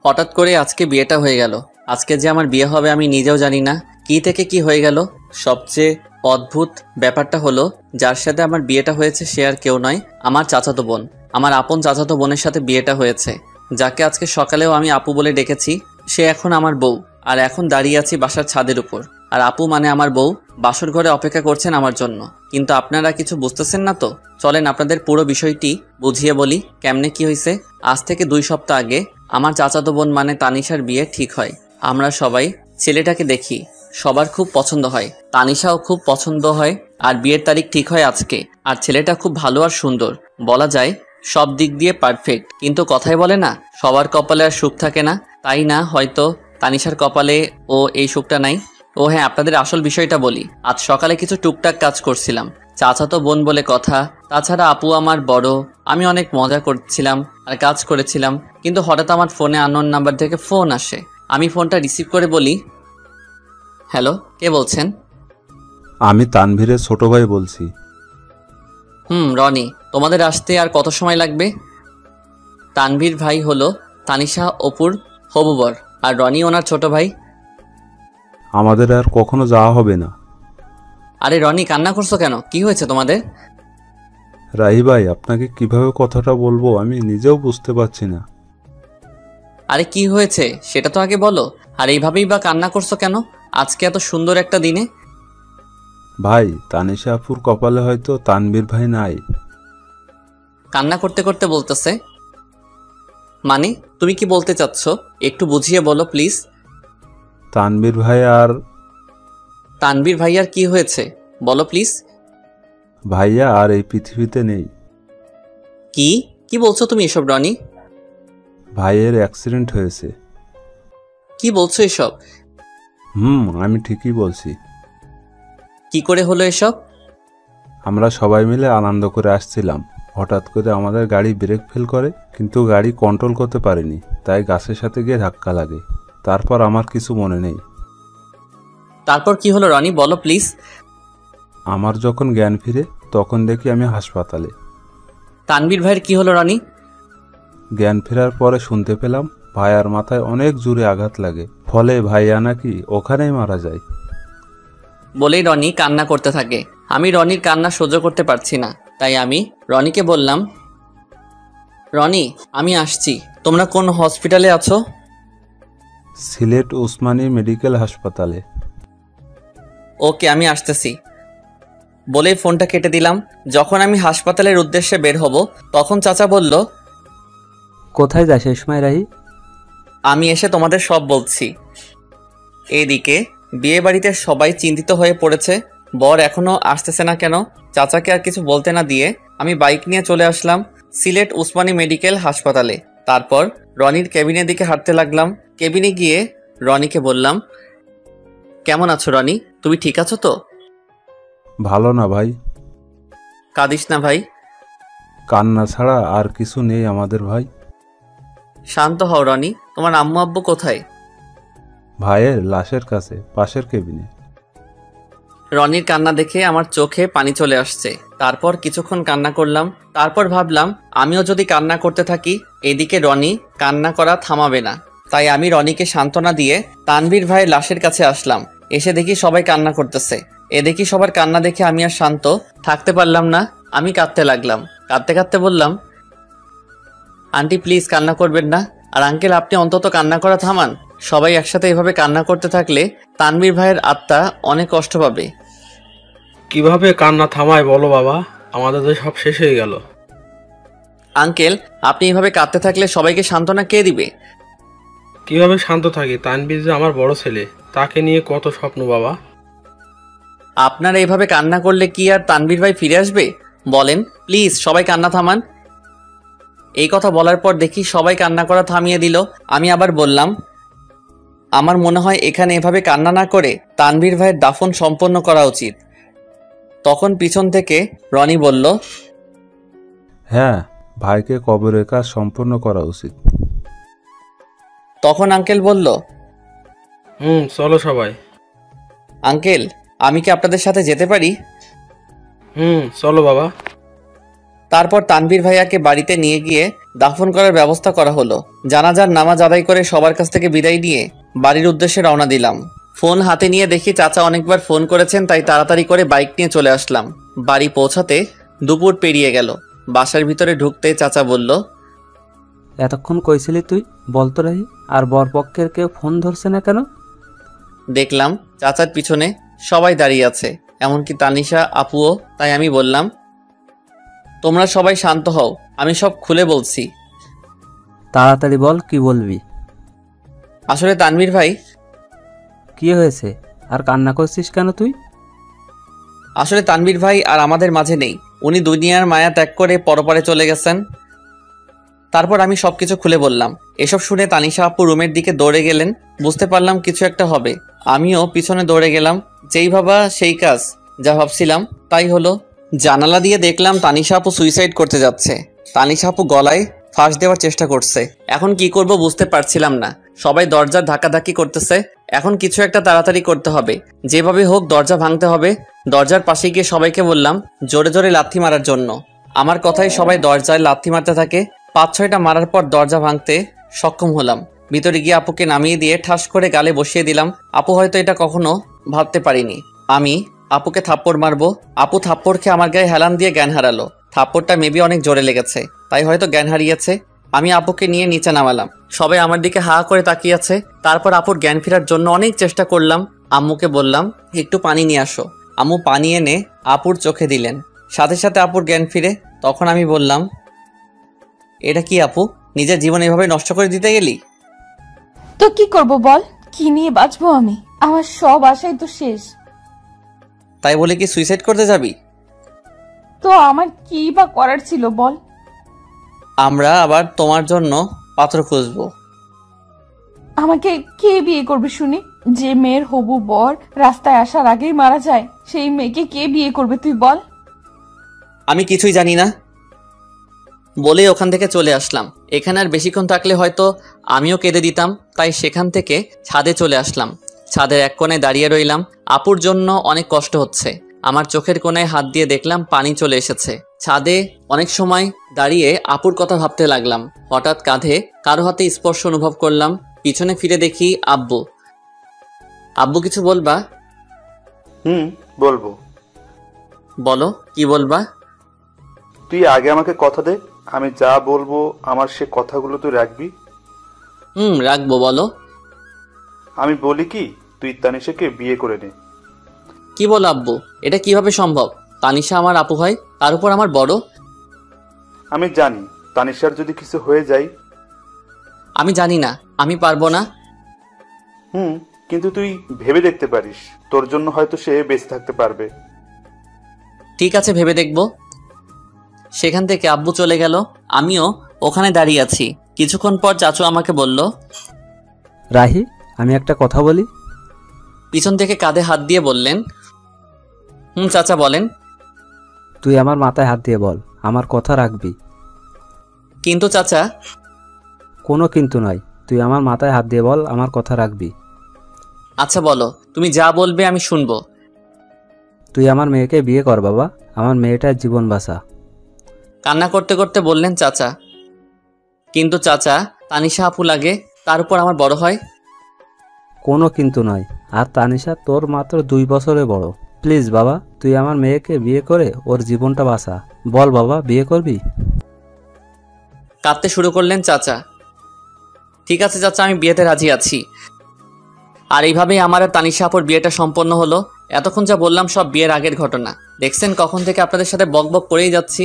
হঠাৎ করে আজকে বিয়েটা হয়ে গেল। আজকে যে আমার বিয়ে হবে আমি নিজেও জানি না কি থেকে কি হয়ে গেল। সবচেয়ে অদ্ভুত ব্যাপারটা হলো যার সাথে আমার বিয়েটা হয়েছে সে আর কেউ নয়, আমার চাচাতো বোন। আমার আপন চাচাতো বোনের সাথে বিয়েটা হয়েছে, যাকে আজকে সকালেও আমি আপু বলে ডেকেছি। সে এখন আমার বউ, আর এখন দাঁড়িয়ে আছি বাসার ছাদের উপর। আর আপু মানে আমার বউ বাসর ঘরে অপেক্ষা করছেন আমার জন্য। কিন্তু আপনারা কিছু বুঝতেছেন না তো। চলেন আপনাদের পুরো বিষয়টি বুঝিয়ে বলি কেমনে কি হয়েছে। আজ থেকে 2 সপ্তাহ আগে আমার চাচাতো বোন মানে তানিশার বিয়ে ঠিক হয়। আমরা সবাই ছেলেটাকে দেখি, সবার খুব পছন্দ হয়, তানিশাও খুব পছন্দ হয়। আর বিয়ের তারিখ ঠিক হয় আজকে। আর ছেলেটা খুব ভালো আর সুন্দর, বলা যায় সব দিক দিয়ে পারফেক্ট। কিন্তু কথাই বলে না, সবার কপালে আর সুখ থাকে না। তাই না হয়তো তানিশার কপালে ও এই সুখটা নাই। ও হ্যাঁ, আপনাদের আসল বিষয়টা বলি। আজ সকালে কিছু টুকটাক কাজ করছিলাম, চাচাতো বোন বলে কথা। তাছাড়া আপু আমার বড়। আমি অনেক মজা করছিলাম আর কাজ করেছিলাম, কিন্তু হঠাৎ আমার ফোনে আননোন নাম্বার থেকে ফোন আসে। আমি ফোনটা রিসিভ করে বলি, হ্যালো, কে বলছেন? আমি তানভীরের ছোট ভাই বলছি। রনি। তোমাদের আসতে আর কত সময় লাগবে? তানভীর ভাই হলো তানিশা অপুর হবু বর, আর রনি ওনার ছোট ভাই। আমাদের আর কখনো যাওয়া হবে না। আরে রনি, কান্না করছো কেন? কি হয়েছে তোমাদের? রাহি ভাই, আপনাকে কিভাবে কথাটা বলবো আমি নিজেও বুঝতে পারছি না। আরে কি হয়েছে সেটা তো আগে বলো। আর এইভাবেই বা কান্না করছো কেন আজকে এত সুন্দর একটা দিনে? ভাই, তানিশা আপুর কপালে হয়তো তানভীর ভাই নাই। কান্না করতে করতে বলতেছে মানে? তুমি কি বলতে চাচ্ছ একটু বুঝিয়ে বলো প্লিজ। তানভীর ভাই আর তানভীর ভাইয়ার কি হয়েছে বলো প্লিজ। ভাইয়া আর এই পৃথিবীতে নেই। কি কি বলছো তুমি এসব রনি? ভাইয়ের অ্যাক্সিডেন্ট হয়েছে। কি বলছো এসব? আমি ঠিকই বলছি। কি করে হলো এসব? আমরা সবাই মিলে আনন্দ করে আসছিলাম, হঠাৎ করে আমাদের গাড়ি ব্রেক ফেল করে, কিন্তু গাড়ি কন্ট্রোল করতে পারেনি, তাই গাছের সাথে গিয়ে ধাক্কা লাগে। তারপর আমার কিছু মনে নেই। তারপর কি হলো রনি, বলো প্লিজ। আমার যখন জ্ঞান ফিরে তখন দেখি আমি হাসপাতালে। তানভীর ভাইয়ের কি হলো রনি? জ্ঞান ফেরার পরে শুনতে পেলাম ভাইয়ার মাথায় অনেক জোরে আঘাত লাগে, ফলে ভাইয়া নাকি ওখানেই মারা যায়। বলেই রনি কান্না করতে থাকে। আমি রনির কান্না সহ্য করতে পারছি না, তাই আমি রনিকে বললাম, রনি আমি আসছি, তোমরা কোন হসপিটালে আছো? সিলেট ওসমানী মেডিকেল হাসপাতালে। ওকে, আমি আসতেছি বলেই ফোনটা কেটে দিলাম। যখন আমি হাসপাতালের উদ্দেশ্যে বের হব তখন চাচা বলল, কোথায় যাস এই সময় রাহি? আমি এসে তোমাদের সব বলছি। এদিকে বিয়ে বাড়িতে সবাই চিন্তিত হয়ে পড়েছে, বর এখনো আসতেছে না কেন। চাচাকে আর কিছু বলতে না দিয়ে আমি বাইক নিয়ে চলে আসলাম সিলেট উসমানী মেডিকেল হাসপাতালে। তারপর রনির কেবিনের দিকে হাঁটতে লাগলাম। কেবিনে গিয়ে রনিকে বললাম, কেমন আছো রনি, তুমি ঠিক আছো তো? ভালো না ভাই। কাঁদিস না ভাই। কান্না ছাড়া আর কিছু নেই আমাদের ভাই। শান্ত হও রনি, তোমার আম্মু আব্বু কোথায়? ভাইয়ের লাশের কাছে, পাশের কেবিনে। রনির কান্না দেখে আমার চোখে পানি চলে আসছে। তারপর কিছুক্ষণ কান্না করলাম। তারপর ভাবলাম আমিও যদি কান্না করতে থাকি এদিকে রনি কান্না করা থামাবে না। তাই আমি রনিকে সান্ত্বনা দিয়ে তানভীর ভাইয়ের লাশের কাছে আসলাম। এসে দেখি সবাই কান্না করতেছে। দেখি সবার কান্না দেখে আমি আর শান্ত থাকতে পারলাম না। আমি কাঁদতে লাগলাম। কাঁদতে কাঁদতে বললাম, আন্টি প্লিজ কান্না করবেন না। আর আঙ্কেল আপনি অন্তত কান্না করা থামান। সবাই একসাথে এভাবে কান্না করতে থাকলে তানভীর ভাইয়ের আত্মা অনেক কষ্ট পাবে। কিভাবে কান্না থামায় বলো বাবা, আমাদের তো সব শেষ হয়ে গেল। আঙ্কেল আপনি এভাবে কাঁদতে থাকলে সবাইকে সান্ত্বনা কে দিবে? কিভাবে শান্ত থাকি? তানভীর যে আমার বড় ছেলে, তাকে নিয়ে কত স্বপ্ন বাবা। আপনারা এইভাবে কান্না করলে কি আর তানভীর ভাই ফিরে আসবে? বলেন প্লিজ, সবাই কান্না থামান। এই কথা বলার পর দেখি সবাই কান্না করা থামিয়ে দিল। আমি আবার বললাম, আমার মনে হয় এখানে এভাবে কান্না না করে তানভীর ভাইয়ের দাফন সম্পন্ন করা উচিত। তখন পিছন থেকে রনি বলল, হ্যাঁ, ভাইকে কবরের কাজ সম্পূর্ণ করা উচিত। তখন আঙ্কেল বলল, চলো সবাই। আঙ্কেল আমি কি আপনাদের সাথে যেতে পারি? চলো বাবা। তারপর তানভীর ভাইয়াকে বাড়িতে নিয়ে গিয়ে দাফন করার ব্যবস্থা করা হলো। জানাজার নামাজ আদায় করে সবার কাছ থেকে বিদায় নিয়ে বাড়ির উদ্দেশ্যে রওনা দিলাম। ফোন হাতে নিয়ে দেখি চাচা অনেকবার ফোন করেছেন, তাই তাড়াতাড়ি করে বাইক নিয়ে চলে আসলাম। বাড়ি পৌঁছাতে দুপুর পেরিয়ে গেল। বাসার ভিতরে ঢুকতেই চাচা বলল, এতক্ষণ কইছিলি তুই? বলতো রাহি, আর বরপক্ষের কেউ ফোন ধরছে না কেন? দেখলাম চাচার পিছনে সবাই দাঁড়িয়ে আছে, এমনকি তানিশা আপুও। তাই আমি বললাম, তোমরা সবাই শান্ত হও, আমি সব খুলে বলছি। তাড়াতাড়ি বল, কি বলবি? আসলে তানভীর ভাই, কি হয়েছে? আর কান্না করছিস কেন তুই? আসলে তানভীর ভাই আর আমাদের মাঝে নেই। উনি দুনিয়ার মায়া ত্যাগ করে পরপারে চলে গেছেন। তারপর আমি সবকিছু খুলে বললাম। এসব শুনে তানিশা আপু রুমের দিকে দৌড়ে গেলেন। বুঝতে পারলাম কিছু একটা হবে। আমিও পিছনে দৌড়ে গেলাম। যেই ভাবা সেই কাজ, যা ভাবছিলাম তাই হলো। জানালা দিয়ে দেখলাম তানিশা আপু সুইসাইড করতে যাচ্ছে। তানিশা আপু গলায় ফাঁস দেওয়ার চেষ্টা করছে। এখন কি করব বুঝতে পারছিলাম না। সবাই দরজার ধাক্কাধাক্কি করতেছে। এখন কিছু একটা তাড়াতাড়ি করতে হবে, যেভাবে হোক দরজা ভাঙতে হবে। দরজার পাশে গিয়ে সবাইকে বললাম জোরে জোরে লাথি মারার জন্য। আমার কথায় সবাই দরজায় লাথি মারতে থাকে। 5-6টা মারার পর দরজা ভাঙতে সক্ষম হলাম। ভিতরে গিয়ে আপুকে নামিয়ে দিয়ে ঠাস করে গালে বসিয়ে দিলাম। আপু হয়তো এটা কখনো ভাবতে পারিনি আমি আপুকে থাপ্পড় মারবো। আপু থাপ্পড় খেয়ে আমার গায়ে হেলান দিয়ে জ্ঞান হারালো। থাপ্পড়টা মেবি অনেক জোরে লেগেছে, তাই হয়তো জ্ঞান হারিয়েছে। আমি আপুকে নিয়ে নিচে নামালাম। সবাই আমার দিকে হা করে তাকিয়ে আছে। তারপর আপুর জ্ঞান ফেরার জন্য অনেক চেষ্টা করলাম। আম্মুকে বললাম একটু পানি নিয়ে আসো। আম্মু পানি এনে আপুর চোখে দিলেন। সাথে সাথে আপুর জ্ঞান ফিরে। তখন আমি বললাম, এটা কি আপু, নিজের জীবন এভাবে নষ্ট করে দিতে গেলি? তো কি করব বল, কি নিয়ে বাঁচবো আমি? আমার সব আশাই তো শেষ। তাই বলে কি সুইসাইড করতে যাবি? তো আমার কি বা করার ছিল বল? আমরা আবার তোমার জন্য পাত্র খুঁজবো। আমাকে কে বিয়ে করবে শুনি? যে মেয়ের হবু বর রাস্তায় আসার আগেই মারা যায়, সেই মেয়েকে কে বিয়ে করবে তুই বল? আমি কিছুই জানি না বলে ওখান থেকে চলে আসলাম। এখানে আর বেশিক্ষণ থাকলে হয়তো আমিও কেঁদে দিতাম, তাই সেখান থেকে ছাদে চলে আসলাম। ছাদের এক কোণায় দাঁড়িয়ে রইলাম। আপুর জন্য অনেক কষ্ট হচ্ছে। আমার চোখের কোণায় হাত দিয়ে দেখলাম পানি চলে এসেছে। ছাদে অনেক সময় দাঁড়িয়ে আপুর কথা ভাবতে লাগলাম। হঠাৎ কাঁধে কারো হাতে স্পর্শ অনুভব করলাম। পিছনে ফিরে দেখি আব্বু। আব্বু কিছু বলবা? বলবো। বলো, কি বলবা? তুই আগে আমাকে কথা দে, আমি যা বলবো আমার সে কথাগুলো তুই রাখবি। রাখবো, বলো। আমি বলি কি, তুই তানিশাকে বিয়ে করে নে। কি বলো আব্বু, এটা কিভাবে সম্ভব? তানিশা আমার আপু হয়, তার উপর আমার বড়। আমি জানি তানিশার যদি কিছু হয়ে যায়। আমি জানি না, আমি পারবো না। কিন্তু তুই ভেবে দেখতে পারিস, তোর জন্য হয়তো সে বেঁচে থাকতে পারবে। ঠিক আছে, ভেবে দেখবো। সেখান থেকে আব্বু চলে গেল। আমিও ওখানে দাঁড়িয়ে আছি। কিছুক্ষণ পর চাচু আমাকে বলল, রাহি, আমি একটা কথা বলি। পিছন থেকে কাঁধে হাত দিয়ে বললেন, চাচা বলেন। তুই আমার মাথায় হাত দিয়ে বল, আমার কথা রাখবি। কিন্তু চাচা। কোনো কিন্তু নয়, তুই আমার মাথায় হাত দিয়ে বল, আমার কথা রাখবি। আচ্ছা বলো, তুমি যা বলবে আমি শুনবো। তুই আমার মেয়েকে বিয়ে কর বাবা, আমার মেয়েটার জীবন বাঁচা। কান্না করতে করতে বললেন চাচা। কিন্তু চাচা, তানিশা আপু লাগে, তার উপর আমার বড় হয়। কোনো কিন্তু নয়, আর তানিশা তোর মাত্র 2 বছরে বড়। প্লিজ বাবা, তুই আমার মেয়েকে বিয়ে করে ওর জীবনটা বাঁচা। বল বাবা, বিয়ে করবি? কাঁদতে শুরু করলেন চাচা। ঠিক আছে চাচা, আমি বিয়েতে রাজি আছি। আর এইভাবেই আমার আর তানিশা আপুর বিয়েটা সম্পন্ন হলো। এতক্ষণ যা বললাম সব বিয়ের আগের ঘটনা। দেখছেন কখন থেকে আপনাদের সাথে বক বক করেই যাচ্ছি।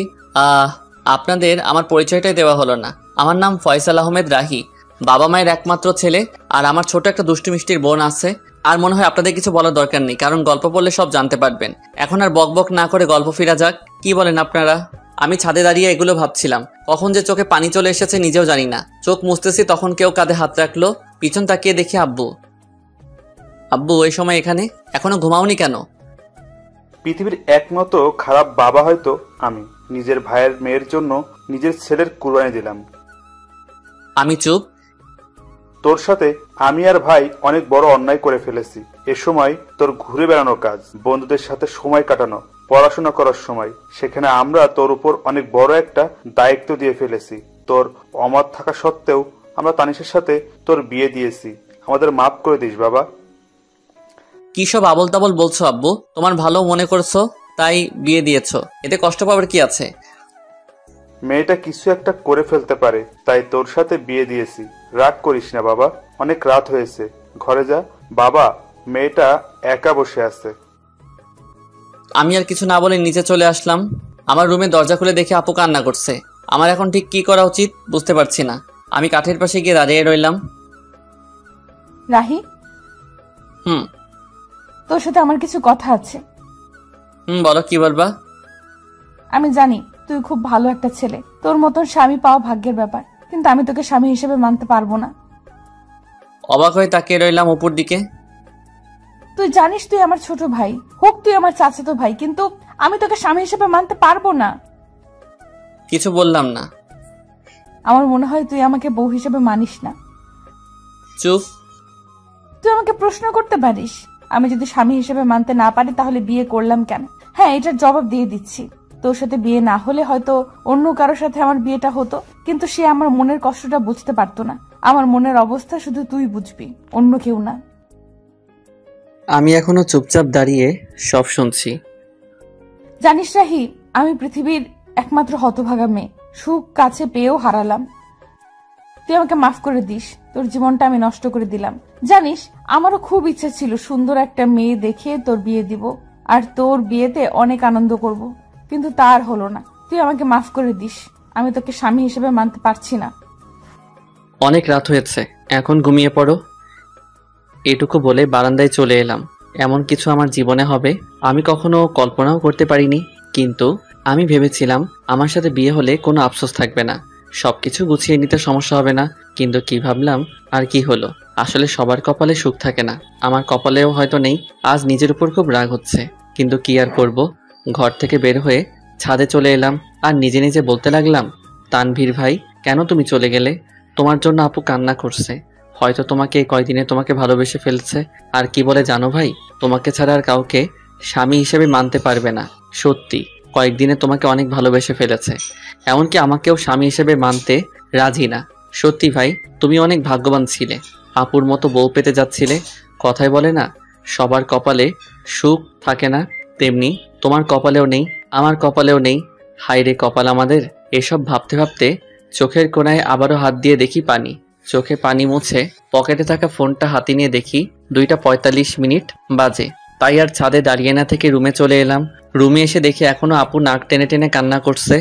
আপনাদের আমার পরিচয়টাই দেওয়া হলো না। আমার নাম ফয়সাল আহমেদ রাহি, বাবা মায়ের একমাত্র ছেলে। আর আমার ছোট একটা দুষ্টু মিষ্টির বোন আছে। আর মনে হয় আপনাদের কিছু বলার দরকার নেই, কারণ গল্প পড়লে সব জানতে পারবেন। এখন আর বক বক না করে গল্প ফিরা যাক। কি বলেন আপনারা? আমি ছাদে দাঁড়িয়ে এগুলো ভাবছিলাম। কখন যে চোখে পানি চলে এসেছে নিজেও জানি না। চোখ মুছতেছি, তখন কেউ কাঁধে হাত রাখলো। পিছন তাকিয়ে দেখি আব্বু। আব্বু ওই সময় এখানে? এখনো ঘুমাওনি কেন? পৃথিবীর একমাত্র খারাপ বাবা হয়তো আমি। নিজের ভাইয়ের মেয়ের জন্য নিজের ছেলের কুরবানি দিলাম। আমি চুপ। তোর সাথে আমি আর ভাই অনেক বড় অন্যায় করে ফেলেছি। এ সময় তোর ঘুরে বেড়ানোর কাজ, বন্ধুদের সাথে সময় কাটানো, পড়াশোনা করার সময়, সেখানে আমরা তোর উপর অনেক বড় একটা দায়িত্ব দিয়ে ফেলেছি। তোর অমত থাকা সত্ত্বেও আমরা তানিশের সাথে তোর বিয়ে দিয়েছি। আমাদের মাফ করে দিস বাবা। কি সব আবল তাবল বলছো আব্বু? তোমার ভালো মনে করছো তাই বিয়ে দিয়েছো, এতে কষ্ট পাবার কি আছে? মেয়েটা কিছু একটা করে ফেলতে পারে, তাই তোর সাথে বিয়ে দিয়েছি। রাগ করিস না বাবা, অনেক রাত হয়েছে, ঘরে যা। বাবা, মেয়েটা একা বসে আছে। আমি আর কিছু না বলে নিচে চলে আসলাম। আমার রুমে দরজা খুলে দেখে আপু কান্না করছে। আমার এখন ঠিক কি করা উচিত বুঝতে পারছি না। আমি কাঠের পাশে গিয়ে দাঁড়িয়ে রইলাম। রাহি, হুম তোর সাথে আমার কিছু কথা আছে। বলো, কি বলবা? আমি জানি তুই খুব ভালো একটা ছেলে, তোর মতন স্বামী পাওয়া ভাগ্যের ব্যাপার, কিন্তু আমি তোকে স্বামী হিসেবে মানতে পারবো না। অবাক হয়ে তাকিয়ে রইলাম অপুর দিকে। তুই জানিস তুই আমার ছোট ভাই, হোক তুই আমার চাচাতো ভাই, কিন্তু আমি তোকে স্বামী হিসেবে মানতে পারবো না। কিছু বললাম না। আমার মনে হয় তুই আমাকে বউ হিসেবে মানিস না। চুপ। তুই আমাকে প্রশ্ন করতে পারিস, আমি যদি স্বামী হিসেবে মানতে না পারি তাহলে বিয়ে করলাম কেন? হ্যাঁ, এটার জবাব দিয়ে দিচ্ছি। তোর সাথে বিয়ে না হলে হয়তো অন্য কারোর সাথে আমার বিয়েটা হতো, কিন্তু সে আমার মনের কষ্টটা বুঝতে পারতো না। আমার মনের অবস্থা শুধু তুই বুঝবি, অন্য কেউ না। আমি এখনো চুপচাপ দাঁড়িয়ে সব শুনছি। জানিস রাহি, আমি পৃথিবীর একমাত্র হতভাগা মেয়ে, সুখ কাছে পেয়েও হারালাম। তুই আমাকে মাফ করে দিস, তোর জীবনটা আমি নষ্ট করে দিলাম। জানিস, আমারও খুব ইচ্ছা ছিল সুন্দর একটা মেয়ে দেখে তোর বিয়ে দিব, আর তোর বিয়েতে অনেক আনন্দ করব, কিন্তু তার হলো না। তুই আমাকে মাফ করে দিস, আমি তোকে স্বামী হিসেবে মানতে পারছি না। অনেক রাত হয়েছে, এখন ঘুমিয়ে পড়ো। এটুকু বলে বারান্দায় চলে এলাম। এমন কিছু আমার জীবনে হবে আমি কখনো কল্পনাও করতে পারিনি। কিন্তু আমি ভেবেছিলাম আমার সাথে বিয়ে হলে কোনো আফসোস থাকবে না, সবকিছু গুছিয়ে নিতে সমস্যা হবে না। কিন্তু কি ভাবলাম আর কি হলো। আসলে সবার কপালে সুখ থাকে না, আমার কপালেও হয়তো নেই। আজ নিজের উপর খুব রাগ হচ্ছে, কিন্তু কি আর করব। ঘর থেকে বের হয়ে ছাদে চলে এলাম আর নিজে নিজে বলতে লাগলাম, তানভীর ভাই, কেন তুমি চলে গেলে? তোমার জন্য আপু কান্না করছে, হয়তো তোমাকে এই কয়দিনে তোমাকে ভালোবেসে ফেলছে। আর কি বলে জানো ভাই, তোমাকে ছাড়া আর কাউকে স্বামী হিসেবে মানতে পারবে না। সত্যি কয়েকদিনে তোমাকে অনেক ভালোবেসে ফেলেছে, এমনকি আমাকেও স্বামী হিসেবে মানতে রাজি না। সত্যি ভাই, তুমি অনেক ভাগ্যবান ছিলে, আপুর মতো বউ পেতে যাচ্ছিলে। কথায় বলে না, সবার কপালে সুখ থাকে না, তেমনি তোমার কপালেও নেই, আমার কপালেও নেই। হায় রে কপাল আমাদের। এসব ভাবতে ভাবতে চোখের কোণায় আবারও হাত দিয়ে দেখি পানি। চোখে পানি মুছে পকেটে থাকা ফোনটা হাতে নিয়ে দেখি 2:45 বাজে। তাই আর ছাদে দাঁড়িয়ে না থেকে রুমে চলে এলাম। রুমে এসে দেখি এখনো আপু নাক টেনে টেনে কান্না করছে।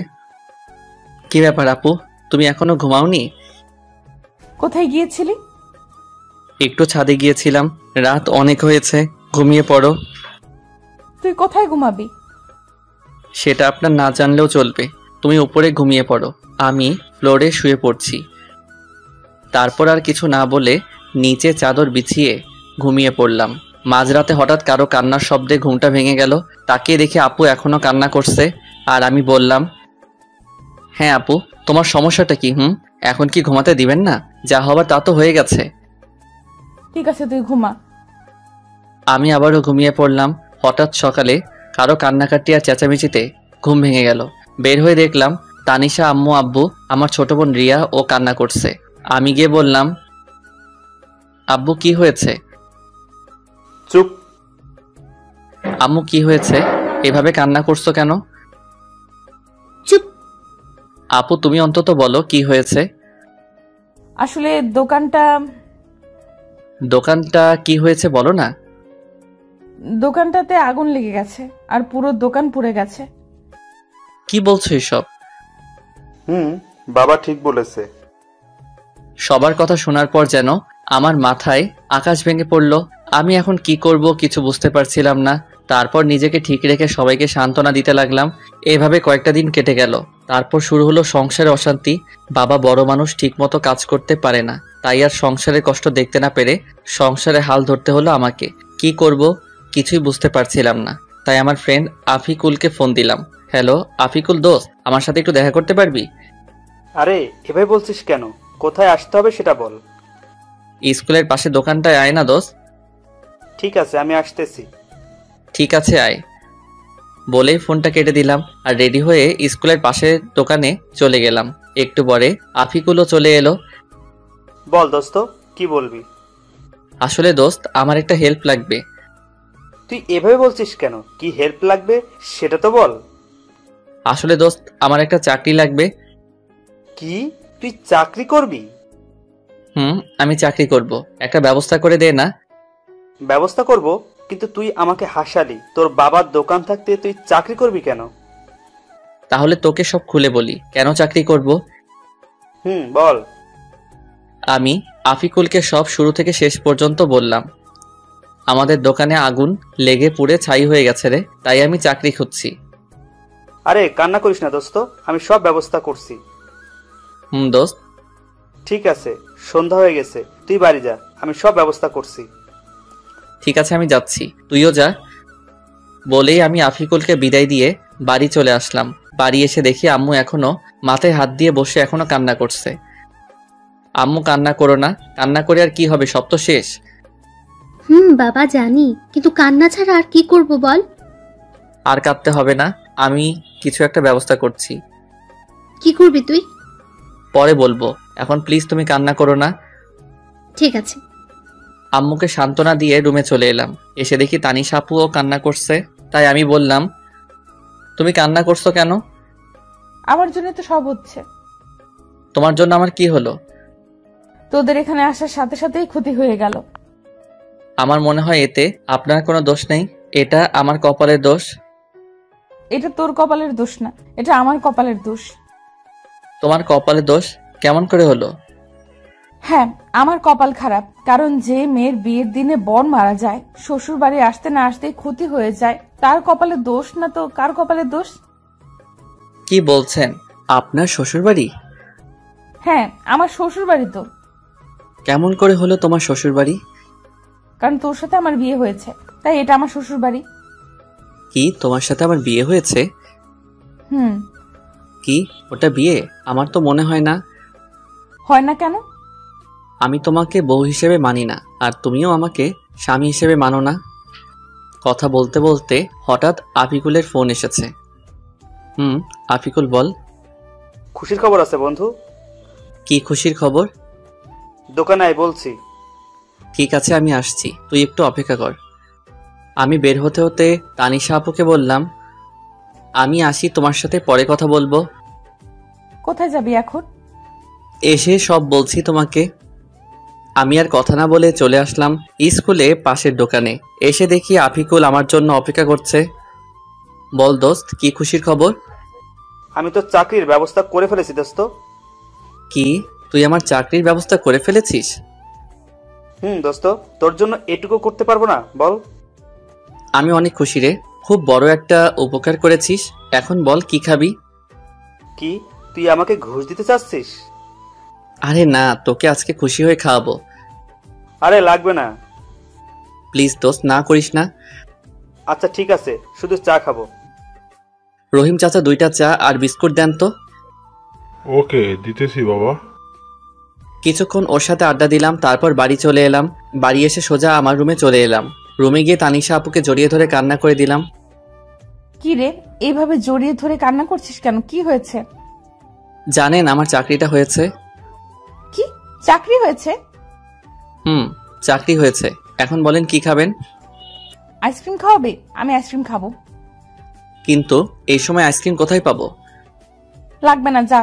কি ব্যাপার আপু, তুমি এখনো ঘুমাওনি? কোথায় গিয়েছিলি? একটু ছাদে গিয়েছিলাম, রাত অনেক হয়েছে, ঘুমিয়ে পড়ো। তুই কোথায় ঘুমাবি? সেটা আপনার না জানলেও চলবে, তুমি উপরে ঘুমিয়ে পড়ো, আমি ফ্লোরে শুয়ে পড়ছি। তারপর আর কিছু না বলে নিচে চাদর বিছিয়ে ঘুমিয়ে পড়লাম। মাঝরাতে হঠাৎ কারো কান্নার শব্দে ঘুমটা ভেঙে গেল। তাকিয়ে দেখি আপু এখনো কান্না করছে। আর আমি বললাম, হ্যাঁ আপু, তোমার সমস্যাটা কি? এখন কি ঘুমাতে দিবেন না? যা হবার তা তো হয়ে গেছে। ঠিক আছে, তুই ঘুমা। আমি আবারও ঘুমিয়ে পড়লাম। হঠাৎ সকালে কারো কান্নাকাটি আর চেঁচামেচিতে ঘুম ভেঙে গেল। বের হয়ে দেখলাম তানিশা, আম্মু, আব্বু, আমার ছোট বোন রিয়া ও কান্না করছে। আমি গিয়ে বললাম, আব্বু কি হয়েছে? চুপ। আম্মু কি হয়েছে, এভাবে কান্না করছো কেন? চুপ। আপু তুমি অন্তত বলো কি হয়েছে। আসলে দোকানটা কি হয়েছে বলো না। দোকানটাতে আগুন লেগে গেছে, আর পুরো দোকান পুড়ে গেছে। কি বলছো এসব? বাবা ঠিক বলেছে। সবার কথা শোনার পর যেন আমার মাথায় আকাশ ভেঙে পড়ল। আমি এখন কি করব কিছু বুঝতে পারছিলাম না। তারপর নিজেকে ঠিক রেখে সবাইকে সান্ত্বনা দিতে লাগলাম। এভাবে কয়েকটা দিন কেটে গেল। তারপর শুরু হলো সংসারে অশান্তি। বাবা বড় মানুষ, ঠিকমতো কাজ করতে পারে না, তাই আর সংসারের কষ্ট দেখতে না পেরে সংসারে হাল ধরতে হলো আমাকে। কি করব কিছুই বুঝতে পারছিলাম না। তাই আমার ফ্রেন্ড আফিকুলকে ফোন দিলাম। হ্যালো আফিকুল দোস্ত, আমার সাথে একটু দেখা করতে পারবি? আরে এভাবে বলছিস কেন? কোথায় আসতে হবে সেটা বল। স্কুলের পাশে দোকানটায় আয় না দোস্ত। ঠিক আছে, আমি আসতেছি। ঠিক আছে আয় বলেই ফোনটা কেটে দিলাম আর রেডি হয়ে স্কুলের পাশের দোকানে চলে গেলাম। একটু পরে আফিকুলও চলে এলো। বল দোস্ত, কি বলবি? আসলে দোস্ত, আমার একটা হেল্প লাগবে। তুই এভাবে বলছিস কেন? কি হেল্প লাগবে সেটা তো বল। আসলে দোস্ত, আমার একটা চাকরি লাগবে। কি, তুই চাকরি করবি? আমি চাকরি করব, একটা ব্যবস্থা করে দে না। ব্যবস্থা করব, কিন্তু তুই আমাকে হাসালি। তোর বাবার দোকান থাকতে তুই চাকরি করবি কেন? তাহলে তোকে সব খুলে বলি কেন চাকরি করব। বল। আমি আফিকুলকে সব শুরু থেকে শেষ পর্যন্ত বললাম। আমাদের দোকানে আগুন লেগে পুড়ে ছাই হয়ে গেছে রে, তাই আমি চাকরি খুঁজছি। আরে কান্না করিস না দোস্ত, আমি সব ব্যবস্থা করছি। দোস্ত। ঠিক আছে, সন্ধ্যা হয়ে গেছে, তুই বাড়ি যা, আমি সব ব্যবস্থা করছি। ঠিক আছে, আমি যাচ্ছি, তুইও যা। বলেই আমি আফিকুলকে বিদায় দিয়ে বাড়ি চলে আসলাম। বাড়ি এসে দেখি আম্মু এখনো মাথায় হাত দিয়ে বসে এখনো কান্না করছে। আম্মু, কান্না করো না, কান্না করে আর কি হবে, সব তো শেষ। বাবা জানি, কিন্তু কান্না ছাড়া আর কি করব বল। আর কাঁদতে হবে না, আমি কিছু একটা ব্যবস্থা করছি। কি করবি তুই? পরে বলবো, এখন প্লিজ তুমি কান্না করো না। ঠিক আছে। আম্মুকে সান্ত্বনা দিয়ে রুমে চলে এলাম। এসে দেখি তানিশা আপুও কান্না করছে। তাই আমি বললাম, তুমি কান্না করছো কেন? আমার জন্য তো সব হচ্ছে। তোমার জন্য আমার কি হলো? তোদের এখানে আসার সাথে সাথেই ক্ষতি হয়ে গেল। আমার মনে হয় এতে আপনার কোনো দোষ নেই, এটা আমার কপালের দোষ। এটা তোর কপালের দোষ না, এটা আমার কপালের দোষ। তোমার কপালের দোষ কেমন করে হলো? হ্যাঁ, আমার কপাল খারাপ, কারণ যে মেয়ের বিয়ের দিনে বর মারা যায়, শ্বশুর বাড়ি আসতে না আসতেই ক্ষতি হয়ে যায়, তার কপালের দোষ না তো কার কপালের দোষ? কি বলছেন? আপনার শ্বশুর বাড়ি? হ্যাঁ, আমার শ্বশুর বাড়ি তো। কেমন করে হলো তোমার শ্বশুর বাড়ি? কারণ তোর সাথে আমার বিয়ে হয়েছে, তাই এটা আমার শ্বশুর বাড়ি। কি, তোমার সাথে আমার বিয়ে হয়েছে? কি, ওটা বিয়ে? আমার তো মনে হয় না। হয় না কেন? আমি তোমাকে বউ হিসেবে মানি না, আর তুমিও আমাকে স্বামী হিসেবে মানো না। কথা বলতে বলতে হঠাৎ আফিকুলের ফোন এসেছে। আফিকুল, বল। খুশির খবর আছে বন্ধু। কি খুশির খবর? দোকানে আয় বলছি। ঠিক আছে, আমি আসছি, তুই একটু অপেক্ষা কর। আমি বের হতে হতে তানিশা আপুকে বললাম, আমি আসি, তোমার সাথে পরে কথা বলবো। কোথায় যাবি এখন? এসে সব বলছি তোমাকে। আমি আর কথা না বলে চলে আসলাম স্কুলে পাশের দোকানে। এসে দেখি আফিকুল আমার জন্য অপেক্ষা করছে। বল দোস্ত, কি খুশির খবর? আমি তো চাকরির ব্যবস্থা করে ফেলেছি দোস্ত। কি, তুই আমার চাকরির ব্যবস্থা করে ফেলেছিস? দোস্ত, তোর জন্য এটুকু করতে পারবো না বল? আমি অনেক খুশি রে, খুব বড় একটা উপকার করেছিস। এখন বল, কি খাবি? কি, তুই আমাকে ঘুষ দিতে চাচ্ছিস? আরে না, তোকে আজকে খুশি হয়ে খাওয়াবো। আরে লাগবে না। প্লিজ দোস্ত, না করিস না। আচ্ছা ঠিক আছে, শুধু চা খাবো। রহিম চাচা, 2টা চা আর বিস্কুট দেন তো। ওকে, দিতেছি বাবা। কিছুক্ষণ ওর সাথে আড্ডা দিলাম, তারপর বাড়ি চলে এলাম। বাড়ি এসে সোজা আমার রুমে চলে এলাম। রুমে গিয়ে তানিশা আপুকে জড়িয়ে ধরে কান্না করে দিলাম। কি রে, এইভাবে জড়িয়ে ধরে কান্না করছিস কেন? কি হয়েছে? জানেন, আমার চাকরিটা হয়েছে। কি, চাকরি হয়েছে? চাকরি হয়েছে। এখন বলেন কি খাবেন? আইসক্রিম খাওয়াবে? আমি আইসক্রিম খাবো। কিন্তু এই সময় আইসক্রিম কোথায় পাবো? লাগবে না, যা।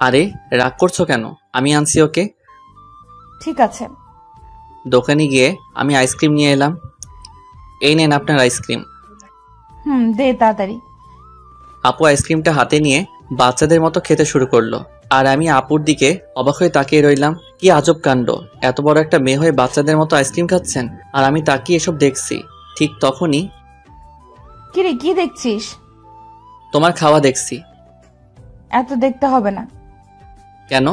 আরে রাগ করছো কেন? আমি আনছি ওকে। ঠিক আছে। দোকানে গিয়ে আমি আইসক্রিম নিয়ে এলাম। এই নেন আপনার আইসক্রিম। দে তাড়াতাড়ি। আপু আইসক্রিমটা হাতে নিয়ে বাচ্চাদের মতো খেতে শুরু করলো, আর আমি আপুর দিকে অবাক হয়ে তাকিয়ে রইলাম। কি আজব কাণ্ড, এত বড় একটা মেয়ে হয়ে বাচ্চাদের মতো আইসক্রিম খাচ্ছেন, আর আমি তাকিয়ে এসব দেখছি। ঠিক তখনই, কি রে, কি দেখছিস? তোমার খাওয়া দেখছি। এত দেখতে হবে না। কেন?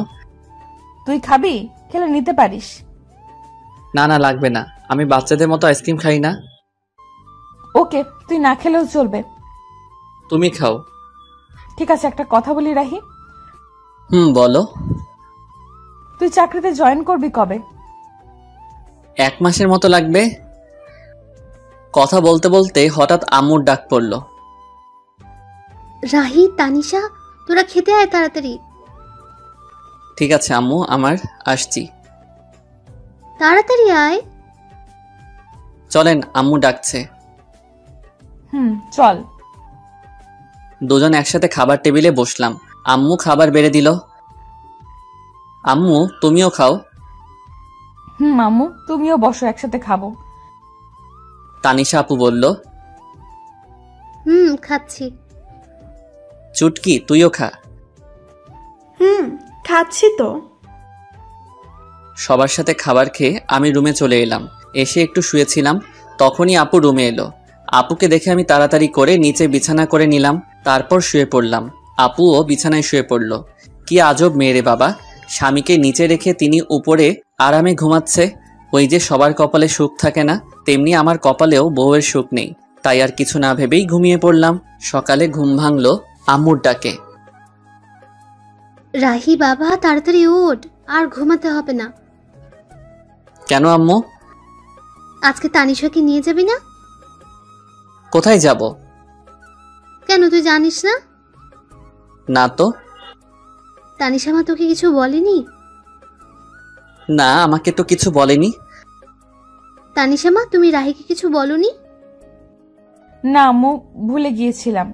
তুই খাবি? খেলে নিতে পারিস। না না, লাগবে না, আমি বাচ্চাদের মতো আইসক্রিম খাই না। ওকে, তুই না খেলেও চলবে। তুমি খাও। ঠিক আছে, একটা কথা বলি রাহি। বলো। তুই চাকরিতে জয়েন করবি কবে? 1 মাসের মতো লাগবে। কথা বলতে বলতে হঠাৎ আম্মুর ডাক পড়ল। রাহি, তানিশা, তোরা খেতে আয় তাড়াতাড়ি, ঠিক আছে আম্মু, আমার আসছি। তাড়াতাড়ি আয়। চলেন, আম্মু ডাকছে। চল। দুজন একসাথে খাবার টেবিলে বসলাম। আম্মু খাবার বেড়ে দিল। আম্মু, তুমিও খাও। আম্মু, তুমিও বসো, একসাথে খাবো। তানিশা আপু বলল। খাচ্ছি। চুটকি, তুইও খা। খাচ্ছি তো। সবার সাথে খাবার খেয়ে আমি রুমে চলে এলাম। এসে একটু শুয়েছিলাম, তখনই আপু রুমে এলো। আপুকে দেখে আমি তাড়াতাড়ি করে নিচে বিছানা করে নিলাম, তারপর শুয়ে পড়লাম। আপুও বিছানায় শুয়ে পড়ল। কি আজব মেয়ে রে বাবা, স্বামীকে নিচে রেখে তিনি উপরে আরামে ঘুমাচ্ছে। ওই যে সবার কপালে সুখ থাকে না, তেমনি আমার কপালেও বউয়ের সুখ নেই। তাই আর কিছু না ভেবেই ঘুমিয়ে পড়লাম। সকালে ঘুম ভাঙলো আম্মুর ডাকে। রাহি বাবা, তাড়াতাড়ি ওঠ, আর ঘুমাতে হবে না। কেন আম্মু? আজকে তানিশাকে নিয়ে যাবি না? কোথায় যাব? কেন, তুই জানিস না? না তো। তানিশা মা তোকে কিছু বলেনি? না, আমাকে তো কিছু বলেনি। তানিশা মা, তুমি রাহিকে কিছু বলনি? না আম্মু, ভুলে গিয়েছিলাম।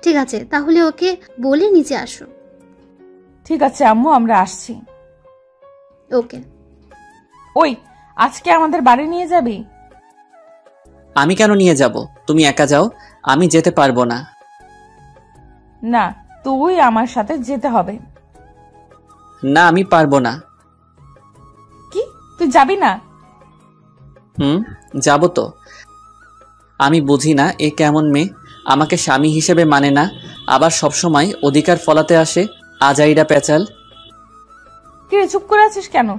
ঠিক আছে, তাহলে ওকে বলে নিচে আসো। ঠিক আছে আম্মু, আমরা আসছি। ওকে। ওই, আজকে আমাদের বাড়ি নিয়ে যাবি? আমি কেন নিয়ে যাব? তুমি একা যাও, আমি যেতে পারবো না। না, তুই আমার সাথে যেতে হবে। না, আমি পারবো না। কি, তুই যাবি না? যাব তো। আমি বুঝি না এ কেমন মেয়ে, আমাকে স্বামী হিসেবে মানে না, আবার সবসময় অধিকার ফলাতে আসে। আজাইরা পেঁচাল। কি রে, চুপ করে আছিস কেন?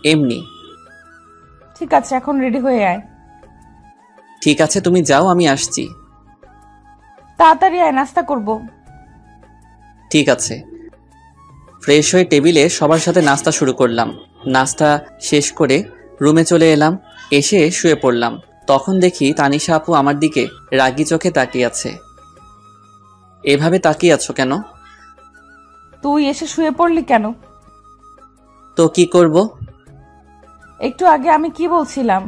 এমনি। ঠিক আছে, এখন রেডি হয়ে আয়। ঠিক আছে, তুমি যাও, আমি আসছি। তাড়াতাড়ি আয়, নাস্তা করব। ঠিক আছে। ফ্রেশ হয়ে টেবিলে সবার সাথে নাস্তা শুরু করলাম। নাস্তা শেষ করে রুমে চলে এলাম। এসে শুয়ে পড়লাম। তখন দেখি তানিশা আপু আমার দিকে রাগী চোখে তাকিয়ে আছে। এভাবে তাকিয়ে আছো কেন? তুই এসে শুয়ে পড়লি কেন? তো কি করব? একটু আগে আমি কি বলছিলাম?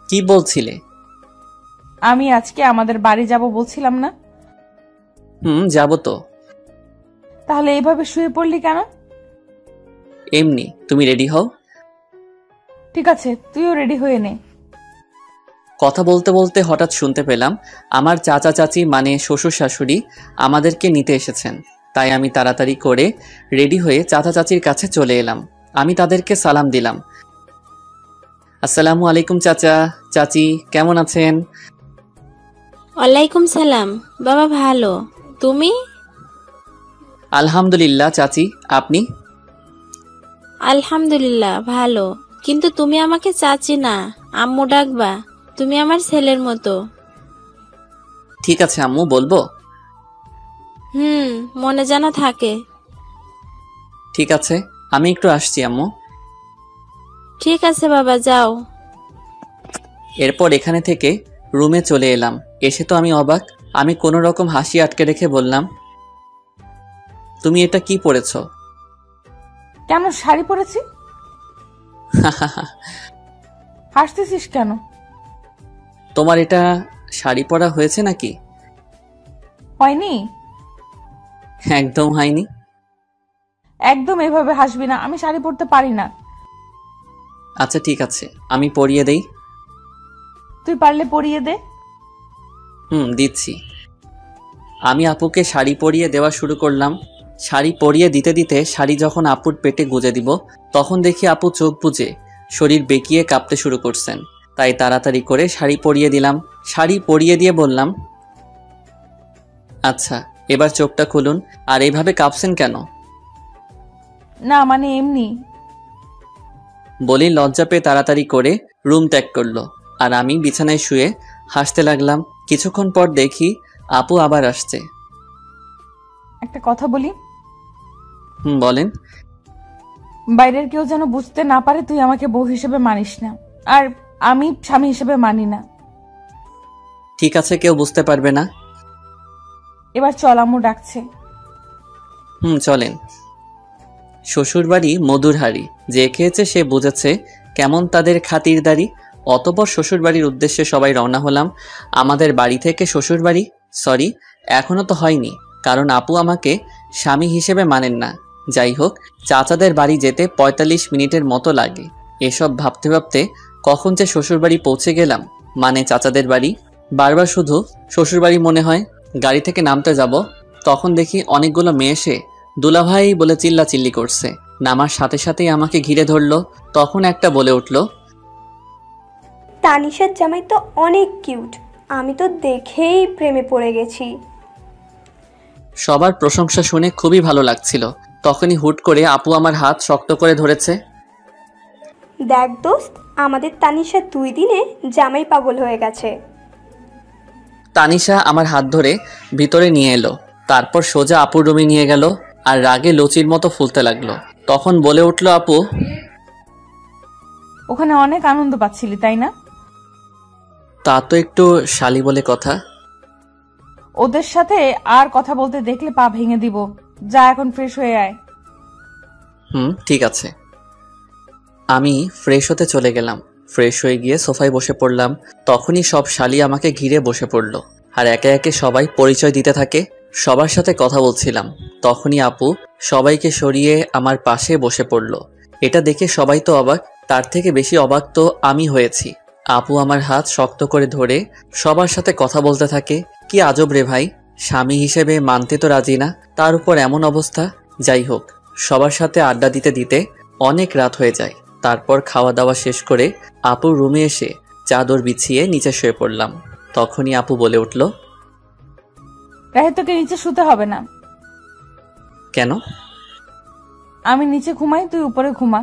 কি বলছিলে? আমি আজকে আমাদের বাড়ি যাব বলছিলাম না? যাব তো। তাহলে এইভাবে শুয়ে পড়লি কেন? এমনি। তুমি রেডি হও। ঠিক আছে, তুইও রেডি হয়ে নে। কথা বলতে বলতে হঠাৎ শুনতে পেলাম আমার চাচা চাচি মানে শ্বশুর শাশুড়ি আমাদেরকে নিতে এসেছেন। তাই আমি তাড়াতাড়ি করে রেডি হয়ে চাচা চাচির কাছে চলে এলাম। আমি তাদেরকে সালাম দিলাম। আসসালামু আলাইকুম চাচা চাচি, কেমন আছেন? ওয়ালাইকুম সালাম। বাবা ভালো, তুমি? আলহামদুলিল্লাহ চাচি, আপনি? আলহামদুলিল্লাহ ভালো, কিন্তু তুমি আমাকে চাচি না, আম্মু ডাকবা। তুমি আমার ছেলের মতো। ঠিক আছে আম্মু, বলবো। মনে যেন থাকে। ঠিক আছে, আমি একটু আসছি আম্মু। ঠিক আছে বাবা, যাও। এরপর এখানে থেকে রুমে চলে এলাম। এসে তো আমি অবাক। আমি কোনো রকম হাসি আটকে রেখে বললাম, তুমি এটা কি পরেছ? কেন, শাড়ি পরেছি। হাসতেছিস কেন? তোমার এটা শাড়ি পরা হয়েছে নাকি? হয়নি। একদম হয়নি। একদম এভাবে হাসবি না, আমি শাড়ি পরতে পারি না। আচ্ছা ঠিক আছে, আমি পরিয়ে দেই। তুই পারলে পরিয়ে দে। দিচ্ছি। আমি আপুকে শাড়ি পরিয়ে দেওয়া শুরু করলাম। শাড়ি পরিয়ে দিতে দিতে শাড়ি যখন আপুর পেটে গুজে দিব, তখন দেখি আপু চোখ বুজে শরীর বেঁকিয়ে কাঁপতে শুরু করছেন। তাই তাড়াতাড়ি করে শাড়ি পরিয়ে দিলাম। শাড়ি পরিয়ে দিয়ে বললাম, আচ্ছা এবার চোখটা খুলুন। আর এইভাবে কাঁপছেন কেন? না মানে এমনি। বলি লজ্জা পেয়ে তাড়াতাড়ি করে রুম ত্যাগ করলো। আর আমি বিছানায় শুয়ে হাসতে লাগলাম। কিছুক্ষণ পর দেখি আপু আবার আসছে। একটা কথা বলি। বলেন। বাইরের কেউ যেন বুঝতে না পারে তুই আমাকে বউ হিসেবে মানিস না, আর আমি স্বামী হিসেবে মানি না। ঠিক আছে, কেউ বুঝতে পারবে না। এবার চল, আম্মু ডাকছে। চলেন। শ্বশুরবাড়ি মধুর হাড়ি, যে খেয়েছে সে বুঝেছে কেমন তাদের খাতিরদারি। অতঃপর শ্বশুরবাড়ির উদ্দেশ্যে সবাই রওনা হলাম। আমাদের বাড়ি থেকে শ্বশুরবাড়ি, সরি, এখনো তো হয়নি, কারণ আপু আমাকে স্বামী হিসেবে মানেন না। যাই হোক, চাচাদের বাড়ি যেতে ৪৫ মিনিটের মতো লাগে। এসব ভাবতে ভাবতে কখন যে শ্বশুরবাড়ি পৌঁছে গেলাম, মানে চাচাদের বাড়ি। বারবার শুধু শ্বশুরবাড়ি মনে হয়। গাড়ি থেকে নামতে যাব, তখন দেখি অনেকগুলো মেয়ে এসে দুলাভাই বলে চিল্লাচিল্লি করছে। নামার সাথে সাথেই আমাকে ঘিরে ধরলো। তখন একটা বলে উঠল, তানিশার জামাই তো অনেক কিউট, আমি তো দেখেই প্রেমে পড়ে গেছি। সবার প্রশংসা শুনে খুবই ভালো লাগছিল। তখনই হুট করে আপু আমার হাত শক্ত করে ধরেছে। দেখ দোস্ত, আমাদের তানিশা 2 দিনে জামাই পাগল হয়ে গেছে। তানিশা আমার হাত ধরে ভিতরে নিয়ে এলো, তারপর সোজা আপুর রুমে নিয়ে গেল আর রাগে লুচির মতো ফুলতে লাগলো। তখন বলে উঠল, আপু, ওখানে অনেক আনন্দ পাচ্ছিলি তাই না? তা তো একটু শালি বলে কথা। ওদের সাথে আর কথা বলতে দেখলে পা ভেঙে দিব। যা এখন ফ্রেশ হয়ে আয়। ঠিক আছে। আমি ফ্রেশ হতে চলে গেলাম। ফ্রেশ হয়ে গিয়ে সোফায় বসে পড়লাম। তখনই সব শালি আমাকে ঘিরে বসে পড়ল আর একে একে সবাই পরিচয় দিতে থাকে। সবার সাথে কথা বলছিলাম, তখনই আপু সবাইকে সরিয়ে আমার পাশে বসে পড়ল। এটা দেখে সবাই তো অবাক, তার থেকে বেশি অবাক তো আমি হয়েছি। আপু আমার হাত শক্ত করে ধরে সবার সাথে কথা বলতে থাকে। কি আজব রে ভাই, স্বামী হিসেবে মানতে তো রাজি না, তার উপর এমন অবস্থা। যাই হোক, সবার সাথে আড্ডা দিতে দিতে অনেক রাত হয়ে যায়। তারপর খাওয়া দাওয়া শেষ করে আপুর রুমে এসে চাদর বিছিয়ে নিচে শুয়ে পড়লাম। তখনই আপু বলে উঠল, রাহে, তোকে নিচে শুতে হবে না। কেন? আমি নিচে ঘুমাই, তুই উপরে ঘুমা।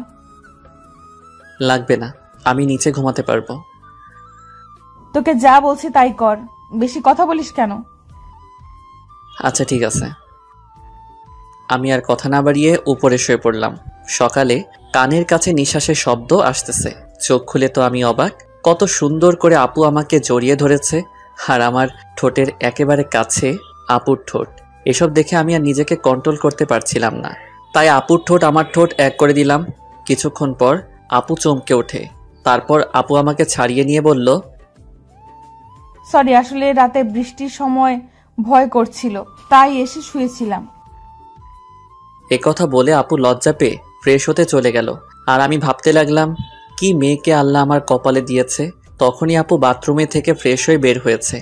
লাগবে না, আমি নিচে ঘুমাতে পারবো। তোকে যা বলছি তাই কর, বেশি কথা বলিস কেন? আচ্ছা ঠিক আছে। আমি আর কথা না বাড়িয়ে উপরে শুয়ে পড়লাম। সকালে কানের কাছে নিঃশ্বাসের শব্দ আসতেছে। চোখ খুলে তো আমি অবাক, কত সুন্দর করে আপু আমাকে জড়িয়ে ধরেছে আর আমার ঠোঁটের একেবারে কাছে আপুর ঠোঁট। এসব দেখে আমি আর নিজেকে কন্ট্রোল করতে পারছিলাম না, তাই আপুর ঠোঁট আমার ঠোঁট এক করে দিলাম। কিছুক্ষণ পর আপু চমকে ওঠে। তারপর আপু আমাকে ছাড়িয়ে নিয়ে বলল, সরি, আসলে রাতে বৃষ্টির সময় ভয় করছিল, তাই এসে শুয়েছিলাম। একথা বলে আপু লজ্জা পেয়ে ফ্রেশ হতে চলে গেল। আর আমি ভাবতে লাগলাম, কি মেয়েকে আল্লাহ আমার কপালে দিয়েছে। তখনই আপু বাথরুমে থেকে ফ্রেশ হয়ে বের হয়েছে।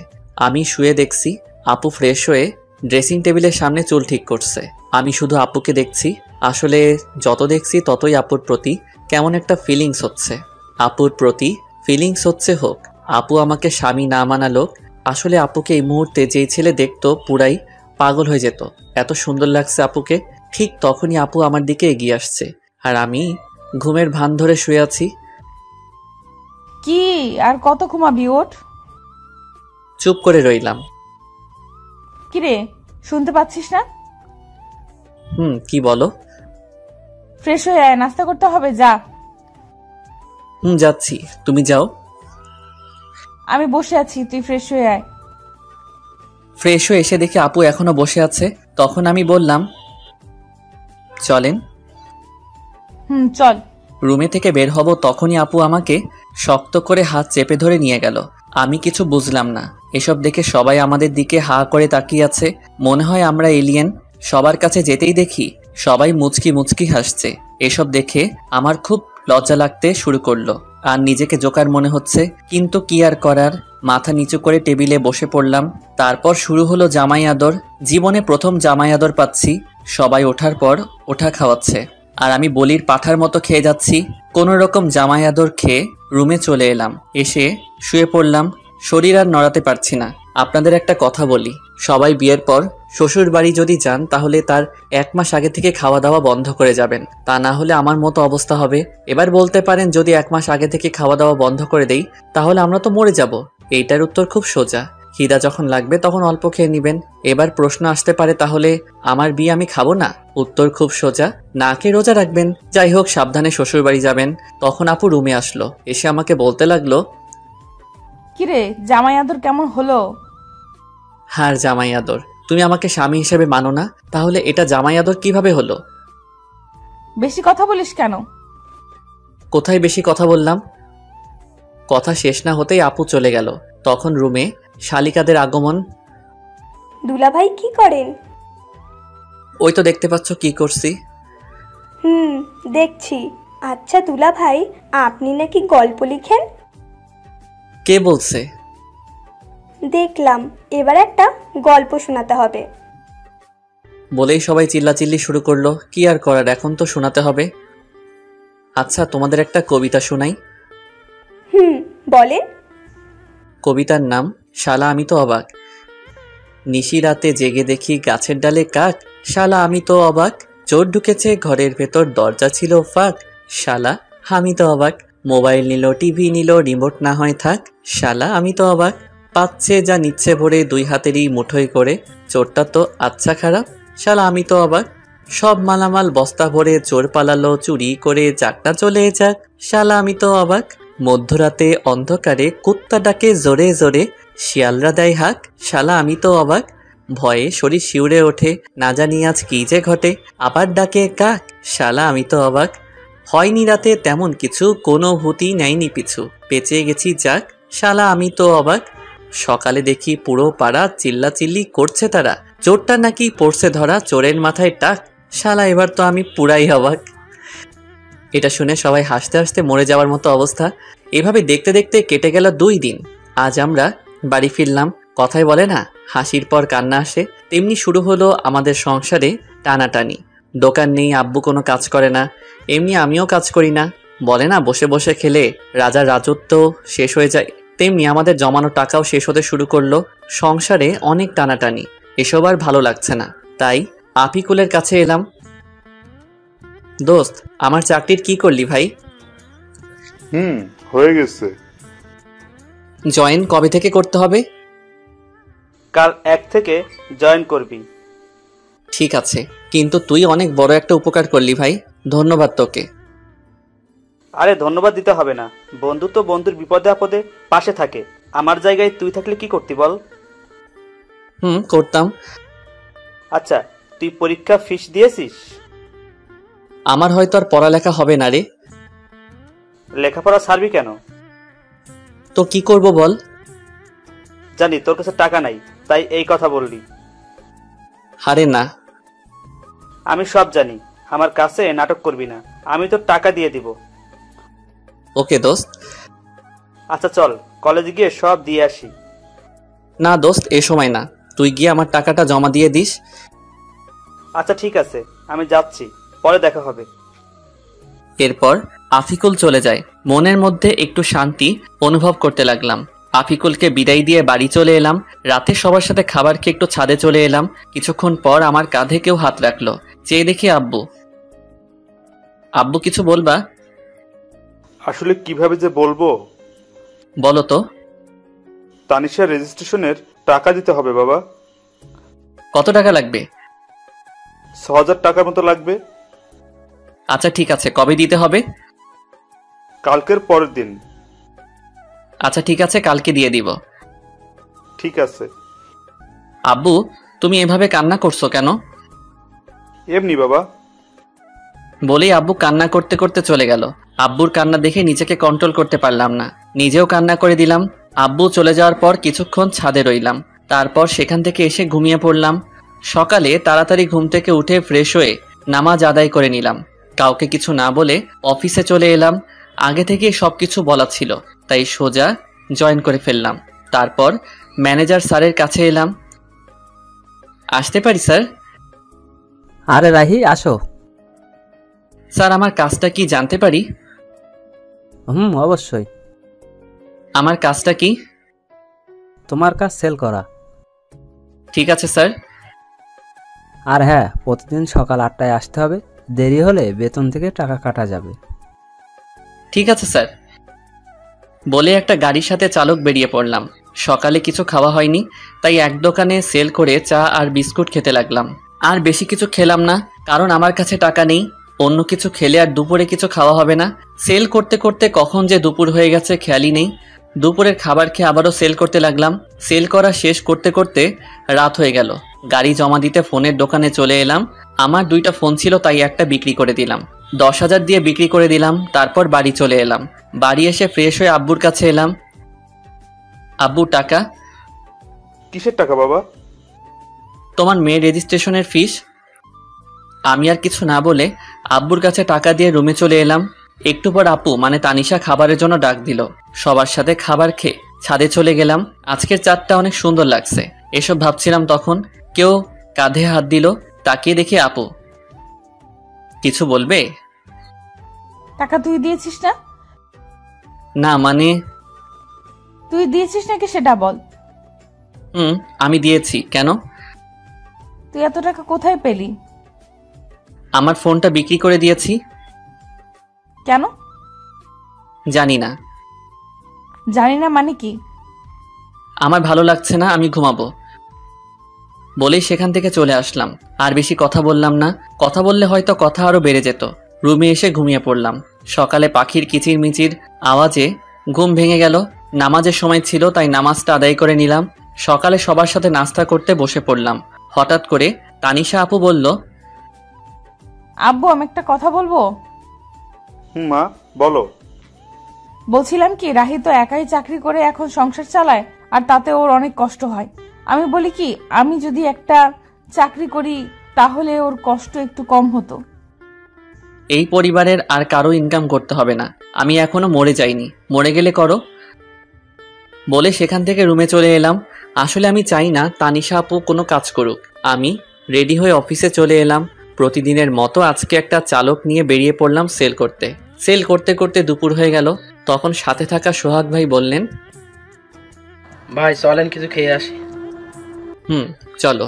আমি শুয়ে দেখছি আপু ফ্রেশ হয়ে ড্রেসিং টেবিলের সামনে চুল ঠিক করছে। আমি শুধু আপুকে দেখছি। আসলে যত দেখছি ততই আপুর প্রতি কেমন একটা ফিলিংস হচ্ছে। আপুর প্রতি ফিলিংস হচ্ছে হোক, আপু আমাকে স্বামী না মানা লোক। আসলে আপুকে এই মুহূর্তে যেই ছেলে দেখতো পুরাই পাগল হয়ে যেত, এত সুন্দর লাগছে আপুকে। ঠিক তখনই আপু আমার দিকে এগিয়ে আসছে আর আমি ঘুমের ভান ধরে শুয়ে আছি। কি আর কত ঘুমাবি, ওঠ। চুপ করে রইলাম। কিরে, শুনতে পাচ্ছিস না? কি বলো? ফ্রেশ হয়ে আয়, নাস্তা করতে হবে, যা। যাচ্ছি, তুমি যাও। আমি বসে আছি, তুই ফ্রেশ হয়ে আয়। ফ্রেশ হয়ে এসে দেখি আপু এখনো বসে আছে। তখন আমি বললাম, চলেন। চল। রুমে থেকে বের হব, তখনই আপু আমাকে শক্ত করে হাত চেপে ধরে নিয়ে গেল। আমি কিছু বুঝলাম না। এসব দেখে সবাই আমাদের দিকে হা করে তাকিয়ে আছে, মনে হয় আমরা এলিয়েন। সবার কাছে যেতেই দেখি সবাই মুচকি মুচকি হাসছে। এসব দেখে আমার খুব লজ্জা লাগতে শুরু করলো আর নিজেকে জোকার মনে হচ্ছে, কিন্তু কি আর করার। মাথা নিচু করে টেবিলে বসে পড়লাম। তারপর শুরু হলো জামাই আদর। জীবনে প্রথম জামাই আদর পাচ্ছি। সবাই ওঠার পর ওঠা খাওয়াচ্ছে আর আমি বলির পাঠার মতো খেয়ে যাচ্ছি। কোনো রকম জামাই আদর খেয়ে রুমে চলে এলাম। এসে শুয়ে পড়লাম, শরীর আর নড়াতে পারছি না। আপনাদের একটা কথা বলি, সবাই বিয়ের পর শ্বশুর বাড়ি যদি যান তাহলে তার 1 মাস আগে থেকে খাওয়া দাওয়া বন্ধ করে যাবেন, তা না হলে আমার মতো অবস্থা হবে। এবার বলতে পারেন, যদি 1 মাস আগে থেকে খাওয়া দাওয়া বন্ধ করে দেই তাহলে আমরা তো মরে যাব। এইটার উত্তর খুব সোজা, খিদা যখন লাগবে তখন অল্প খেয়ে নেবেন। এবার প্রশ্ন আসতে পারে, তাহলে আমার বিয়ে আমি খাবো না? উত্তর খুব সোজা, না খেয়ে রোজা রাখবেন। যাই হোক, সাবধানে শ্বশুর বাড়ি যাবেন। তখন আপু রুমে আসলো, এসে আমাকে বলতে লাগলো, কিরে, জামাই আদর কেমন হলো? হার জামাই আদর তুমি আমাকে স্বামী হিসেবে মানো না, তাহলে এটা জামাই আদর কিভাবে হলো? বেশি কথা বলিস কেন? কোথায় বেশি কথা বললাম? কথা শেষ না হতেই আপু চলে গেল। তখন রুমে শালিকাদের আগমন। দুলাভাই কি করেন? ওই তো দেখতে পাচ্ছ কি করছি। দেখছি। আচ্ছা দুলাভাই, আপনি নাকি গল্প লিখেন? কে বলছে? দেখলাম, এবার একটা গল্প শোনাতে হবে। বলেই সবাই চিল্লাচিল্লি শুরু করলো। কি আর করার, এখন তো শোনাতে হবে। আচ্ছা, তোমাদের একটা কবিতা শোনাই। বলেন। কবিতার নাম শালা আমি তো অবাক। নিশি রাতে জেগে দেখি গাছের ডালে কাক, শালা আমি তো অবাক। চোর ঢুকেছে ঘরের ভেতর, দরজা ছিল ফাঁক, শালা আমি তো অবাক। মোবাইল নিল, টিভি নিল, রিমোট না হয় থাক, শালা আমি তো অবাক। পাচ্ছে যা নিচ্ছে ভরে, দুই হাতেরই মুঠোয় করে, চোরটা তো আচ্ছা খারাপ, শালা আমি তো অবাক। সব মালামাল বস্তা ভরে চোর পালালো চুরি করে, চাকটা চলে যাক, শালা আমি তো অবাক। মধ্যরাতে অন্ধকারে কুত্তা ডাকে জোরে জোরে, শিয়ালরা দেয় হাক, শালা আমি তো অবাক। ভয়ে শরীর শিউরে ওঠে, না জানি আজ কি যে ঘটে, আবার ডাকে কাক, শালা আমি তো অবাক। হয়নি রাতে তেমন কিছু, কোনো ভূতি নেয়নি পিছু, বেঁচে গেছি যাক, শালা আমি তো অবাক। সকালে দেখি পুরো পাড়া চিল্লাচিল্লি করছে তারা, চোরটা নাকি পড়ছে ধরা, চোরের মাথায় টাক, শালা এবার তো আমি পুরাই অবাক। এটা শুনে সবাই হাসতে হাসতে মরে যাওয়ার মতো অবস্থা। এভাবে দেখতে দেখতে কেটে গেল 2 দিন। আজ আমরা বাড়ি ফিরলাম। কথায় বলে না, হাসির পর কান্না আসে, তেমনি শুরু হলো আমাদের সংসারে টানাটানি। দোকান নেই, আব্বু কোনো কাজ করে না, এমনি আমিও কাজ করি না। বলে না, বসে বসে খেলে রাজার রাজত্ব শেষ হয়ে যায়, তেমনি আমাদের জমানো টাকাও শেষ হতে শুরু করলো। সংসারে অনেক টানাটানি, এসব আর ভালো লাগছে না। তাই আফিকুলের কাছে এলাম। দোস্ত, আমার চাকরির কি করলি ভাই? হয়ে গেছে। জয়েন কবে থেকে করতে হবে? কাল 1 থেকে জয়েন করবি। ঠিক আছে, কিন্তু তুই অনেক বড় একটা উপকার করলি ভাই, ধন্যবাদ তোকে। আরে ধন্যবাদ দিতে হবে না, বন্ধু তো বন্ধুর বিপদে আপদে পাশে থাকে। আমার জায়গায় তুই থাকলে কি করতি বল? করতাম। আচ্ছা, তুই পরীক্ষা ফিস দিয়েছিস? আমার হয়তো আর পড়ালেখা হবে না রে। লেখাপড়া ছাড়বি কেন? তো কি করব বল? জানি তোর কাছে টাকা নাই, তাই এই কথা বললি। আরে না, আমি সব জানি, আমার কাছে নাটক করবি না, আমি তোর টাকা দিয়ে দিব। ওকে দোস্ত। আচ্ছা চল, কলেজে গিয়ে সব দিয়ে আসি। না দোস্ত, এ সময় না, তুই গিয়ে আমার টাকাটা জমা দিয়ে দিস। আচ্ছা ঠিক আছে, আমি যাচ্ছি, পরে দেখা হবে। এরপর আফিকুল চলে যায়। মনের মধ্যে একটু শান্তি অনুভব করতে লাগলাম। আফিকুলকে বিদায় দিয়ে বাড়ি চলে এলাম। রাতে সবার সাথে খাবার খেয়ে একটু ছাদে চলে এলাম। কিছুক্ষণ পর আমার কাঁধে কেউ হাত রাখলো। চেয়ে দেখি আব্বু। আব্বু, কিছু বলবা? আসলে কিভাবে যে বলবো। বলো তো। তানিশা রেজিস্ট্রেশনের টাকা দিতে হবে বাবা। কত টাকা লাগবে? ৬,০০০ টাকার মতো লাগবে। আচ্ছা ঠিক আছে, কবে দিতে হবে? কালকের পরের দিন। আচ্ছা ঠিক আছে, কালকে দিয়ে দিব। ঠিক আছে। আব্বু, তুমি এভাবে কান্না করছো কেন? এমনি বাবা। বলেই আব্বু কান্না করতে করতে চলে গেল। আব্বুর কান্না দেখে নিজেকে কন্ট্রোল করতে পারলাম না, নিজেও কান্না করে দিলাম। আব্বু চলে যাওয়ার পর কিছুক্ষণ ছাদে রইলাম, তারপর সেখান থেকে এসে ঘুমিয়ে পড়লাম। সকালে তাড়াতাড়ি ঘুম থেকে উঠে ফ্রেশ হয়ে নামাজ আদায় করে নিলাম। কাউকে কিছু না বলে অফিসে চলে এলাম। আগে থেকে সবকিছু বলা ছিল, তাই সোজা জয়েন করে ফেললাম। তারপর ম্যানেজার স্যারের কাছে এলাম। আসতে পারি স্যার? আরে রাহি, আসো। স্যার, আমার কাজটা কি জানতে পারি? অবশ্যই। আমার কাজটা কি? তোমার কাজ সেল করা। ঠিক আছে স্যার। আর হ্যাঁ, প্রতিদিন সকাল 8টায় আসতে হবে, দেরি হলে বেতন থেকে টাকা কাটা যাবে। ঠিক আছে স্যার। বলে একটা গাড়ির সাথে চালক বেরিয়ে পড়লাম। সকালে কিছু খাওয়া হয়নি, তাই এক দোকানে সেল করে চা আর বিস্কুট খেতে লাগলাম। আর বেশি কিছু খেলাম না, কারণ আমার কাছে টাকা নেই। অন্য কিছু খেলে আর দুপুরে কিছু খাওয়া হবে না। সেল করতে করতে কখন যে দুপুর হয়ে গেছে খেয়ালই নেই। দুপুরের খাবার খেয়ে আবারও সেল করতে লাগলাম। সেল করা শেষ করতে করতে রাত হয়ে গেল। গাড়ি জমা দিতে ফোনের দোকানে চলে এলাম। আমার 2টা ফোন ছিল, তাই একটা বিক্রি করে দিলাম। 10,000 দিয়ে বিক্রি করে দিলাম। তারপর বাড়ি চলে এলাম। বাড়ি এসে ফ্রেশ হয়ে আব্বুর কাছে এলাম। আব্বু, টাকা। কিসের টাকা বাবা? তোমার মেয়ের রেজিস্ট্রেশনের ফিস। আমি আর কিছু না বলে আব্বুর কাছে টাকা দিয়ে রুমে চলে এলাম। একটু পর আপু মানে তানিশা খাবারের জন্য ডাক দিল। সবার সাথে খাবার খেয়ে ছাদে চলে গেলাম। আজকের চাঁদটা অনেক সুন্দর লাগছে, এসব ভাবছিলাম তখন কেউ কাঁধে হাত দিল। তাকিয়ে দেখি আপু। কিছু বলবে? টাকা তুই দিয়েছিস না? না মানে। তুই দিয়েছিস নাকি সেটা বল। আমি দিয়েছি। কেন? তুই এত টাকা কোথায় পেলি? আমার ফোনটা বিক্রি করে দিয়েছি। কেন? জানি না। জানি না মানে কি? আমার ভালো লাগছে না, আমি ঘুমাবো বলেই সেখান থেকে চলে আসলাম। আর বেশি কথা বললাম না, কথা বললে হয়তো কথা আরো বেড়ে যেত। রুমে এসে ঘুমিয়ে পড়লাম। সকালে পাখির কিচির মিচির আওয়াজে ঘুম ভেঙে গেল। নামাজের সময় ছিল, তাই নামাজটা আদায় করে নিলাম। সকালে সবার সাথে নাস্তা করতে বসে পড়লাম। হঠাৎ করে তানিশা আপু বলল, আব্বু, আমি একটা কথা বলবো। মা বলো। বলছিলাম কি, রাহি তো একাই চাকরি করে এখন সংসার চালায়, আর তাতে ওর অনেক কষ্ট হয়। আমি বলি কি, আমি যদি একটা চাকরি করি তাহলে ওর কষ্ট একটু কম হতো। এই পরিবারের আর কারো ইনকাম করতে হবে না, আমি এখনো মরে যাইনি, মরে গেলে করো বলে সেখান থেকে রুমে চলে এলাম। আসলে আমি চাই না তানিশা আপু কোনো কাজ করুক। আমি রেডি হয়ে অফিসে চলে এলাম। প্রতিদিনের মতো আজকে একটা চালক নিয়ে বেরিয়ে পড়লাম সেল করতে। সেল করতে করতে দুপুর হয়ে গেল। তখন সাথে থাকা সোহাগ ভাই বললেন, ভাই চলেন কিছু খেয়ে আসি। চলো।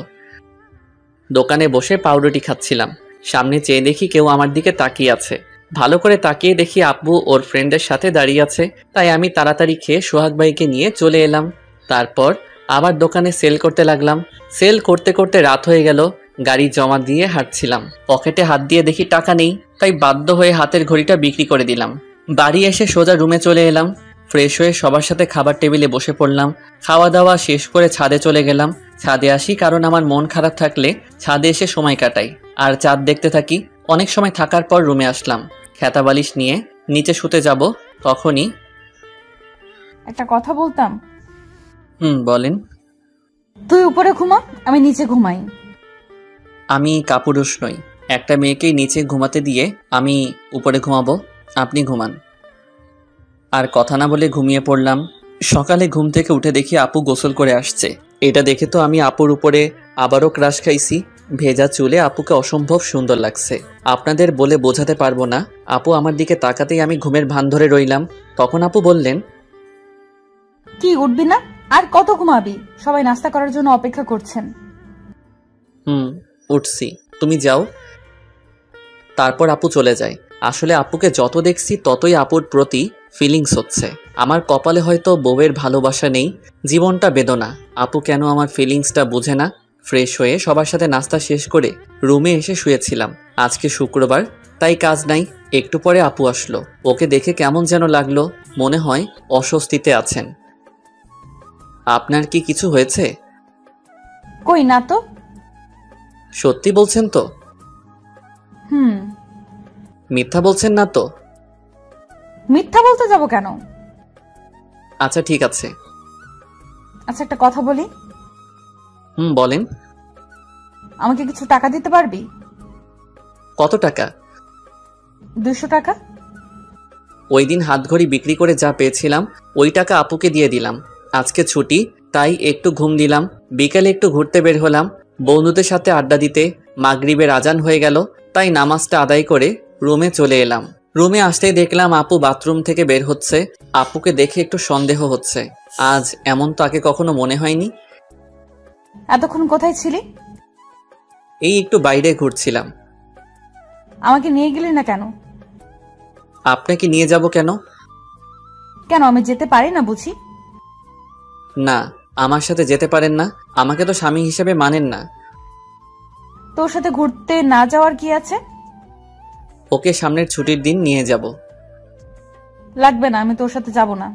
দোকানে বসে পাউরুটি খাচ্ছিলাম। সামনে চেয়ে দেখি কেউ আমার দিকে তাকিয়ে আছে। ভালো করে তাকিয়ে দেখি আব্বু ওর ফ্রেন্ডের সাথে দাঁড়িয়ে আছে। তাই আমি তাড়াতাড়ি খেয়ে সোহাগ ভাইকে নিয়ে চলে এলাম। তারপর আবার দোকানে সেল করতে লাগলাম। সেল করতে করতে রাত হয়ে গেল। গাড়ি জমা দিয়ে হাঁটছিলাম। পকেটে হাত দিয়ে দেখি টাকা নেই, তাই বাধ্য হয়ে হাতের ঘড়িটা বিক্রি করে দিলাম। বাড়ি এসে সোজা রুমে চলে এলাম। ফ্রেশ হয়ে সবার সাথে খাবার টেবিলে বসে পড়লাম। খাওয়া দাওয়া শেষ করে ছাদে চলে গেলাম। ছাদে আসি কারণ আমার মন খারাপ থাকলে ছাদে এসে সময় কাটাই আর চাঁদ দেখতে থাকি। অনেক সময় থাকার পর রুমে আসলাম। খেতা বালিশ নিয়ে নিচে শুতে যাব, তখনই একটা কথা বলতাম। বলেন। তুই উপরে ঘুমা, আমি নিচে ঘুমাই। আমি কাপুরুষ নই। একটা মেয়েকেই নিচে ঘুমাতে দিয়ে আমি উপরে ঘুমাবো, আপনি ঘুমান। আর কথা না বলে ঘুমিয়ে পড়লাম। সকালে ঘুম থেকে উঠে দেখি আপু গোসল করে আসছে। এটা দেখে তো আমি আপুর উপরে আবারও ক্রাশ খাইছি। ভেজা চুলে আপুকে অসম্ভব সুন্দর লাগছে। আপনাদের বলে বোঝাতে পারবো না। আপু আমার দিকে তাকাতেই আমি ঘুমের ভান ধরে রইলাম। তখন আপু বললেন, কি উঠবি না? আর কত ঘুমাবি? সবাই নাস্তা করার জন্য অপেক্ষা করছেন। উঠছি, তুমি যাও। তারপর আপু চলে যায়। আসলে আপুকে যত দেখছি ততই আপুর প্রতি ফিলিংস হচ্ছে। আমার কপালে হয়তো বউয়ের ভালোবাসা নেই, জীবনটা বেদনা। আপু কেন আমার ফিলিংসটা বুঝে না। ফ্রেশ হয়ে সবার সাথে নাস্তা শেষ করে রুমে এসে শুয়েছিলাম। আজকে শুক্রবার, তাই কাজ নাই। একটু পরে আপু আসলো। ওকে দেখে কেমন যেন লাগলো, মনে হয় অস্বস্তিতে আছেন। আপনার কি কিছু হয়েছে? কই না তো। সত্যি বলছেন তো? মিথ্যা বলছেন না তো? মিথ্যা বলতে যাব কেন? আচ্ছা ঠিক আছে। আচ্ছা একটা কথা বলি। বলেন। আমাকে কিছু টাকা দিতে পারবি? কত টাকা? 200 টাকা। ওই দিন হাতঘড়ি বিক্রি করে যা পেয়েছিলাম ওই টাকা আপুকে দিয়ে দিলাম। আজকে ছুটি, তাই একটু ঘুম দিলাম। বিকালে একটু ঘুরতে বের হলাম বন্ধুদের সাথে আড্ডা দিতে। মাগরিবের আজান হয়ে গেল, তাই নামাজটা আদায় করে রুমে চলে এলাম। রুমে আসতেই দেখলাম আপু বাথরুম থেকে বের হচ্ছে। আপুকে দেখে একটু সন্দেহ হচ্ছে। আজ এমন তো আগে কখনো মনে হয়নি। এতক্ষণ কোথায় ছিলি? এই একটু বাইরে ঘুরছিলাম। আমাকে নিয়ে গেলি না কেন? আপনাকে নিয়ে যাব কেন? কেন, আমি যেতে পারি না বুঝি? না, আমার সাথে যেতে পারেন না। আমাকে তো স্বামী হিসেবে মানেন না। তোর সাথে ঘুরতে না যাওয়ার কি আছে? ওকে সামনের ছুটির দিন নিয়ে যাব। লাগবে না, আমি তোর সাথে যাব না।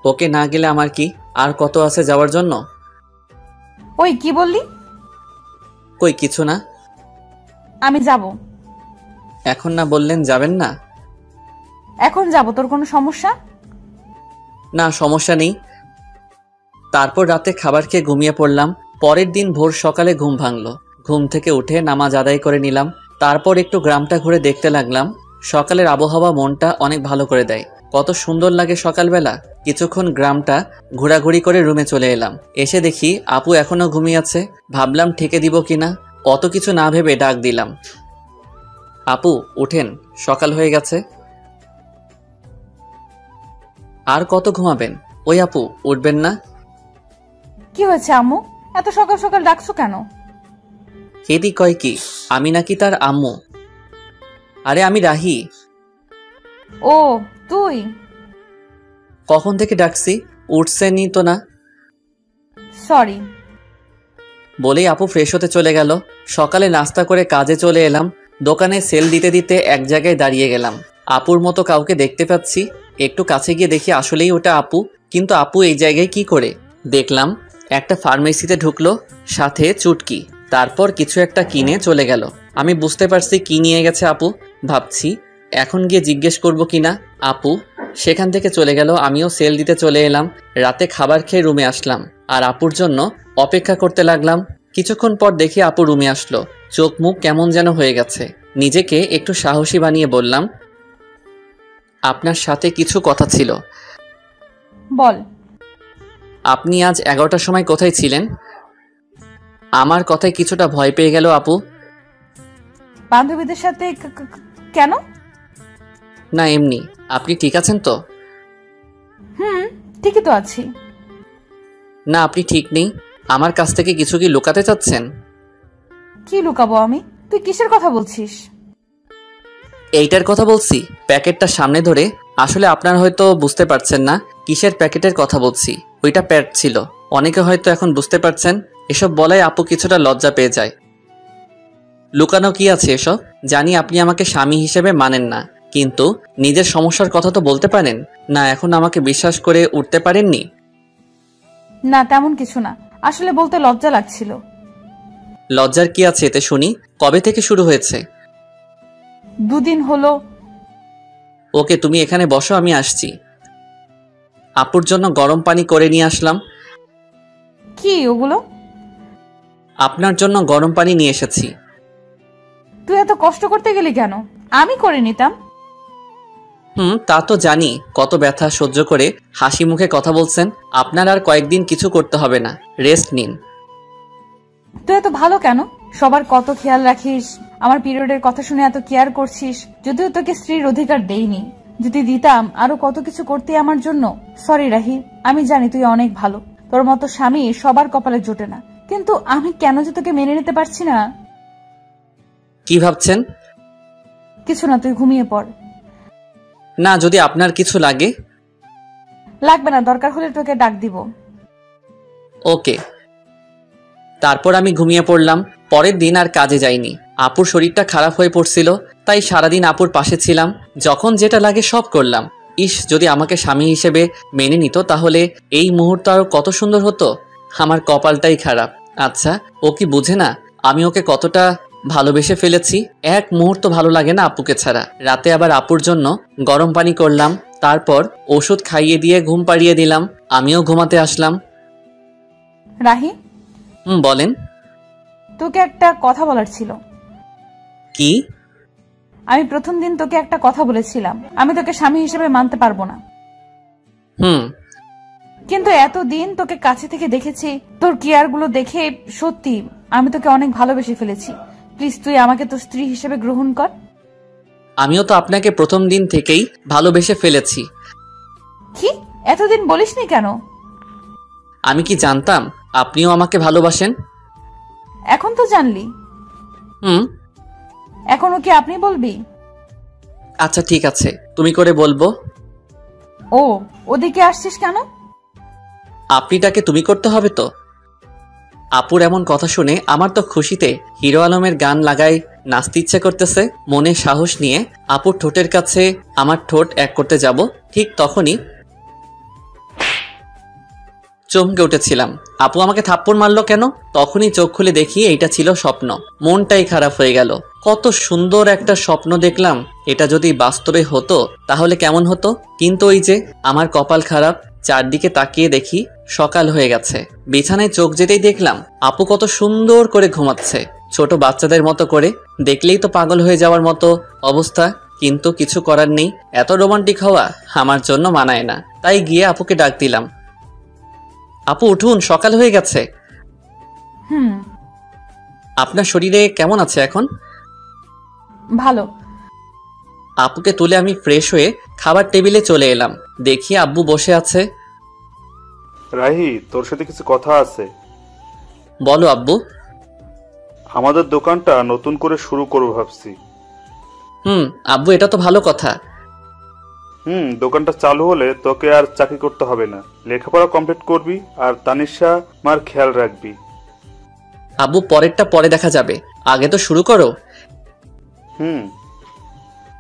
ওকে না গেলে আমার কি, আর কত আছে যাওয়ার জন্য? ওই কি বললি? কই কিছু না। আমি যাব। এখন না বললেন যাবেন না? এখন যাব, তোর কোনো সমস্যা? না সমস্যা নেই। তারপর রাতে খাবার খেয়ে ঘুমিয়ে পড়লাম। পরের দিন ভোর সকালে ঘুম ভাঙলো। ঘুম থেকে উঠে নামাজ আদায় করে নিলাম। তারপর একটু গ্রামটা ঘুরে দেখতে লাগলাম। সকালের আবহাওয়া মনটা অনেক ভালো করে দেয়। কত সুন্দর লাগে সকালবেলা। কিছুক্ষণ গ্রামটা ঘোরাঘুরি করে রুমে চলে এলাম। এসে দেখি আপু এখনো ঘুমিয়ে আছে। ভাবলাম ঠেকে দিব কিনা, অত কিছু না ভেবে ডাক দিলাম, আপু উঠেন, সকাল হয়ে গেছে। আর কত ঘুমাবেন? ওই আপু উঠবেন না? কি হয়েছে আম্মু, এত সকাল সকাল ডাকছো কেন? হেদি কয় কি আমি নাকি তার আম্মু? আরে আমি রাহি। ও তুই? কখন থেকে ডাকছি, উঠছেনই তো না। সরি। বলেই আপু ফ্রেশ হতে চলে গেল। সকালে নাস্তা করে কাজে চলে এলাম। দোকানে সেল দিতে দিতে এক জায়গায় দাঁড়িয়ে গেলাম। আপুর মতো কাউকে দেখতে পাচ্ছি। একটু কাছে গিয়ে দেখি আসলেই ওটা আপু। কিন্তু আপু এই জায়গায় কি করে? দেখলাম একটা ফার্মেসিতে ঢুকলো, সাথে চুটকি। তারপর কিছু একটা কিনে চলে গেল। আমি বুঝতে পারছি কি নিয়ে গেছে আপু। ভাবছি এখন গিয়ে জিজ্ঞেস করব কিনা। আপু সেখান থেকে চলে গেল। আমিও সেল দিতে চলে এলাম। রাতে খাবার খেয়ে রুমে আসলাম আর আপুর জন্য অপেক্ষা করতে লাগলাম। কিছুক্ষণ পর দেখি আপু রুমে আসলো। চোখ মুখ কেমন যেন হয়ে গেছে। নিজেকে একটু সাহসী বানিয়ে বললাম, আপনার সাথে কিছু কথা ছিল। বল। আপনি আজ 11টার সময় কোথায় ছিলেন? আমার কথায় কিছুটা ভয় পেয়ে গেল আপু। বান্ধবীদের সাথে কেন? না এমনি। আপনি ঠিক আছেন তো? ঠিকই তো আছি। না আপনি ঠিক নেই। আমার কাছ থেকে কিছু কি লুকাতে চাচ্ছেন? কি লুকাবো আমি? তুই কিসের কথা বলছিস? এইটার কথা বলছি, প্যাকেটটা সামনে ধরে। আসলে আপনারা হয়তো বুঝতে পারছেন না কিসের প্যাকেটের কথা বলছি। ওইটা প্যাড ছিল। অনেকে হয়তো এখন বুঝতে পারছেন। এসব বলায় আপু কিছুটা লজ্জা পেয়ে যায়। লুকানো কি আছে এসব? জানি আপনি আমাকে স্বামী হিসেবে মানেন না, কিন্তু নিজের সমস্যার কথা তো বলতে পারেন না। এখন আমাকে বিশ্বাস করে উঠতে পারেননি? না তেমন কিছু না, আসলে বলতে লজ্জা লাগছিল। লজ্জার কি আছে এতে শুনি? কবে থেকে শুরু হয়েছে? 2 দিন হলো। ওকে তুমি এখানে বসো, আমি আসছি। আপুর জন্য গরম পানি করে নিয়ে আসলাম। কি ওগুলো? আপনার জন্য গরম পানি নিয়ে এসেছি। তুই এত কষ্ট করতে গেলি কেন? আমি করে নিতাম। তা তো জানি। কত ব্যথা সহ্য করে হাসি মুখে কথা বলছেন। আপনার আর কয়েকদিন কিছু করতে হবে না, রেস্ট নিন। তুই এত ভালো কেন? সবার কত খেয়াল রাখিস, আমার পিরিয়ডের কথা শুনে এত কেয়ার করছিস। যদিও তোকে স্ত্রীর অধিকার দেইনি, যদি দিতাম আরো কত কিছু করতে আমার জন্য। সরি রাহি, আমি জানি তুই অনেক ভালো। তোর মতো স্বামী সবার কপালে জোটে না, কিন্তু আমি কেন যে তোকে মেনে নিতে পারছি না। কি ভাবছেন? কিছু না, তুই ঘুমিয়ে পড়। না যদি আপনার কিছু লাগে। লাগবে না, দরকার হলে তোকে ডাক দিব। ওকে। তারপর আমি ঘুমিয়ে পড়লাম। পরের দিন আর কাজে যাইনি। আপুর শরীরটা খারাপ হয়ে পড়ছিল, তাই সারাদিন আপুর পাশে ছিলাম। যখন যেটা লাগে সব করলাম। ইস, যদি আমাকে স্বামী হিসেবে মেনে নিত তাহলে এই মুহূর্ত আরো কত সুন্দর হতো। আমার কপালটাই খারাপ। আচ্ছা ও কি বুঝে না আমি ওকে কতটা ভালোবেসে ফেলেছি? এক মুহূর্ত ভালো লাগে না আপুকে ছাড়া। রাতে আবার আপুর জন্য গরম পানি করলাম। তারপর ওষুধ খাইয়ে দিয়ে ঘুম পাড়িয়ে দিলাম। আমিও ঘুমাতে আসলাম। রাহি, বলেন। তোকে একটা কথা বলার ছিল। কি? আমি প্রথম দিন তোকে একটা কথা বলেছিলাম, আমি তোকে স্বামী হিসেবে মানতে পারবো না। কিন্তু এতদিন তোকে কাছে থেকে দেখেছি, তোর কেয়ার গুলো দেখে সত্যি আমি তোকে অনেক ভালোবেসে ফেলেছি। প্লিজ তুই আমাকে তোর স্ত্রী হিসেবে গ্রহণ কর। আমিও তো আপনাকে প্রথম দিন থেকেই ভালোবেসে ফেলেছি। কি এতদিন বলিসনি কেন? আমি কি জানতাম আপনিও আমাকে ভালোবাসেন? এখন তো জানলি। এখনো কি আপনি বলবি? আচ্ছা ঠিক আছে, তুমি করে বলবো। ও ওদিকে আসছিস কেন? আপনিটাকে তুমি করতে হবে তো। আপুর এমন কথা শুনে আমার তো খুশিতে হিরো আলমের গান লাগাই নাচতে ইচ্ছে করতেছে। মনে সাহস নিয়ে আপুর ঠোঁটের কাছে আমার ঠোঁট এক করতে যাব, ঠিক তখনই চমকে উঠেছিলাম। আপু আমাকে থাপ্পড় মারলো কেন? তখনই চোখ খুলে দেখি এইটা ছিল স্বপ্ন। মনটাই খারাপ হয়ে গেল। কত সুন্দর একটা স্বপ্ন দেখলাম, এটা যদি বাস্তবে হতো তাহলে কেমন হতো। কিন্তু ওই যে আমার কপাল খারাপ, চারদিকে তাকিয়ে দেখি সকাল হয়ে গেছে। বিছানায় চোখ যেতেই দেখলাম আপু কত সুন্দর করে ঘুমাচ্ছে, ছোট বাচ্চাদের মতো করে। দেখলেই তো পাগল হয়ে যাওয়ার মতো অবস্থা, কিন্তু কিছু করার নেই। এত রোমান্টিক হওয়া আমার জন্য মানায় না। তাই গিয়ে আপুকে ডাক দিলাম, আপু উঠুন, সকাল হয়ে গেছে। হুম, আপনার শরীরে কেমন আছে এখন? ভালো। আপুকে তুলে আমি ফ্রেশ হয়ে খাবার টেবিলে চলে এলাম। দেখি আব্বু বসে আছে। রাহি, তোর সাথে কিছু কথা আছে। বলো আব্বু। আমাদের দোকানটা নতুন করে শুরু করবো ভাবছি। আব্বু, এটা তো ভালো কথা। দোকানটা চালু হলে তোকে আর চাকরি করতে হবে না, লেখাপড়া কমপ্লিট করবি আর তানিশা মার খেয়াল রাখবি। আব্বু, পরেরটা পরে দেখা যাবে, আগে তো শুরু করো।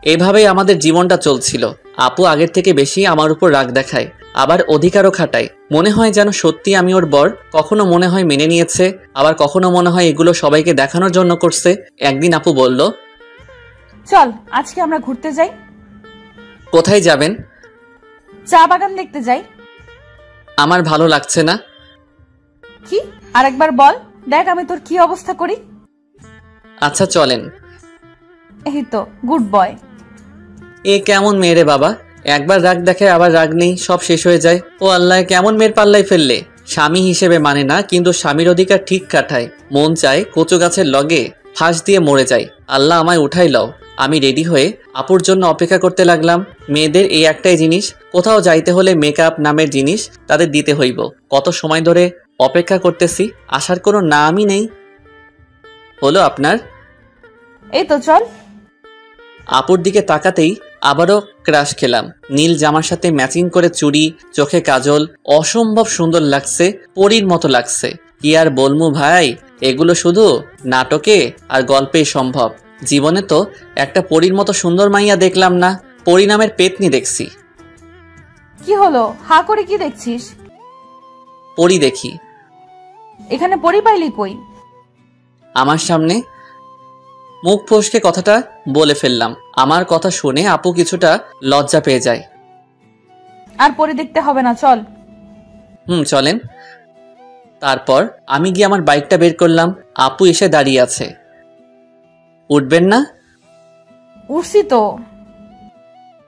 এভাবেই আমাদের জীবনটা চলছিল। আপু আগের থেকে বেশি আমার উপর রাগ দেখায়, আবার অধিকারও খাটায়। মনে হয় যেন সত্যি আমি ওর বর। কখনো মনে হয় মেনে নিয়েছে, আবার কখনো মনে হয় এগুলো সবাইকে দেখানোর জন্য করছে। একদিন আপু বলল, চল আজকে আমরা ঘুরতে যাই। কোথায় যাবেন? চা বাগান দেখতে যাই। আমার ভালো লাগছে না। কি? আরেকবার বল, দেখ আমি তোর কি অবস্থা করি। আচ্ছা চলেন। এই তো গুড বয়। এ কেমন মেয়ে রে বাবা, একবার রাগ দেখে আবার রাগ নেই, সব শেষ হয়ে যায়। ও আল্লাহ, কেমন মেয়ের পাল্লাই ফেললে। স্বামী হিসেবে মানে না, কিন্তু স্বামীর অধিকার ঠিক কাটায়। মন চায় কচু গাছের লগে ফাঁস দিয়ে মরে যায়। আল্লাহ আমায় উঠাই লও। আমি রেডি হয়ে আপুর জন্য অপেক্ষা করতে লাগলাম। মেয়েদের এই একটাই জিনিস, কোথাও যাইতে হলে মেকআপ নামের জিনিস তাদের দিতে হইব। কত সময় ধরে অপেক্ষা করতেছি, আসার কোনো নামই নেই। হলো আপনার? এই তো চল। আপুর দিকে তাকাতেই আবারও ক্রাশ খেলাম। নীল জামার সাথে ম্যাচিং করে চুড়ি, চোখে কাজল, অসম্ভব সুন্দর লাগছে, পরীর মতো লাগছে। কি আর বলমু ভাই, এগুলো শুধু নাটকে আর গল্পেই সম্ভব। জীবনে তো একটা পরীর মতো সুন্দর মাইয়া দেখলাম না, পরী নামের পেতনি দেখছি। কি হলো, হা করে কি দেখছিস? পরী দেখি। এখানে পরী পাইলি কই? আমার সামনে। মুখ ফসকে কথাটা বলে ফেললাম। আমার কথা শুনে আপু কিছুটা লজ্জা পেয়ে যায়। আর পরী দেখতে হবে না, চল। চলেন। তারপর আমি গিয়ে আমার বাইকটা বের করলাম। আপু এসে দাঁড়িয়ে আছে। উঠবেন না? উঠছি তো।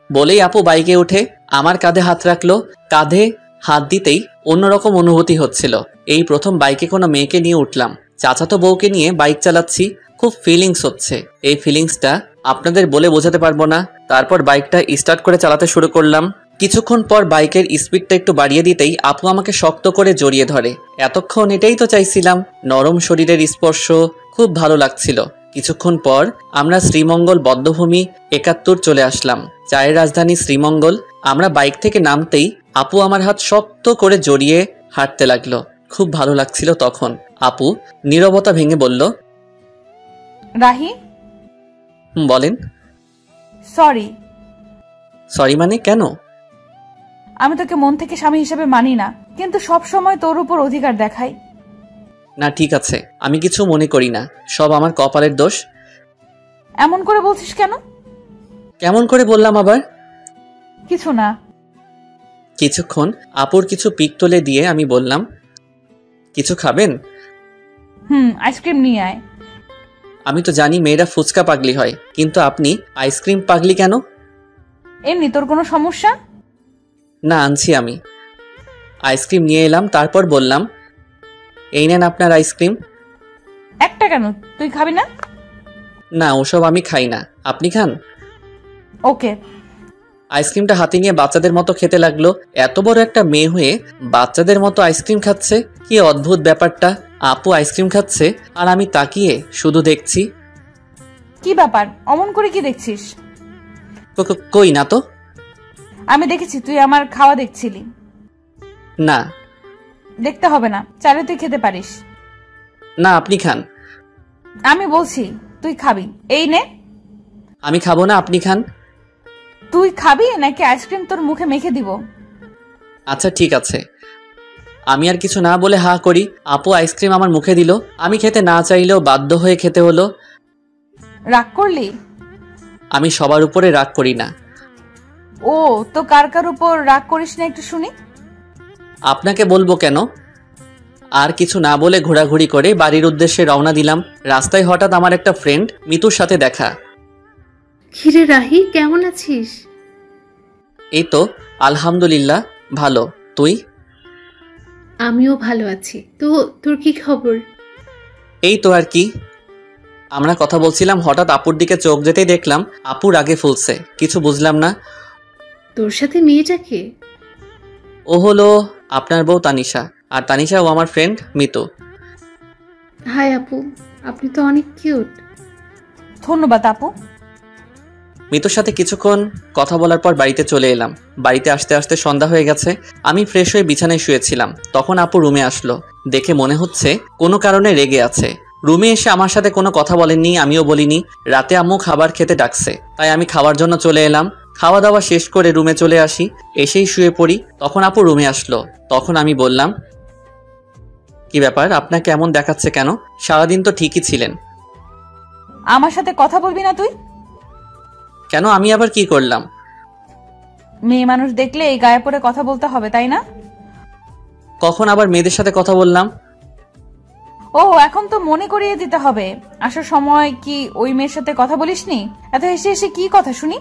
বলেই আপু বাইকে উঠে আমার কাঁধে হাত রাখলো। কাঁধে হাত দিতেই অন্যরকম অনুভূতি হচ্ছিল। এই প্রথম বাইকে কোনো মেয়েকে নিয়ে উঠলাম। চাচাতো বউকে নিয়ে বাইক চালাচ্ছি, খুব ফিলিংস হচ্ছে। এই ফিলিংসটা আপনাদের বলে বোঝাতে পারবো না। তারপর বাইকটা স্টার্ট করে চালাতে শুরু করলাম। কিছুক্ষণ পর বাইকের স্পিডটা একটু বাড়িয়ে দিতেই আপু আমাকে শক্ত করে জড়িয়ে ধরে। এতক্ষণ এটাই তো চাইছিলাম, নরম শরীরের স্পর্শ, খুব ভালো লাগছিল। কিছুক্ষণ পর আমরা শ্রীমঙ্গল বদ্ধভূমি 71 চলে আসলাম, চায়ের রাজধানী শ্রীমঙ্গল। আমরা বাইক থেকে নামতেই আপু আমার হাত শক্ত করে জড়িয়ে হাঁটতে লাগলো। খুব ভালো লাগছিল তখন। আপু নীরবতা ভেঙে বলল, রাহি। বলেন। সরি। সরি মানে কেন? আমি তোকে মন থেকে স্বামী হিসেবে মানি না, কিন্তু সব সময় তোর উপর অধিকার দেখাই। না ঠিক আছে, আমি কিছু মনে করি না, সব আমার কপালের দোষ। এমন করে বলছিস কেন? কেমন করে বললাম আবার? কিছু না। কিছুক্ষণ আপুর কিছু পিক তুলে দিয়ে আমি বললাম, কিছু খাবেন? আইসক্রিম নিয়ে আয়। আমি তো জানি মেয়েরা ফুচকা পাগলি হয়, কিন্তু আপনি আইসক্রিম পাগলি কেন? এমনি। তোর কোনো সমস্যা? না, আনছি আমি। আইসক্রিম নিয়ে এলাম, তারপর বললাম, এই নেন আপনার আইসক্রিম। একটা কেন, তুই খাবি না? না, ওসব আমি খাই না, আপনি খান। ওকে। আইসক্রিমটা হাতে নিয়ে বাচ্চাদের মতো খেতে লাগলো। এত বড় একটা মেয়ে হয়ে বাচ্চাদের মতো আইসক্রিম খাচ্ছে, কি অদ্ভুত ব্যাপারটা। আপু আইসক্রিম খাচ্ছে আর আমি তাকিয়ে শুধু দেখছি। কি ব্যাপার, অমন করে কি দেখছিস? কই না তো। আমি দেখেছি তুই আমার খাওয়া দেখছিলি। না, দেখতে হবে না, চাইলে তুই খেতে পারিস। না, আপনি খান। আমি বলছি তুই খাবি, এই নে। আমি খাবো না, আপনি খান। তুই খাবি নাকি আইসক্রিম তোর মুখে মেখে দিব? আচ্ছা ঠিক আছে। আমি আর কিছু না বলে হা করি। আপু আইসক্রিম আমার মুখে দিল, আমি খেতে না চাইলেও বাধ্য হয়ে খেতে হলো। রাগ করলি? আমি সবার উপরে রাগ করি না। ও তো কার কার উপর রাগ করিস না একটু শুনি। আপনাকে বলবো কেন? আর কিছু না বলে ঘোরাঘুরি করে বাড়ির উদ্দেশ্যে রওনা দিলাম। রাস্তায় হঠাৎ আমার একটা ফ্রেন্ড মিতুর সাথে দেখা। কিরে রাহি, কেমন আছিস? এই তো আলহামদুলিল্লাহ ভালো, তুই? আমিও ভালো আছি। তো তোর কি খবর? এই তো আর কি। আমরা কথা বলছিলাম, হঠাৎ আপুর দিকে চোখ যেতেই দেখলাম আপু রাগে ফুলছে। কিছু বুঝলাম না। তোর সাথে মেয়েটাকে? ও হলো আপনার বউ তানিশা, আর তানিশা ও আমার ফ্রেন্ড মিতু। হাই আপু, আপনি তো অনেক কিউট। ধন্যবাদ আপু। মিতুর সাথে কিছুক্ষণ কথা বলার পর বাড়িতে চলে এলাম। বাড়িতে আসতে আসতে সন্ধ্যা হয়ে গেছে। আমি ফ্রেশ হয়ে বিছানায় শুয়েছিলাম, তখন আপু রুমে আসলো। দেখে মনে হচ্ছে কোনো কারণে রেগে আছে। রুমে এসে আমার সাথে কোনো কথা বলেননি, আমিও বলিনি। রাতে আম্মু খাবার খেতে ডাকছে, তাই আমি খাওয়ার জন্য চলে এলাম। খাওয়া দাওয়া শেষ করে রুমে চলে আসি, এসেই শুয়ে পড়ি। তখন আপু রুমে আসলো। তখন আমি বললাম, কি ব্যাপার, আপনাকে এমন দেখাচ্ছে কেন? সারাদিন তো ঠিকই ছিলেন। আমার সাথে কথা বলবি না তুই? কেন, আমি আবার কি করলাম? মেয়ে মানুষ দেখলে এই গায়ে পড়ে কথা বলতে হবে, তাই না? কখন আবার মেয়েদের সাথে কথা বললাম? ও এখন তো মনে করিয়ে দিতে হবে। আসার সময় কি ওই মেয়ের সাথে কথা বলিসনি? এত হেসে হেসে কি কথা শুনি?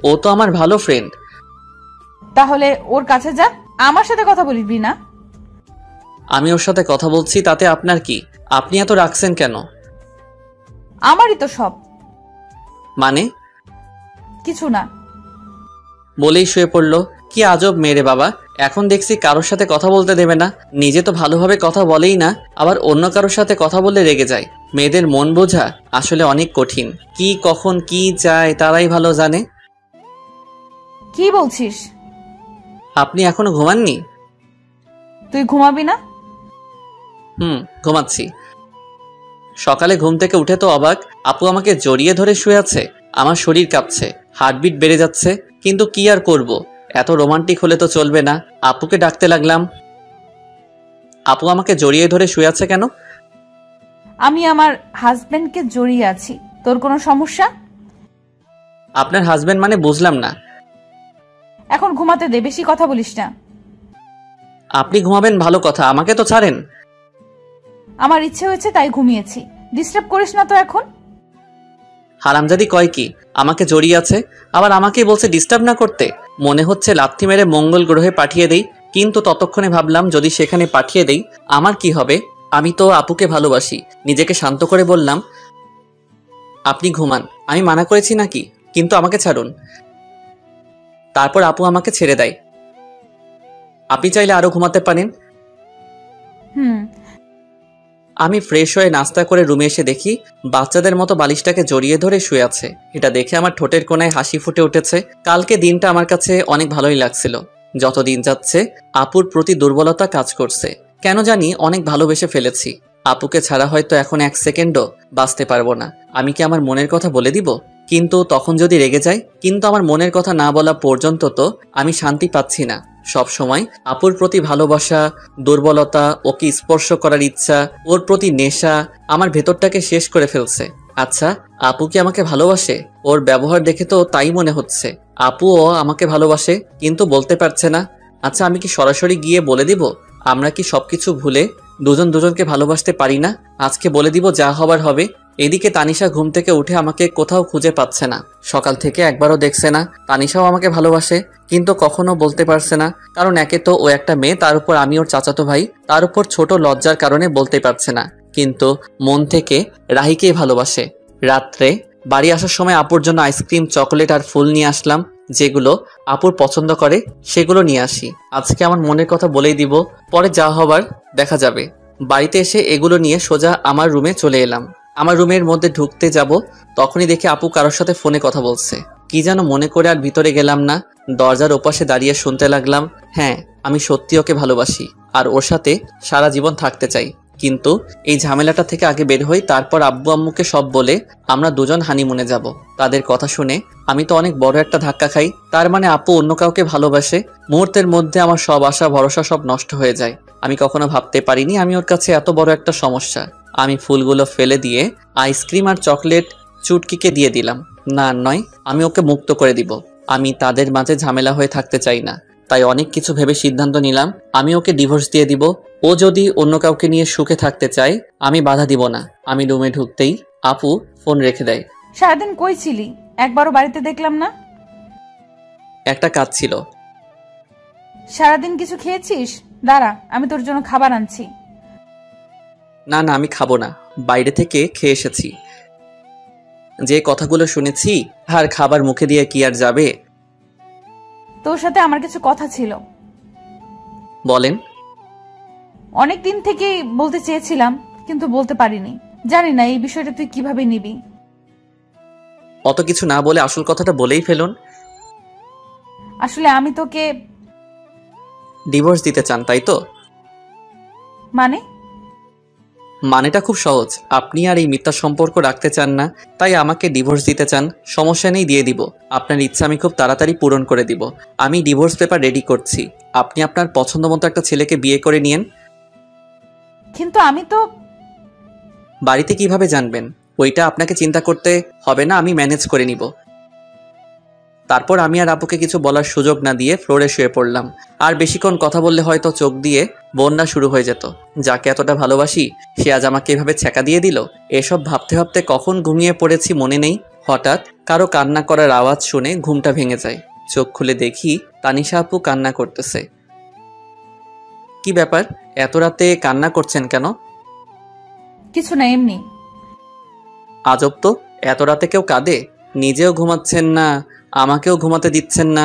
ও তো আমার ভালো ফ্রেন্ড। তাহলে ওর কাছে যা, আমার সাথে কথা বলবি না? আমি ওর সাথে কথা বলছি, তাতে আপনার কি? আপনি এত রাখছেন কেন? আমারই তো সব। মানে? কিছু না। বলেই শুয়ে পড়লো। কি আজব মেরে বাবা, এখন দেখছি কারোর সাথে কথা বলতে দেবে না। নিজে তো ভালোভাবে কথা বলেই না, আবার অন্য কারোর সাথে কথা বললে রেগে যায়। মেয়েদের মন বোঝা আসলে অনেক কঠিন। কি কখন কি চায় তারাই ভালো জানে। কি বলছিস? আপনি এখনো ঘুমাননি? তুই ঘুমাবি না? ঘুমাচ্ছি। সকালে ঘুম থেকে উঠে তো অবাক, আপু আমাকে জড়িয়ে ধরে শুয়ে আছে। আমার শরীর কাঁপছে, হার্টবিট বেড়ে যাচ্ছে, কিন্তু কি আর করব, এত রোমান্টিক হলে তো চলবে না। আপুকে ডাকতে লাগলাম। আপু আমাকে জড়িয়ে ধরে শুয়ে আছে কেন? আমি আমার হাজবেন্ডকে জড়িয়ে আছি। তোর কোনো সমস্যা? আপনার হাজবেন্ড মানে বুঝলাম না। এখন ঘুমাতে দে, বেশি কথা বলিস না। আপনি ঘুমাবেন ভালো কথা, আমাকে তো ছাড়েন। আমার ইচ্ছে হয়েছে তাই ঘুমিয়েছি, ডিস্টার্ব করিস না তো এখন। হারামজাদি কয় কি, আমাকে জড়িয়ে আছে, আবার আমাকেই বলছে ডিস্টার্ব না করতে। মনে হচ্ছে লাথি মেরে মঙ্গল গ্রহে পাঠিয়ে দেই। কিন্তু ততক্ষণে ভাবলাম, যদি সেখানে পাঠিয়ে দেই আমার কি হবে? আমি তো আপুকে ভালোবাসি। নিজেকে শান্ত করে বললাম, আপনি ঘুমান, আমি মানা করেছি নাকি? কিন্তু আমাকে ছাড়ুন। তারপর আপু আমাকে ছেড়ে দেয়। আপনি চাইলে আরো ঘুমাতে পারেন। আমি ফ্রেশ হয়ে নাস্তা করে রুমে এসে দেখি বাচ্চাদের মতো বালিশটাকে জড়িয়ে ধরে শুয়ে আছে। এটা দেখে আমার ঠোঁটের কোণায় হাসি ফুটে উঠেছে। কালকে দিনটা আমার কাছে অনেক ভালোই লাগছিল। যত দিন যাচ্ছে আপুর প্রতি দুর্বলতা কাজ করছে। কেন জানি অনেক ভালোবেসে ফেলেছি। আপুকে ছাড়া হয়তো এখন 1 সেকেন্ডও বাঁচতে পারবো না। আমি কি আমার মনের কথা বলে দিব? কিন্তু তখন যদি রেগে যায়? কিন্তু আমার মনের কথা না বলা পর্যন্ত তো আমি শান্তি পাচ্ছি না। সব সময় আপুর প্রতি ভালোবাসা, দুর্বলতা, ওকে স্পর্শ করার ইচ্ছা, ওর প্রতি নেশা আমার ভেতরটাকে শেষ করে ফেলছে। আচ্ছা, আপু কি আমাকে ভালোবাসে? ওর ব্যবহার দেখে তো তাই মনে হচ্ছে। আপুও আমাকে ভালোবাসে, কিন্তু বলতে পারছে না। আচ্ছা, আমি কি সরাসরি গিয়ে বলে দিব? আমরা কি সবকিছু ভুলে দুজন দুজনকে ভালোবাসতে পারি না? আজকে বলে দিব, যা হবার হবে। এদিকে তানিশা ঘুম থেকে উঠে আমাকে কোথাও খুঁজে পাচ্ছে না। সকাল থেকে একবারও দেখছে না। তানিশাও আমাকে ভালোবাসে, কিন্তু কখনো বলতে পারছে না। কারণ একে তো ও একটা মেয়ে, তার উপর আমি ওর চাচাতো ভাই, তার উপর ছোট লজ্জার কারণে বলতে পারছে না। কিন্তু মন থেকে রাহিকেই ভালোবাসে। রাত্রে বাড়ি আসার সময় আপুর জন্য আইসক্রিম, চকোলেট আর ফুল নিয়ে আসলাম। যেগুলো আপুর পছন্দ করে সেগুলো নিয়ে আসি। আজকে আমার মনের কথা বলেই দিব, পরে যা হবার দেখা যাবে। বাড়িতে এসে এগুলো নিয়ে সোজা আমার রুমে চলে এলাম। আমার রুমের মধ্যে ঢুকতে যাব, তখনই দেখি আপু কারোর সাথে ফোনে কথা বলছে। কি যেন মনে করে আর ভিতরে গেলাম না। দরজার ওপাশে দাঁড়িয়ে শুনতে লাগলাম, হ্যাঁ আমি সত্যি ওকে ভালোবাসি আর ওর সাথে সারা জীবন থাকতে চাই। কিন্তু এই ঝামেলাটা থেকে আগে বের হই, তারপর আব্বু আম্মুকে সব বলে আমরা দুজন হানিমুনে যাব। তাদের কথা শুনে আমি তো অনেক বড় একটা ধাক্কা খাই। তার মানে আপু অন্য কাউকে ভালোবাসে। মুহূর্তের মধ্যে আমার সব আশা ভরসা সব নষ্ট হয়ে যায়। আমি কখনো ভাবতে পারিনি আমি ওর কাছে এত বড় একটা সমস্যা। আমি ফুলগুলো ফেলে দিয়ে আইসক্রিম আর চকলেট চুটকিকে দিয়ে দিলাম। না নয়, আমি ওকে মুক্ত করে দিব। আমি তাদের মাঝে ঝামেলা হয়ে থাকতে চাই না। তাই অনেক কিছু ভেবে সিদ্ধান্ত নিলাম আমি ওকে ডিভোর্স দিয়ে দিব। ও যদি অন্য কাউকে নিয়ে সুখে থাকতে চায় আমি বাধা দিব না। আমি রুমে ঢুকতেই আপু ফোন রেখে দেয়। সারাদিন কই ছিলি? একবারও বাড়িতে দেখলাম না। একটা কাজ ছিল। সারাদিন কিছু খেয়েছিস? দাঁড়া, আমি তোর জন্য খাবার আনছি। না না, আমি খাবো না, বাইরে থেকে খেয়ে এসেছি। যে কথাগুলো শুনেছি আর খাবার মুখে দিয়ে কি আর যাবে। তোর সাথে আমার কিছু কথা ছিল। বলেন। অনেক দিন থেকেই বলতে চেয়েছিলাম কিন্তু বলতে পারিনি। জানি না এই বিষয়টা তুই কিভাবে নিবি। অত কিছু না বলে আসল কথাটা বলেই ফেলুন। আসলে আমি তোকে ডিভোর্স দিতে চান, তাই তো? মানে মানেটা খুব সহজ। আপনি আর এই মিথ্যা সম্পর্ক রাখতে চান না, তাই আমাকে ডিভোর্স দিতে চান। সমস্যা নেই, দিয়ে দিব। আপনার ইচ্ছা আমি খুব তাড়াতাড়ি পূরণ করে দিব। আমি ডিভোর্স পেপার রেডি করছি। আপনি আপনার পছন্দ মতো একটা ছেলেকে বিয়ে করে নিয়েন। কিন্তু আমি তো বাড়িতে কিভাবে জানবেন? ওইটা আপনাকে চিন্তা করতে হবে না, আমি ম্যানেজ করে নিব। তারপর আমি আর আপুকে কিছু বলার সুযোগ না দিয়ে ফ্লোরে শুয়ে পড়লাম। আর বেশিক্ষণ কথা বললে হয়তো চোখ দিয়ে বন্যা শুরু হয়ে যেত। যাকে এতটা ভালোবাসি সে আজ আমাকে এভাবে ছ্যাঁকা দিয়ে দিল। এসব ভাবতে ভাবতে কখন ঘুমিয়ে পড়েছি মনে নেই। হঠাৎ কারো কান্না করার আওয়াজ শুনে ঘুমটা ভেঙে যায়। চোখ খুলে দেখি তানিশা আপু কান্না করতেছে। কি ব্যাপার, এত রাতে কান্না করছেন কেন? কিছু না, এমনি। আজব তো, এত রাতে কেউ কাঁদে? নিজেও ঘুমাচ্ছেন না, আমাকেও ঘুমাতে দিচ্ছেন না।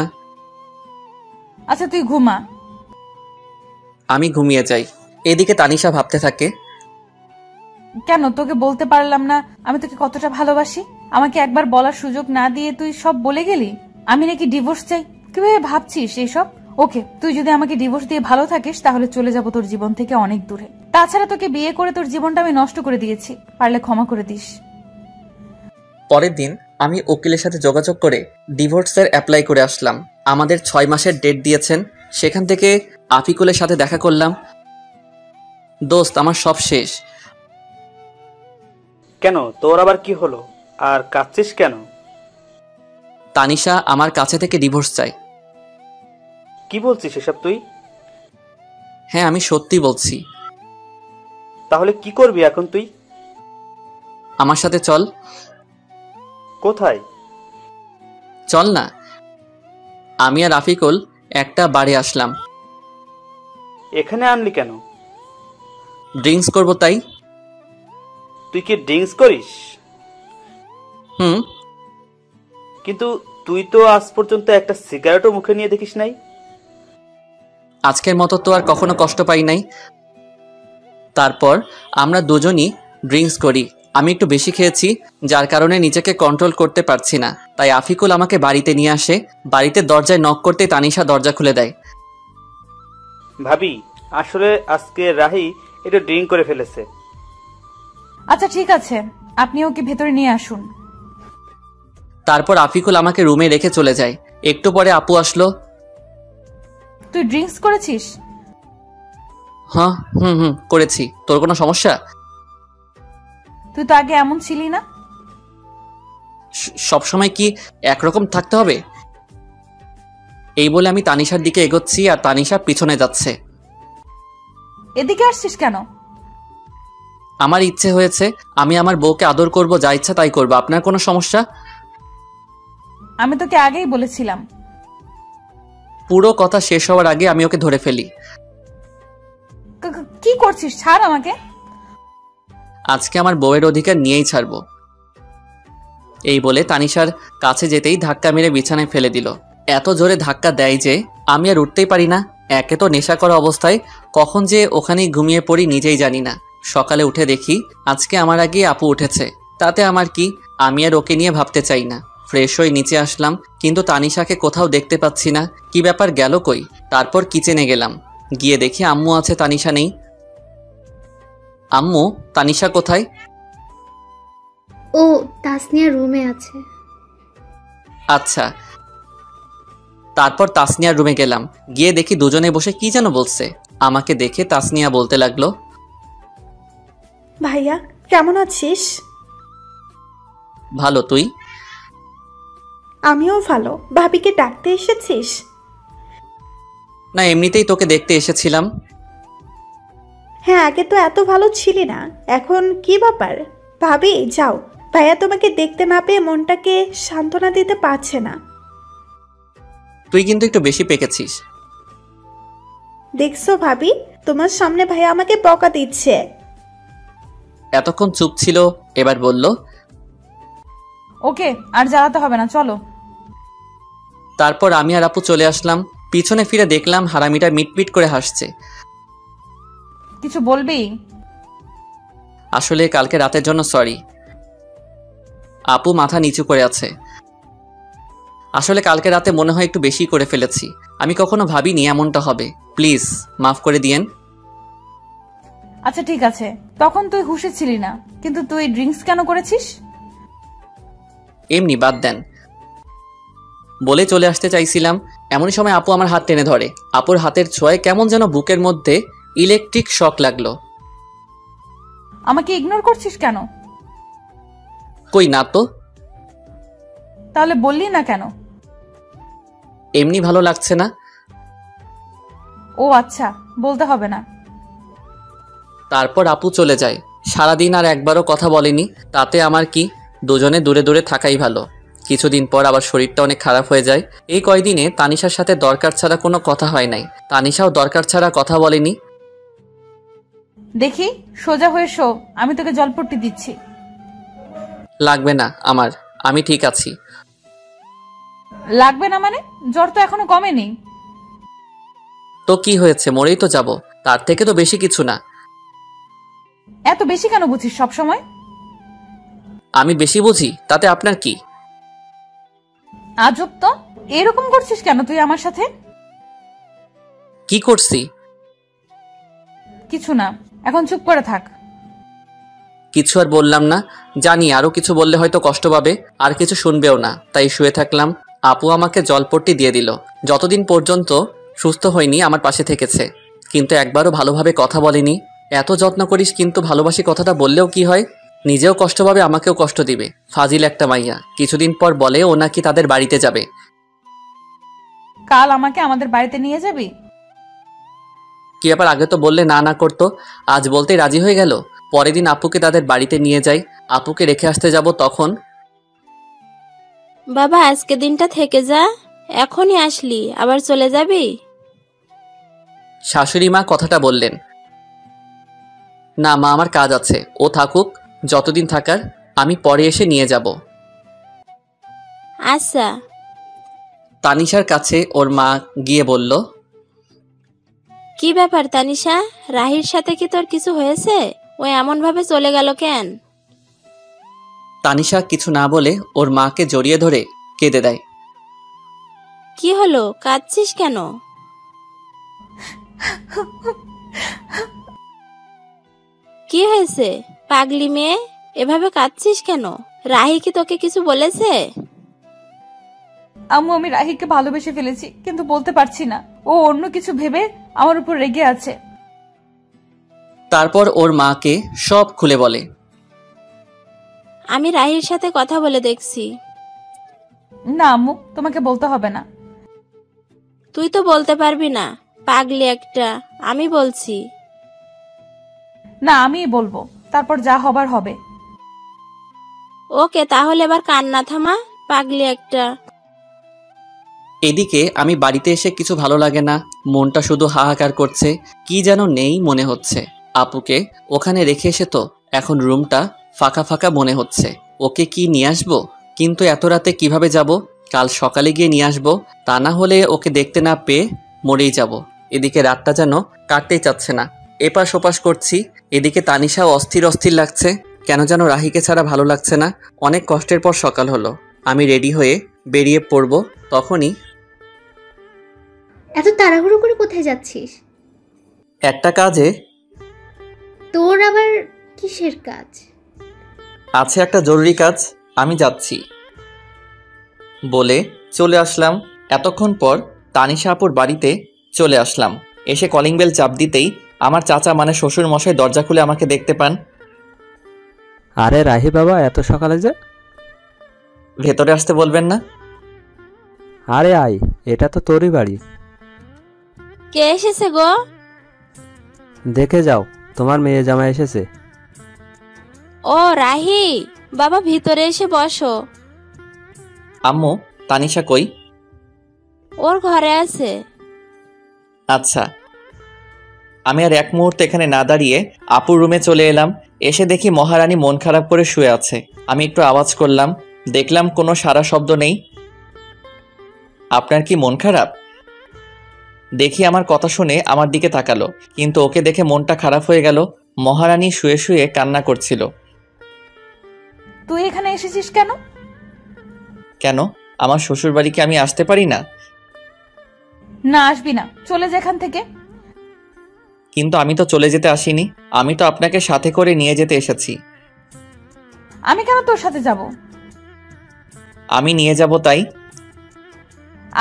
আচ্ছা তুই ঘুমা। আমি ঘুমিয়ে যাই। এদিকে তানিশা ভাবতে থাকে, কেন তোকে বলতে পারলাম না আমি তোকে কতটা ভালোবাসি? আমাকে একবার বলার সুযোগ না দিয়ে তুই সব বলে গেলি। আমি নাকি ডিভোর্স চাই? কিভাবে ভাবছিস এইসব? ওকে, তুই যদি আমাকে ডিভোর্স দিয়ে ভালো থাকিস তাহলে চলে যাব তোর জীবন থেকে অনেক দূরে। তাছাড়া তোকে বিয়ে করে তোর জীবনটা আমি নষ্ট করে দিয়েছি, পারলে ক্ষমা করে দিস। পরের দিন আমি উকিলের সাথে যোগাযোগ করে ডিভোর্সের অ্যাপ্লাই করে আসলাম। আমাদের 6 মাসের ডেট দিয়েছেন। সেখান থেকে আফিকুলের সাথে দেখা করলাম। দোস্ত, আমার সব শেষ। কেন, তোর আবার কি হলো? আর কাঁদছিস কেন? তানিশা আমার কাছে থেকে ডিভোর্স চাই। কি বলছিস এসব তুই? হ্যাঁ, আমি সত্যি বলছি। তাহলে কি করবি এখন তুই? আমার সাথে চল। কোথায়? চল না। আমি আর আফিকুল একটা বারে আসলাম। এখানে আনলি কেন? ড্রিঙ্কস করব তাই। তুই কি ড্রিঙ্কস করিস? হুম। কিন্তু তুই তো আজ পর্যন্ত একটা সিগারেটও মুখে নিয়ে দেখিস নাই। আজকের মতো তো আর কখনো কষ্ট পাই নাই। তারপর আমরা দুজনই ড্রিঙ্কস করি। আমি একটু বেশি খেয়েছি, যার কারণে নিজেকে কন্ট্রোল করতে পারছি না। তাই আফিকুল আমাকে বাড়িতে নিয়ে আসে। বাড়িতে দরজায় নক করতেই তানিশা দরজা খুলে দেয়। ভাবি, আসলে আজকে রাহি একটু ড্রিঙ্ক করে ফেলেছে। আচ্ছা ঠিক আছে, আপনি ওকে ভেতরে নিয়ে আসুন। তারপর আফিকুল আমাকে রুমে রেখে চলে যায়। একটু পরে আপু আসলো। তুই ড্রিঙ্কস করেছিস? হ্যাঁ, হুম, করেছি। তোর কোনো সমস্যা? তুই তো আগে এমন ছিলি না। সবসময় কি একরকম থাকতে হবে? এই বলে আমি তানিশার দিকে এগোচ্ছি আর তানিশা পিছনে যাচ্ছে। এদিকে আসছিস কেন? আমার ইচ্ছে হয়েছে, আমি আমার বউকে আদর করব, যা ইচ্ছা তাই করবো। আপনার কোনো সমস্যা? আমি তোকে আগেই বলেছিলাম। পুরো কথা শেষ হওয়ার আগে আমি ওকে ধরে ফেলি। কি করছিস? ছাড় আমাকে। আজকে আমার বউয়ের অধিকার নিয়েই ছাড়বো। এই বলে তানিশার কাছে যেতেই ধাক্কা মেরে বিছানায় ফেলে দিল। এত জোরে ধাক্কা দেয় যে আমি আর উঠতেই পারি না। একে তো নেশা করা অবস্থায় কখন যে ওখানেই ঘুমিয়ে পড়ি নিজেই জানি না। সকালে উঠে দেখি আজকে আমার আগে আপু উঠেছে। তাতে আমার কি, আমি আর ওকে নিয়ে ভাবতে চাই না। ফ্রেশ হয়ে নিচে আসলাম, কিন্তু তানিশাকে কোথাও দেখতে পাচ্ছি না। কি ব্যাপার, গেল কই? তারপর কিচেনে গেলাম। গিয়ে দেখি আম্মু আছে, তানিশা নেই। আম্মু, তানিশা কোথায়? ও তাসনিয়া রুমে আছে। আচ্ছা। তারপর তাসনিয়ার রুমে গেলাম, গিয়ে দেখি দুজনে বসে কি যেন বলছে। আমাকে দেখে তাসনিয়া বলতে লাগলো, ভাইয়া কেমন আছিস? ভালো, তুই? আমিও ভালো। ভাবিকে ডাকতে এসেছিস? না, এমনিতেই তোকে দেখতে এসেছিলাম। হ্যাঁ, আগে তো এত ভালো ছিলি না, এখন কি ব্যাপার? ভাবি যাও, ভাইয়া তোমাকে দেখতে না পেয়ে মনটাকে সান্ত্বনা দিতে পারছে না। তুই কিন্তু একটু বেশি পেকেছিস। দেখছো ভাবি, তোমার সামনে ভাইয়া আমাকে বকা দিচ্ছে। এতক্ষণ চুপ ছিল, এবার বলল, ওকে আর জ্বালাতে হবে না, চলো। তারপর আমি আর আপু চলে আসলাম। পিছনে ফিরে দেখলাম হারামিটা মিটমিট করে হাসছে। কিছু বলবি? আসলে কালকে রাতের জন্য সরি। আপু মাথা নিচু করে আছে। আসলে কালকে রাতে মনে হয় একটু বেশি করে ফেলেছি। আমি কখনো ভাবিনি এমনটা হবে। প্লিজ মাফ করে দিয়েন। আচ্ছা ঠিক আছে, তখন তুই হুঁশে ছিলি না, কিন্তু তুই ড্রিঙ্কস কেন করেছিস? এমনি, বাদ দেন। বলে চলে আসতে চাইছিলাম, এমনই সময় আপু আমার হাত টেনে ধরে। আপুর হাতের ছোঁয়ায় কেমন যেন বুকের মধ্যে ইলেকট্রিক শক লাগলো। আমাকে ইগনোর করছিস কেন? কই না তো। তাহলে বললি না কেন? এমনি ভালো লাগছে না। ও আচ্ছা, বলতে হবে না। তারপর আপু চলে যায়। সারাদিন আর একবারও কথা বলেনি। তাতে আমার কি, দুজনে দূরে দূরে থাকাই ভালো। কিছুদিন পর আবার শরীরটা অনেক খারাপ হয়ে যায়। এই কয়দিনে তানিশার সাথে দরকার ছাড়া কোনো কথা হয় নাই। তানিশাও দরকার ছাড়া কথা বলেনি। দেখি, সোজা হয়ে শো, আমি তোকে জলপট্টি দিচ্ছি। লাগবে না আমার, আমি ঠিক আছি। লাগবে না মানে? জ্বর তো এখনো কমেনি। তো কি হয়েছে, মরেই তো যাব, তার থেকে তো বেশি কিছু না। এত বেশি কেন বুঝিস সব সময়? আমি বেশি বুঝি, তাতে আপনার কি? আজব তো, এরকম করছিস কেন তুই আমার সাথে? কি করছি? কিছু না, এখন চুপ করে থাক। কিছু আর বললাম না। জানি আরো কিছু বললে হয়তো কষ্ট পাবে, আর কিছু শুনবেও না, তাই শুয়ে থাকলাম। আপু আমাকে জলপট্টি দিয়ে দিল। যতদিন পর্যন্ত সুস্থ হয়নি আমার পাশে থেকেছে, কিন্তু একবারও ভালোভাবে কথা বলেনি। এত যত্ন করিস কিন্তু ভালোবাসি কথাটা বললেও কি হয়? নিজেও কষ্ট পাবে, আমাকেও কষ্ট দিবে। ফাজিল একটা মাইয়া। কিছুদিন পর বলে ও নাকি তাদের বাড়িতে যাবে। কাল আমাকে আমাদের বাড়িতে নিয়ে যাবি? কি ব্যাপার, আগে তো বললে না না করতো, আজ বলতেই রাজি হয়ে গেল। পরের দিন আপুকে তাদের বাড়িতে নিয়ে যাই। আপুকে রেখে আসতে যাব, তখন বাবা আজকে দিনটা থেকে যা, এখনই আসলি আবার চলে যাবি? শাশুড়ি মা কথাটা বললেন। না মা, আমার কাজ আছে, ও থাকুক যতদিন থাকার, আমি পরে এসে নিয়ে যাব। আচ্ছা। তানিশার কাছে ওর মা গিয়ে বলল, কি ব্যাপার তানিশা, রাহির সাথে কি তোর কিছু হয়েছে? ও এমন ভাবে চলে গেল কেন? তানিশা কিছু না বলে ওর মাকে জড়িয়ে ধরে কেঁদে দেয়। কি হলো, কাঁদছিস কেন? কি হয়েছে পাগলি মেয়ে, এভাবে কাঁদছিস কেন? রাহি কি তোকে কিছু বলেছে? আম্মু, আমি রাহিকে ভালোবেসে ফেলেছি, কিন্তু বলতে পারছি না। ও অন্য কিছু ভেবে আমার উপর রেগে আছে। তারপর ওর মাকে সব খুলে বলে। আমি রাহির সাথে কথা বলে দেখছি। না আম্মু, তোমাকে বলতে হবে না। তুই তো বলতে পারবি না, পাগলি একটা। আমি বলছি। না, আমিই বলবো, তারপর যা হবার হবে। ওকে, তাহলে এবার কান্না থামা, পাগলি একটা। এদিকে আমি বাড়িতে এসে কিছু ভালো লাগে না, মনটা শুধু হাহাকার করছে। কি যেন নেই মনে হচ্ছে। আপুকে ওখানে রেখে এসে তো এখন রুমটা ফাঁকা ফাঁকা মনে হচ্ছে। ওকে কি নিয়ে আসবো? কিন্তু এত রাতে কিভাবে যাব? কাল সকালে গিয়ে নিয়ে আসবো, তা না হলে ওকে দেখতে না পেয়ে মরেই যাব। এদিকে রাতটা যেন কাটতেই চাচ্ছে না, এপাশ ওপাশ করছি। এদিকে তানিশাও অস্থির অস্থির লাগছে, কেন যেন রাহিকে ছাড়া ভালো লাগছে না। অনেক কষ্টের পর সকাল হলো, আমি রেডি হয়ে বেরিয়ে পড়ব। তখনই এত তাড়াহুড়ো করে কোথায় যাচ্ছিস? একটা কাজে। তোর আবার কিসের কাজ? আছে একটা জরুরি কাজ, আমি যাচ্ছি বলে চলে আসলাম। এতক্ষণ পর তানিশা আপুর বাড়িতে চলে আসলাম। এসে কলিং বেল চাপ দিতেই আমার চাচা মানে শ্বশুর মশাই দরজা খুলে আমাকে দেখতে পান। আরে রাহি বাবা, এত সকালে যে? ভেতরে আসতে বলবেন না? আরে আয়, এটা তো তোরই বাড়ি। কে এসেছে গো? দেখে যাও, তোমার মেয়ে জামাই এসেছে। ও রাহি, বাবা ভিতরে এসে বসো। আম্মু, তানিশা কই? ওর ঘরে আছে। আচ্ছা। আমি আর এক মুহূর্তে এখানে না দাঁড়িয়ে আপুর রুমে চলে এলাম। এসে দেখি মহারানী মন খারাপ করে শুয়ে আছে। আমি একটু আওয়াজ করলাম, দেখলাম কোনো সারা শব্দ নেই। আপনার কি মন খারাপ? দেখি আমার কথা শুনে আমার দিকে তাকালো, কিন্তু ওকে দেখে মনটা খারাপ হয়ে গেল। মহারানী শুয়ে শুয়ে কান্না করছিল। তুই এখানে এসেছিস কেন? কেন, আমার শ্বশুর বাড়িকে আমি আসতে পারি না? না, আসবি না, চলে যা এখান থেকে। কিন্তু আমি তো চলে যেতে আসিনি, আমি তো আপনাকে সাথে করে নিয়ে যেতে এসেছি। আমি কেন তোর সাথে যাব? আমি নিয়ে যাব তাই।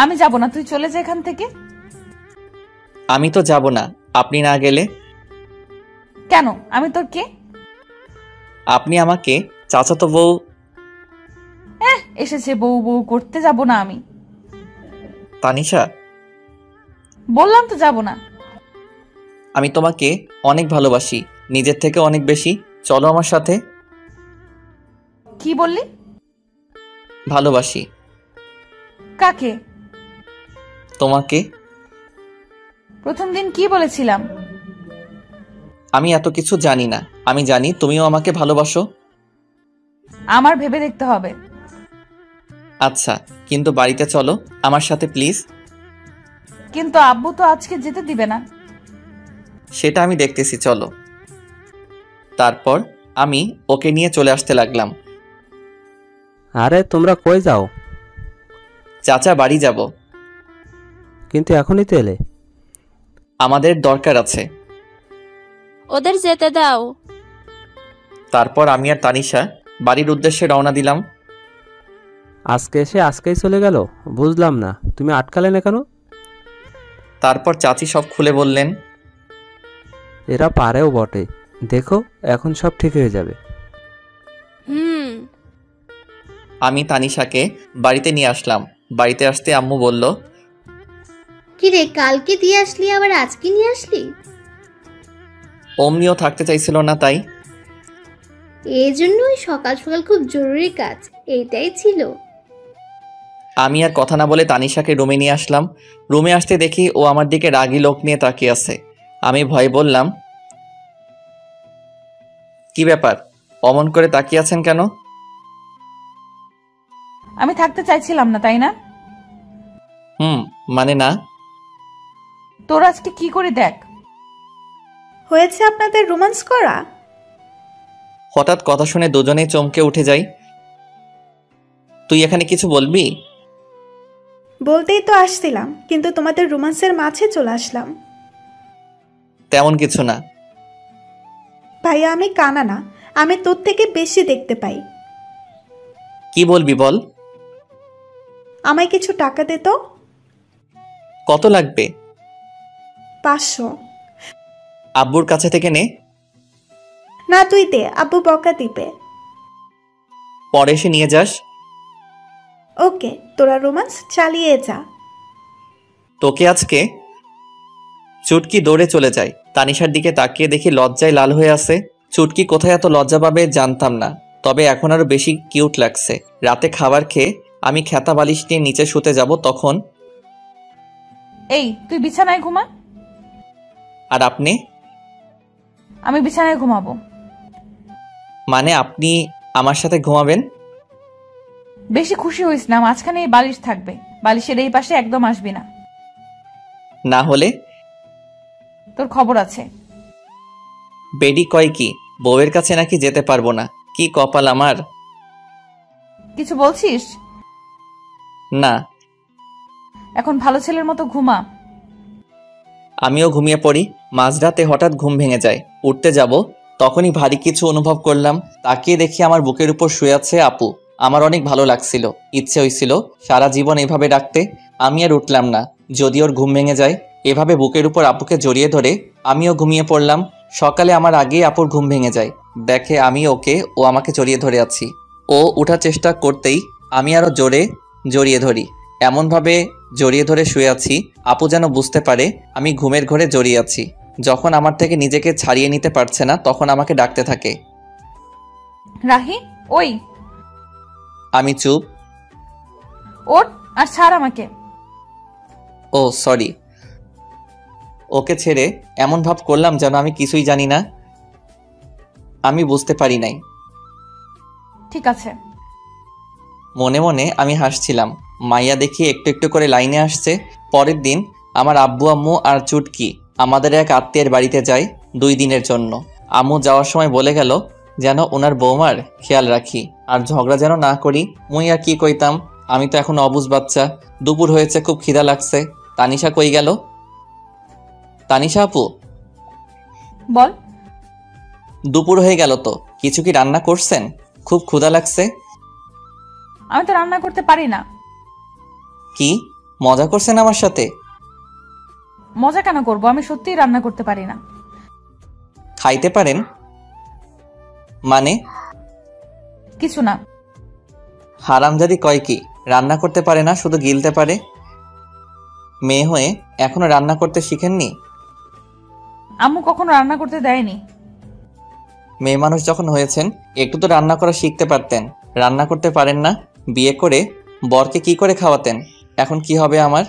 আমি যাব না, তুই চলে যা এখান থেকে। আমি তো যাব না আপনি না গেলে। কেন, আমি তোর কে? আপনি আমাকে চাচাতো বউ। এসেছে বউ বউ করতে, যাব না আমি। তানিশা, বললাম তো যাব না। আমি তোমাকে অনেক ভালোবাসি, নিজের থেকে অনেক বেশি। চলো আমার সাথে। কি বললি? ভালোবাসি। কাকে? তোমাকে। প্রথম দিন কি বলেছিলাম? আমি এত কিছু জানি না, আমি জানি তুমিও আমাকে ভালোবাসো। আমার ভেবে দেখতে হবে। আচ্ছা, কিন্তু বাড়িতে চলো আমার সাথে প্লিজ। কিন্তু আব্বু তো আজকে যেতে দিবে না। সেটা আমি দেখতেছি, চলো। তারপর আমি ওকে নিয়ে চলে আসতে লাগলাম। আরে তোমরা কই যাও? চাচা, বাড়ি যাব। কিন্তু এখনই তো এলে। আমাদের দরকার আছে। ওদের যেতে দাও। তারপর আমি আর তানিশা বাড়ির উদ্দেশ্যে রওনা দিলাম। আজকে এসে আজকেই চলে গেল, বুঝলাম না তুমি আটকালে না কেন? তারপর চাচি সব খুলে বললেন। এরা পারেও বটে, দেখো এখন সব ঠিক হয়ে যাবে। আমি তানিশাকে বাড়িতে নিয়ে আসলাম। বাড়িতে আসতে আম্মু বলল, কি রে, কালকে দিয়ে আসলি আবার আজকে নিয়ে আসলি? অমনিও থাকতে চাইছিল না তাই। এই জন্যই সকাল সকাল খুব জরুরি কাজ, এইটাই ছিল। আমি আর কথা না বলে তানিশাকে রুমে নিয়ে আসলাম। রুমে আসতে দেখি ও আমার দিকে রাগী লোক নিয়ে তাকিয়ে আছে। আমি ভয়ে বললাম, কি ব্যাপার, অমন করে তাকিয়ে আছেন কেন? আমি থাকতে চাইছিলাম না, তাই না? মানে না। তোর আজকে কি করে দেখ হয়েছে আপনাদের রোমান্স করা? হঠাৎ কথা শুনে দুজনেই চমকে উঠে যাই। তুই এখানে কিছু বলবি? বলতেই তো আসছিলাম, কিন্তু তোমাদের রোমান্সের মাঝে চলে আসলাম। তেমন কিছু না। ভাইয়া, আমি কানা না, আমি তোর থেকে বেশি দেখতে পাই। কি বলবি বল। আমায় কিছু টাকা দে তো। কত লাগবে? 500। আব্বুর কাছে থেকে নে। না, তুই দে, আব্বু বকা দিবে। পরে এসে নিয়ে যাস। ওকে, তোরা রোমান্স চালিয়ে যা। তোকে আজকে। চুটকি দৌড়ে চলে যায়। তানিশার দিকে তাকিয়ে দেখি লজ্জায় লাল হয়ে আছে। চুটকি কোথায় এত লজ্জা পাবে জানতাম না, তবে এখন আরো বেশি কিউট লাগছে। রাতে খাবার খেয়ে আমি খেতা বালিশ নিয়ে নিচে শুতে যাব, তখন এই তুই বিছানায় ঘুমা। আর আপনি? আমি বিছানায় ঘুমাবো। মানে আপনি আমার সাথে ঘুমাবেন? বেশি খুশি হইস না, মাঝখানে এই বালিশ থাকবে, বালিশের এই পাশে একদম আসবি না। না হলে? তোর খবর আছে। বেডি কয় কি, বউয়ের কাছে নাকি যেতে পারবো না? কি কপাল আমার। কিছু বলছিস? না। এখন ভালো ছেলের মতো ঘুমা। আমিও ঘুমিয়ে পড়ি। মাঝরাতে হঠাৎ ঘুম ভেঙে যায়। উঠতে যাব, তখনই ভারী কিছু অনুভব করলাম। তাকিয়ে দেখি আমার বুকের উপর শুয়ে আছে আপু। আমার অনেক ভালো লাগছিল, ইচ্ছে হয়েছিল সারা জীবন এভাবে ডাকতে। আমি আর উঠলাম না, যদি ওর ঘুম ভেঙে যায়। এভাবে বুকের উপর আপুকে জড়িয়ে ধরে আমিও ঘুমিয়ে পড়লাম। সকালে আমার আগেই আপুর ঘুম ভেঙে যায়, দেখে আমি ওকে, ও আমাকে জড়িয়ে ধরে আছি। ও উঠার চেষ্টা করতেই আমি আরও জোরে জড়িয়ে ধরি। এমনভাবে জড়িয়ে ধরে শুয়ে আছি আপু যেন বুঝতে পারে আমি ঘুমের ঘরে জড়িয়ে আছি। যখন আমার থেকে নিজেকে ছাড়িয়ে নিতে পারছে না তখন আমাকে ডাকতে থাকে। রাহি, ওই আমি চুপ। ওঠ আর ছাড় আমাকে। ও সরি। ওকে ছেড়ে এমন ভাব করলাম যেন আমি কিছুই জানি না, আমি বুঝতে পারি নাই। ঠিক আছে। মনে মনে আমি হাসছিলাম। মাইয়া দেখি একটু একটু করে লাইনে আসছে। পরের দিন আমার আব্বু আম্মু আর চুটকি আমাদের এক আত্মীয়ের বাড়িতে যায় 2 দিনের জন্য। আম্মু যাওয়ার সময় বলে গেল যেন ওনার বৌমার খেয়াল রাখি আর ঝগড়া যেন না করি। মুই আর কি কইতাম, আমি তো এখন অবুঝ বাচ্চা। দুপুর হয়েছে, খুব খিদা লাগছে। তানিশা কই গেল? তানিশা আপু, বল। দুপুর হয়ে গেল তো, কিছু কি রান্না করছেন? খুব ক্ষুধা লাগছে। আমি তো রান্না করতে পারি না। কি মজা করছেন আমার সাথে? মজা কেন করবো, আমি সত্যিই রান্না করতে পারি না। খাইতে পারেন? মানে? কিছু না। হারামজাদি কয় কি রান্না করতে পারে না, শুধু গিলতে পারে? মেয়ে হয়ে এখনো রান্না করতে শিখেননি? আম্মু কখনো রান্না করতে দেয়নি। মেয়ে মানুষ যখন হয়েছেন একটু তো রান্না করা শিখতে পারতেন। রান্না করতে পারেন না? বিয়ে করে বরকে কি করে খাওয়াতেন? এখন কি হবে আমার?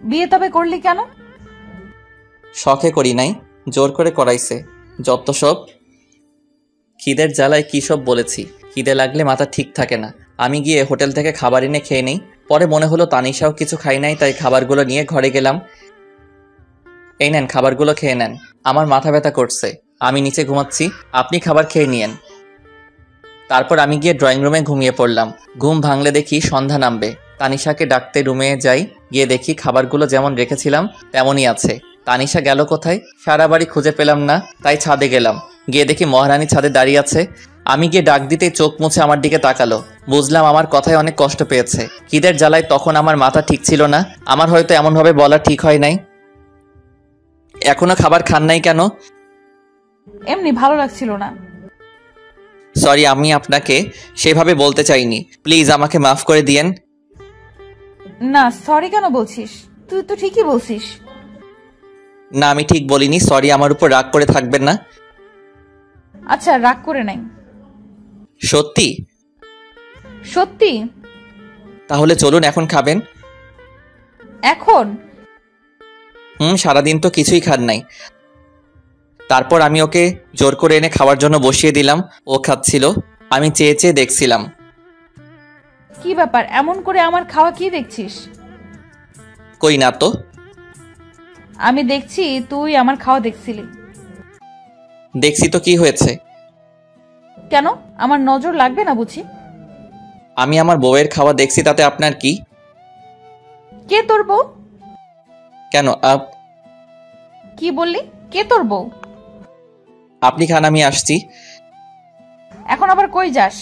বিয়ে তবে করলি কেন? শখে করি নাই, জোর করে করাইছে। যত সব। খিদের জ্বালায় কী সব বলেছি। খিদে লাগলে মাথা ঠিক থাকে না। আমি গিয়ে হোটেল থেকে খাবার এনে খেয়ে নেই। পরে মনে হলো তানিশাও কিছু খাই নাই, তাই খাবারগুলো নিয়ে ঘরে গেলাম। এই নেন, খাবারগুলো খেয়ে নেন। আমার মাথা ব্যথা করছে, আমি নিচে ঘুমাচ্ছি, আপনি খাবার খেয়ে নিয়েন। তারপর আমি গিয়ে ড্রয়িং রুমে ঘুমিয়ে পড়লাম। ঘুম ভাঙলে দেখি সন্ধ্যা নামবে। তানিশাকে ডাকতে রুমে যাই, গিয়ে দেখি খাবারগুলো যেমন রেখেছিলাম তেমনই আছে। তানিশা গেল কোথায়? সারা বাড়ি খুঁজে পেলাম না, তাই ছাদে গেলাম। গিয়ে দেখি মহারানী ছাদে দাঁড়িয়ে আছে। আমি গিয়ে ডাক দিতেই চোখ মুছে আমার দিকে তাকালো। বুঝলাম আমার কথায় অনেক কষ্ট পেয়েছে। খিদের জ্বালায় তখন আমার মাথা ঠিক ছিল না। আমার হয়তো এমনভাবে বলা ঠিক হয় নাই। এখনো খাবার খান নাই কেন? এমনি ভালো লাগছিল না। সরি, আমি আপনাকে সেভাবে বলতে চাইনি। প্লিজ আমাকে মাফ করে দিয়েন। না, সরি কেন বলছিস? তুই তো ঠিকই বলছিস। না, আমি ঠিক বলিনি। সরি, আমার উপর রাগ করে থাকবেন না। আচ্ছা, রাগ করে নাই। সত্যি? সত্যি। তাহলে চলুন, এখন খাবেন। এখন? সারাদিন তো কিছুই খান নাই। তারপর আমি ওকে জোর করে এনে খাওয়ার জন্য বসিয়ে দিলাম। ও খাচ্ছিল, আমি চেয়ে চেয়ে দেখছিলাম। কি ব্যাপার, এমন করে আমার খাওয়া কি দেখছিস? কই না তো। আমি দেখছি তুই আমার খাওয়া দেখছিলি। দেখছি তো, কি হয়েছে? কেন, আমার নজর লাগবে না বুঝি? আমি আমার বউয়ের খাওয়া দেখছি, তাতে আপনার কি? কে তোর বউ? কেন কি বললি? কে তোর বউ? আপনি খান, আমি আসছি। এখন আবার কই যাস?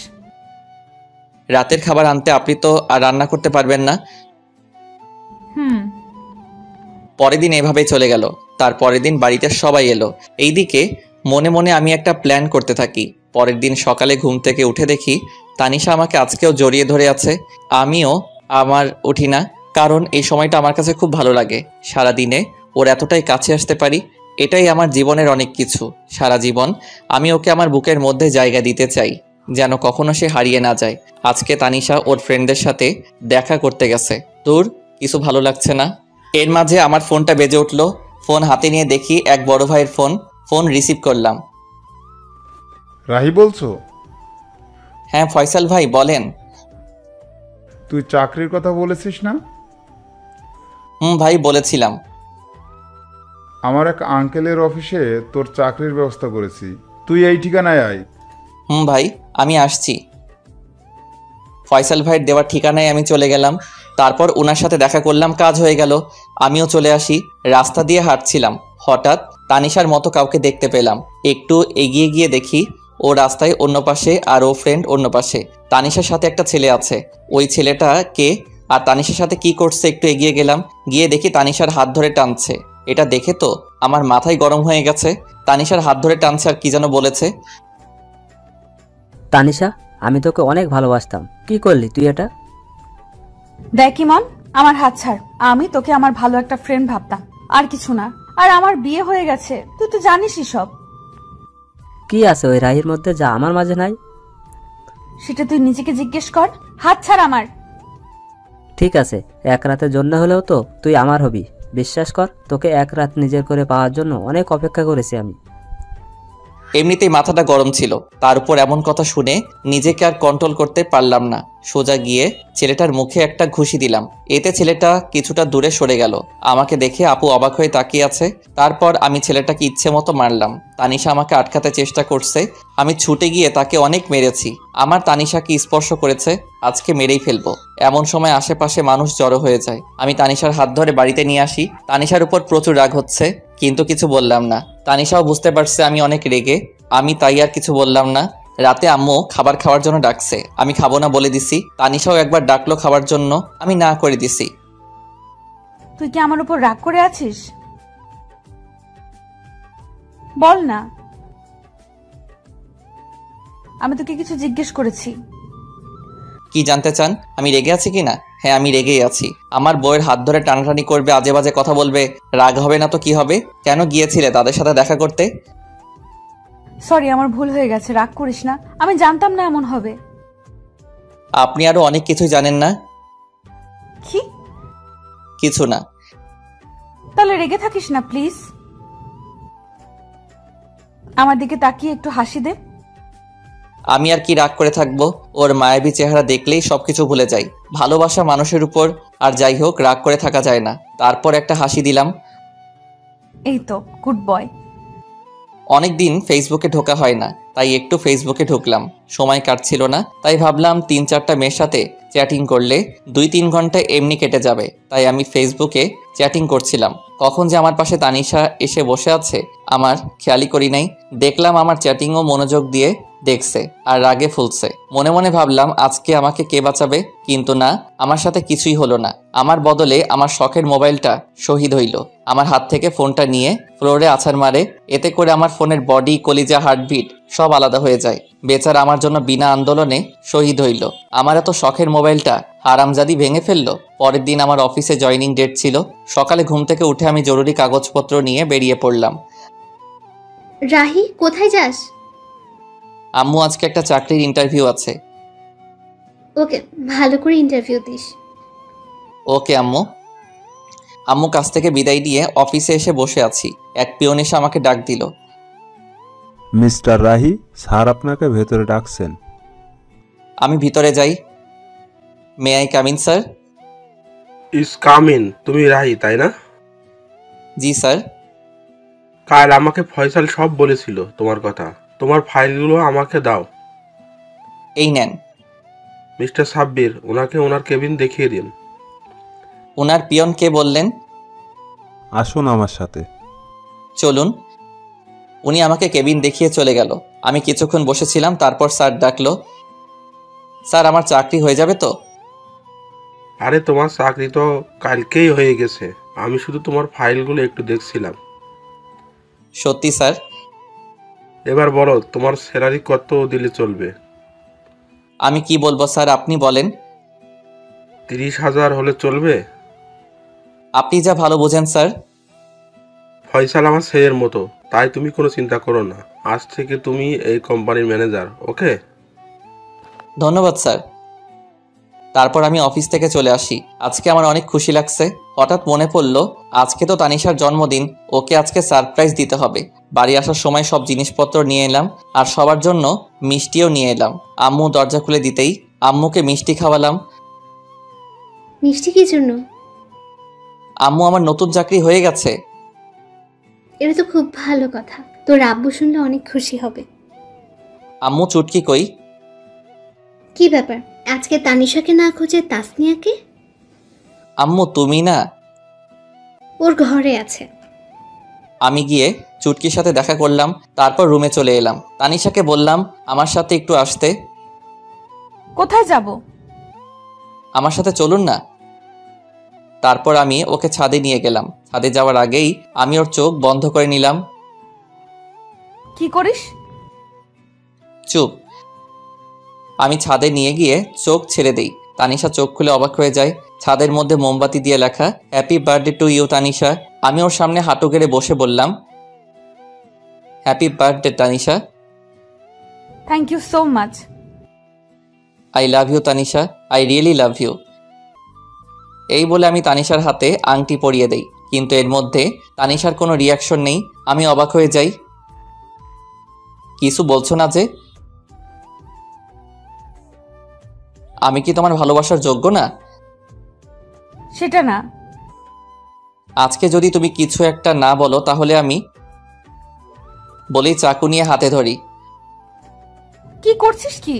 রাতের খাবার আনতে। আপনি তো আর রান্না করতে পারবেন না। পরের দিন এভাবেই চলে গেল। তার পরের দিন বাড়িতে সবাই এলো। এইদিকে মনে মনে আমি একটা প্ল্যান করতে থাকি। পরের দিন সকালে ঘুম থেকে উঠে দেখি তানিশা আমাকে আজকেও জড়িয়ে ধরে আছে। আমিও উঠি না, কারণ এই সময়টা আমার কাছে খুব ভালো লাগে। সারাদিনে ওর এতটাই কাছে আসতে পারি, এটাই আমার জীবনের অনেক কিছু। সারা জীবন আমি ওকে আমার বুকের মধ্যে জায়গা দিতে চাই, যেন কখনো সে হারিয়ে না যায়। আজকে তানিশা ওর ফ্রেন্ডদের সাথে দেখা করতে গেছে। দূর, কিছু ভালো লাগছে না। এর মাঝে আমার ফোনটা বেজে উঠলো। ফোন হাতে নিয়ে দেখি এক বড় ভাইয়ের ফোন। ফোন রিসিভ করলাম। রাহি বলছো? হ্যাঁ ফয়সাল ভাই, বলেন। তুই চাকরির কথা বলেছিস না? ভাই, বলেছিলাম। আমার এক আঙ্কেলের অফিসে তোর চাকরির ব্যবস্থা করেছি, তুই এই ঠিকানায় আয়। ভাই, আমি আসছি। ফয়সাল ভাইয়ের দেওয়ার ঠিকানায় আমি চলে গেলাম। তারপর ওনার সাথে দেখা করলাম, কাজ হয়ে গেল। আমিও চলে আসি। রাস্তা দিয়ে হাঁটছিলাম, হঠাৎ তানিশার মতো কাউকে দেখতে পেলাম। একটু এগিয়ে গিয়ে দেখি ও রাস্তায় অন্য পাশে আর ও ফ্রেন্ড অন্য পাশে। তানিশার সাথে একটা ছেলে আছে। ওই ছেলেটা কে আর তানিশার সাথে কি করছে একটু এগিয়ে গেলাম, গিয়ে দেখি তানিশার হাত ধরে টানছে। এটা দেখে তো আমার মাথায় গরম হয়ে গেছে। তানিশার হাত ধরে টানছে আর কি যেন বলেছে। তানিশা, আমি তোকে অনেক ভালোবাসতাম, কি করলি তুই এটা? দেখ ইমন, আমার হাত ছাড়। আমি তোকে আমার ভালো একটা ফ্রেন্ড ভাবতাম, আর কিছু না। আর আমার বিয়ে হয়ে গেছে, তুই তো জানিসই সব। কি আছে ওই রাহির মধ্যে যা আমার মাঝে নাই? সেটা তুই নিজেকে জিজ্ঞেস কর। হাত ছাড় আমার। ঠিক আছে, এক রাতের জন্য হলেও তো তুই আমার হবি। বিশ্বাস কর, তোকে এক রাত নিজের করে পাওয়ার জন্য অনেক অপেক্ষা করেছি আমি। এমনিতেই মাথাটা গরম ছিল, তার উপর এমন কথা শুনে নিজেকে আর কন্ট্রোল করতে পারলাম না। সোজা গিয়ে ছেলেটার মুখে একটা ঘুষি দিলাম। এতে ছেলেটা কিছুটা দূরে সরে গেল। আমাকে দেখে আপু অবাক হয়ে তাকিয়ে আছে। তারপর আমি ছেলেটাকে ইচ্ছে মতো মারলাম। তানিশা আমাকে আটকাতে চেষ্টা করছে। আমি ছুটে গিয়ে তাকে অনেক মেরেছি। আমার তানিশাকে স্পর্শ করেছে, আজকে মেরেই ফেলবো। এমন সময় আশেপাশে মানুষ জড়ো হয়ে যায়। আমি তানিশার হাত ধরে বাড়িতে নিয়ে আসি। তানিশার উপর প্রচুর রাগ হচ্ছে, কিন্তু কিছু বললাম না। তানিশাও বুঝতে পারছে আমি অনেক রেগে, আমি তাই আর কিছু বললাম না। রাতে আম্মু খাবার খাওয়ার জন্য ডাকছে, আমি খাবো না বলে দিছি। তানিশাও একবার ডাকলো খাবার জন্য, আমি না করে দিছি। তুই কি আমার উপর রাগ করে আছিস? বল না। আমি তোকে কিছু জিজ্ঞেস করেছি। কি জানতে চান? আমি রেগে আছি কিনা? হ্যাঁ, আমি রেগেই আছি। আমার বউয়ের হাত ধরে টানাটানি করবে, আজে বাজে কথা বলবে, রাগ হবে না তো কি হবে? কেন গিয়েছিলে তাদের সাথে দেখা করতে? সরি, আমার ভুল হয়ে গেছে, রাগ করিস না। আমি জানতাম না এমন হবে। আপনি আরো অনেক কিছুই জানেন না। কি? কিছু না। তাহলে রেগে থাকিস না প্লিজ। আমার দিকে তাকিয়ে একটু হাসি দে। আমি আর কি রাগ করে থাকবো? ওর মায়াবী চেহারা দেখলেই সবকিছু ভুলে যাই। ভালোবাসা মানুষের উপর, আর যাই হোক রাগ করে থাকা যায় না। তারপর একটা হাসি দিলাম। এই তো গুড বয়। অনেকদিন ফেসবুকে ঢোকা হয় না, তাই একটু ফেসবুকে ঢুকলাম। সময় কাটছিল না, তাই ভাবলাম 3-4টা মেয়ের সাথে চ্যাটিং করলে 2-3 ঘন্টা এমনি কেটে যাবে। তাই আমি ফেসবুকে চ্যাটিং করছিলাম। কখন যে আমার পাশে তানিশা এসে বসে আছে আমার খেয়ালই করি নাই। দেখলাম আমার চ্যাটিংও মনোযোগ দিয়ে দেখছে আর রাগে ফুলছে। মনে মনে ভাবলাম আজকে আমাকে কে বাঁচাবে, কিন্তু না, আমার সাথে কিছুই হলো না। আমার বদলে আমার শখের মোবাইলটা শহীদ হইল। আমার হাত থেকে ফোনটা নিয়ে ফ্লোরে আছাড় মারে। এতে করে আমার ফোনের বডি, কলিজা, হার্টবিট সব আলাদা হয়ে যায়। বেচারা আমার জন্য বিনা আন্দোলনে শহীদ হইল। আমার এত শখের মোবাইলটা হারামজাদি ভেঙে ফেললো। পরের দিন আমার অফিসে জয়েনিং ডেট ছিল। সকালে ঘুম থেকে উঠে আমি জরুরি কাগজপত্র নিয়ে বেরিয়ে পড়লাম। রাহি, কোথায় যাস? আম্মু আজকে একটা চাকরির ইন্টারভিউ আছে। ওকে, ভালো করে ইন্টারভিউ দিস। ওকে আম্মু। আম্মু কাছ থেকে বিদায় নিয়ে অফিসে এসে বসে আছি। এক পিয়ন এসে আমাকে ডাক দিল। মিস্টার রাহি, স্যার আপনাকে ভেতরে ডাকছেন। আমি ভিতরে যাই। May I come in sir? Yes come in. তুমি রাহি তাই না? জি স্যার। কাল আমাকে ফয়সাল সব বলেছিল তোমার কথা। তোমার ফাইলগুলো আমাকে দাও। এই নেন। মিস্টার সাব্বির, ওনাকে ওনার কেবিন দেখিয়ে দিন। ওনার পিয়ন কে বললেন? আসুন আমার সাথে। চলুন। উনি আমাকে কেবিন দেখিয়ে চলে গেল। আমি কিছুক্ষণ বসেছিলাম, তারপর স্যার ডাকলো। স্যার, আমার চাকরি হয়ে যাবে তো? আরে তোমার চাকরি তো কালকেই হয়ে গেছে। আমি শুধু তোমার ফাইলগুলো একটু দেখছিলাম। সত্যি স্যার? এবার বলো, তোমার স্যালারি কত দিলে চলবে? আমি কি বলবো স্যার, আপনি বলেন। 30,000 হলে চলবে? আপনি যা ভালো বোঝেন স্যার। ফয়সাল আমার ছেলের মতো, তাই তুমি কোনো চিন্তা করো না। আজ থেকে তুমি এই কোম্পানির ম্যানেজার। ওকে? ধন্যবাদ স্যার। তারপর আমি অফিস থেকে চলে আসি। আজকে আমার অনেক খুশি লাগছে। হঠাৎ মনে পড়লো আজকে তো তানিশার জন্মদিন, ওকে আজকে সারপ্রাইজ দিতে হবে। বাড়ি আসার সময় সব জিনিসপত্র নিয়ে এলাম, আর সবার জন্য মিষ্টিও নিয়ে এলাম। আম্মু দরজা খুলে দিতেই আম্মুকে মিষ্টি খাওয়ালাম। মিষ্টি কি জন্য? আম্মু, আমার নতুন চাকরি হয়ে গেছে। এটা তো খুব ভালো কথা, তোর আব্বু শুনলে অনেক খুশি হবে। আম্মু, চুটকি কই? কি ব্যাপার, আজকে তানিশাকে না খুঁজে তাসনিয়াকে? আম্মু, তুমি না? ওর ঘরে আছে। আমি গিয়ে চুটকির সাথে দেখা করলাম, তারপর রুমে চলে এলাম। তানিশাকে বললাম আমার সাথে একটু আসতে। কোথায় যাব? আমার সাথে চলুন না। তারপর আমি ওকে ছাদে নিয়ে গেলাম। ছাদে যাওয়ার আগেই আমি ওর চোখ বন্ধ করে নিলাম। কি করিস? চুপ। আমি ছাদে নিয়ে গিয়ে চোখ ছেড়ে দেই। তানিশা চোখ খুলে অবাক হয়ে যায়। ছাদের মধ্যে মোমবাতি দিয়ে লেখা happy birthday to you Tanisha. আমি ওর সামনে হাঁটু গেড়ে বসে বললাম, happy birthday Tanisha. Thank you so much. I love you Tanisha, I really love you. এই বলে আমি তানিশার হাতে আংটি পরিয়ে দেই, কিন্তু এর মধ্যে তানিশার কোনো রিয়াকশন নেই। আমি অবাক হয়ে যাই। কিছু বলছো না যে? আমি কি তোমার ভালোবাসার যোগ্য না? সেটা না। আজকে যদি তুমি কিছু একটা না বলো তাহলে আমি বলেই চাকু নিয়ে হাতে ধরি। কি করছিস কি?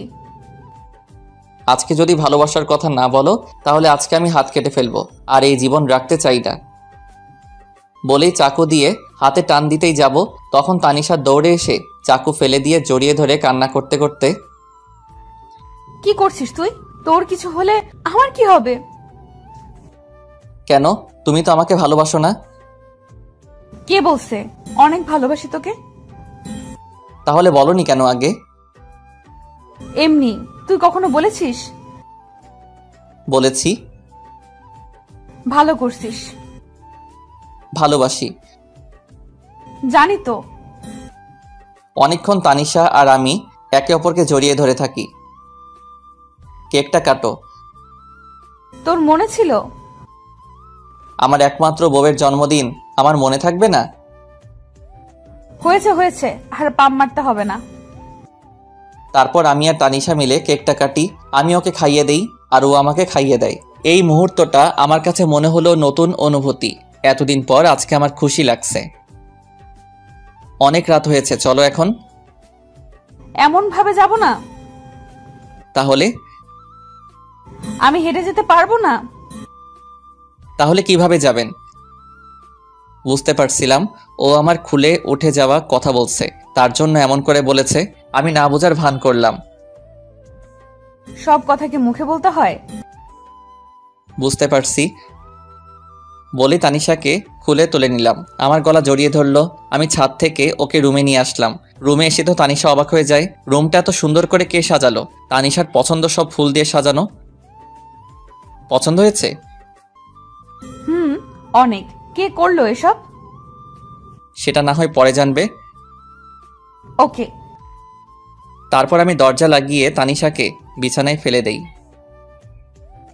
আজকে যদি ভালোবাসার কথা না বলো তাহলে আজকে আমি হাত কেটে ফেলবো, আর এই জীবন রাখতে চাই না। বলেই চাকু দিয়ে হাতে টান দিতেই যাব, তখন তানিশা দৌড়ে এসে চাকু ফেলে দিয়ে জড়িয়ে ধরে কান্না করতে করতে, কি করছিস তুই? তোর কিছু হলে আমার কি হবে? কেন, তুমি তো আমাকে ভালোবাসো না? কে বলছে? অনেক ভালোবাসি তোকে। তাহলে বলনি কেন আগে? এমনি। তুই কখনো বলেছিস? বলেছি। ভালো করছিস। ভালোবাসি। জানি তো। অনেকক্ষণ তানিশা আর আমি একে অপরকে জড়িয়ে ধরে থাকি। কেকটা কাটো। তোর মনে ছিল? আমার একমাত্র বউয়ের জন্মদিন আমার মনে থাকবে না? হয়েছে হয়েছে, আর পাম মারতে হবে না। তারপর আমি আর তানিশা মিলে কেকটা কাটি। আমি ওকে খাইয়ে দেই আর ও আমাকে খাইয়ে দেয়। এই মুহূর্তটা আমার কাছে মনে হলো নতুন অনুভূতি। এতদিন পর আজকে আমার খুশি লাগছে। অনেক রাত হয়েছে, চলো এখন। এমন ভাবে যাব না। তাহলে? আমি হেঁটে যেতে পারবো না। তাহলে কিভাবে যাবেন? বুঝতে পারছিলাম ও আমার খুলে উঠে যাওয়া কথা বলছে, তার জন্য এমন করে বলেছে। আমি না বোঝার ভান করলাম। সব কথা কি মুখে বলতে হয়? বুঝতে পারছি। বলে তানিশাকে খুলে তুলে নিলাম, আমার গলা জড়িয়ে ধরলো। আমি ছাদ থেকে ওকে রুমে নিয়ে আসলাম। রুমে এসে তো তানিশা অবাক হয়ে যায়। রুমটা এত সুন্দর করে কে সাজালো? তানিশার পছন্দ সব ফুল দিয়ে সাজানো। পছন্দ হয়েছে? অনেক। কে করলো এসব? সেটা না হয় পরে জানবে। ওকে। তারপর আমি দরজা লাগিয়ে তানিশাকে বিছানায় ফেলে দেই।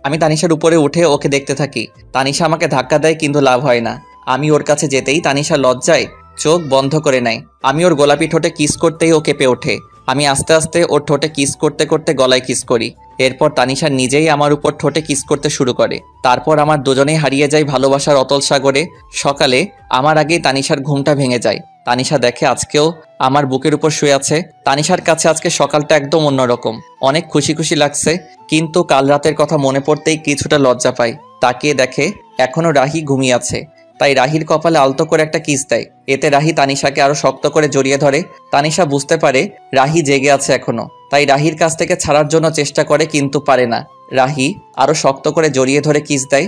আমি তানিশার উপরে উঠে ওকে দেখতে থাকি। তানিশা আমাকে ধাক্কা দেয়, কিন্তু লাভ হয় না। আমি ওর কাছে যেতেই তানিশা লজ্জায় চোখ বন্ধ করে নেয়। আমি ওর গোলাপি ঠোঁটে কিস করতেই ও কেঁপে ওঠে। আমি আস্তে আস্তে ওর ঠোঁটে কিস করতে করতে গলায় কিস করি। এরপর তানিশা নিজেই আমার উপর ঠোঁটে কিস করতে শুরু করে। তারপর আমার দুজনেই হারিয়ে যাই ভালোবাসার অতল সাগরে। সকালে আমার আগেই তানিশার ঘুমটা ভেঙে যায়। তানিশা দেখে আজকেও আমার বুকের উপর শুয়ে আছে। তানিশার কাছে আজকে সকালটা একদম অন্যরকম। অনেক খুশি খুশি লাগছে, কিন্তু কাল রাতের কথা মনে পড়তেই কিছুটা লজ্জা পাই। তাকিয়ে দেখে এখনো রাহি ঘুমিয়ে আছে। তাই রাহির কপালে আলতো করে একটা কিস দেয়। এতে রাহি তানিশাকে আরো শক্ত করে জড়িয়ে ধরে। তানিশা বুঝতে পারে রাহি জেগে আছে এখনো, তাই রাহির কাছ থেকে ছাড়ার জন্য চেষ্টা করে, কিন্তু পারে না। রাহি আরো শক্ত করে জড়িয়ে ধরে কিস দেয়।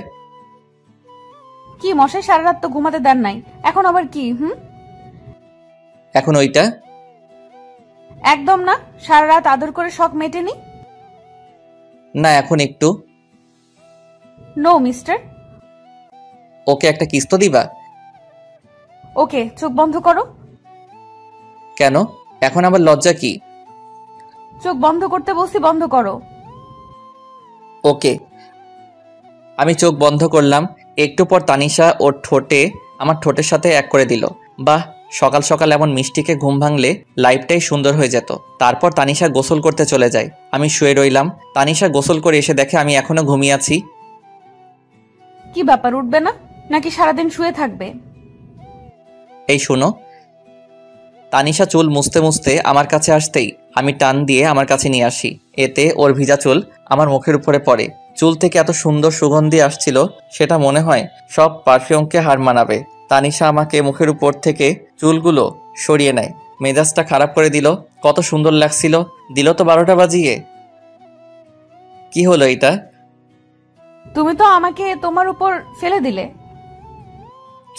কি মশাই, সারা রাত তো ঘুমাতে দেন নাই, এখন আবার কি? এখন ওইটা? একদম না, সারা রাত আদর করে শখ মেটেনি। না, এখন একটু। No mister. ওকে একটা কিস তো দিবা? ওকে, চোখ বন্ধ করো। কেন? এখন আবার লজ্জা কি? চোখ বন্ধ করতে বলছি, বন্ধ করো। ওকে। আমি চোখ বন্ধ করলাম। একটু পর তানিশা ওর ঠোঁটে আমার ঠোঁটের সাথে এক করে দিল। বাহ, সকাল সকাল এমন মিষ্টিকে ঘুম ভাঙলে লাইফটাই সুন্দর হয়ে যেত। তারপর তানিশা গোসল করতে চলে যায়। আমি শুয়ে রইলাম। তানিশা গোসল করে এসে দেখে আমি এখনো ঘুমিয়ে আছি। কি ব্যাপার, উঠবে না নাকি সারাদিন শুয়ে থাকবে? এই শোনো। তানিশা চুল মুছতে মুছতে আমার কাছে আসতেই আমি টান দিয়ে আমার কাছে নিয়ে আসি। এতে ওর ভিজা চুল আমার মুখের উপরে পড়ে। চুল থেকে এত সুন্দর সুগন্ধি আসছিল, সেটা মনে হয় সব পারফিউমকে হার মানাবে। তানিশা আমাকে মুখের উপর থেকে চুলগুলো সরিয়ে নেয়, মেজাজটা খারাপ করে দিল। কত সুন্দর লাগছিল, দিল তো 12টা বাজিয়ে। কি হলো এটা? তুমি তো আমাকে তোমার উপর ফেলে দিলে।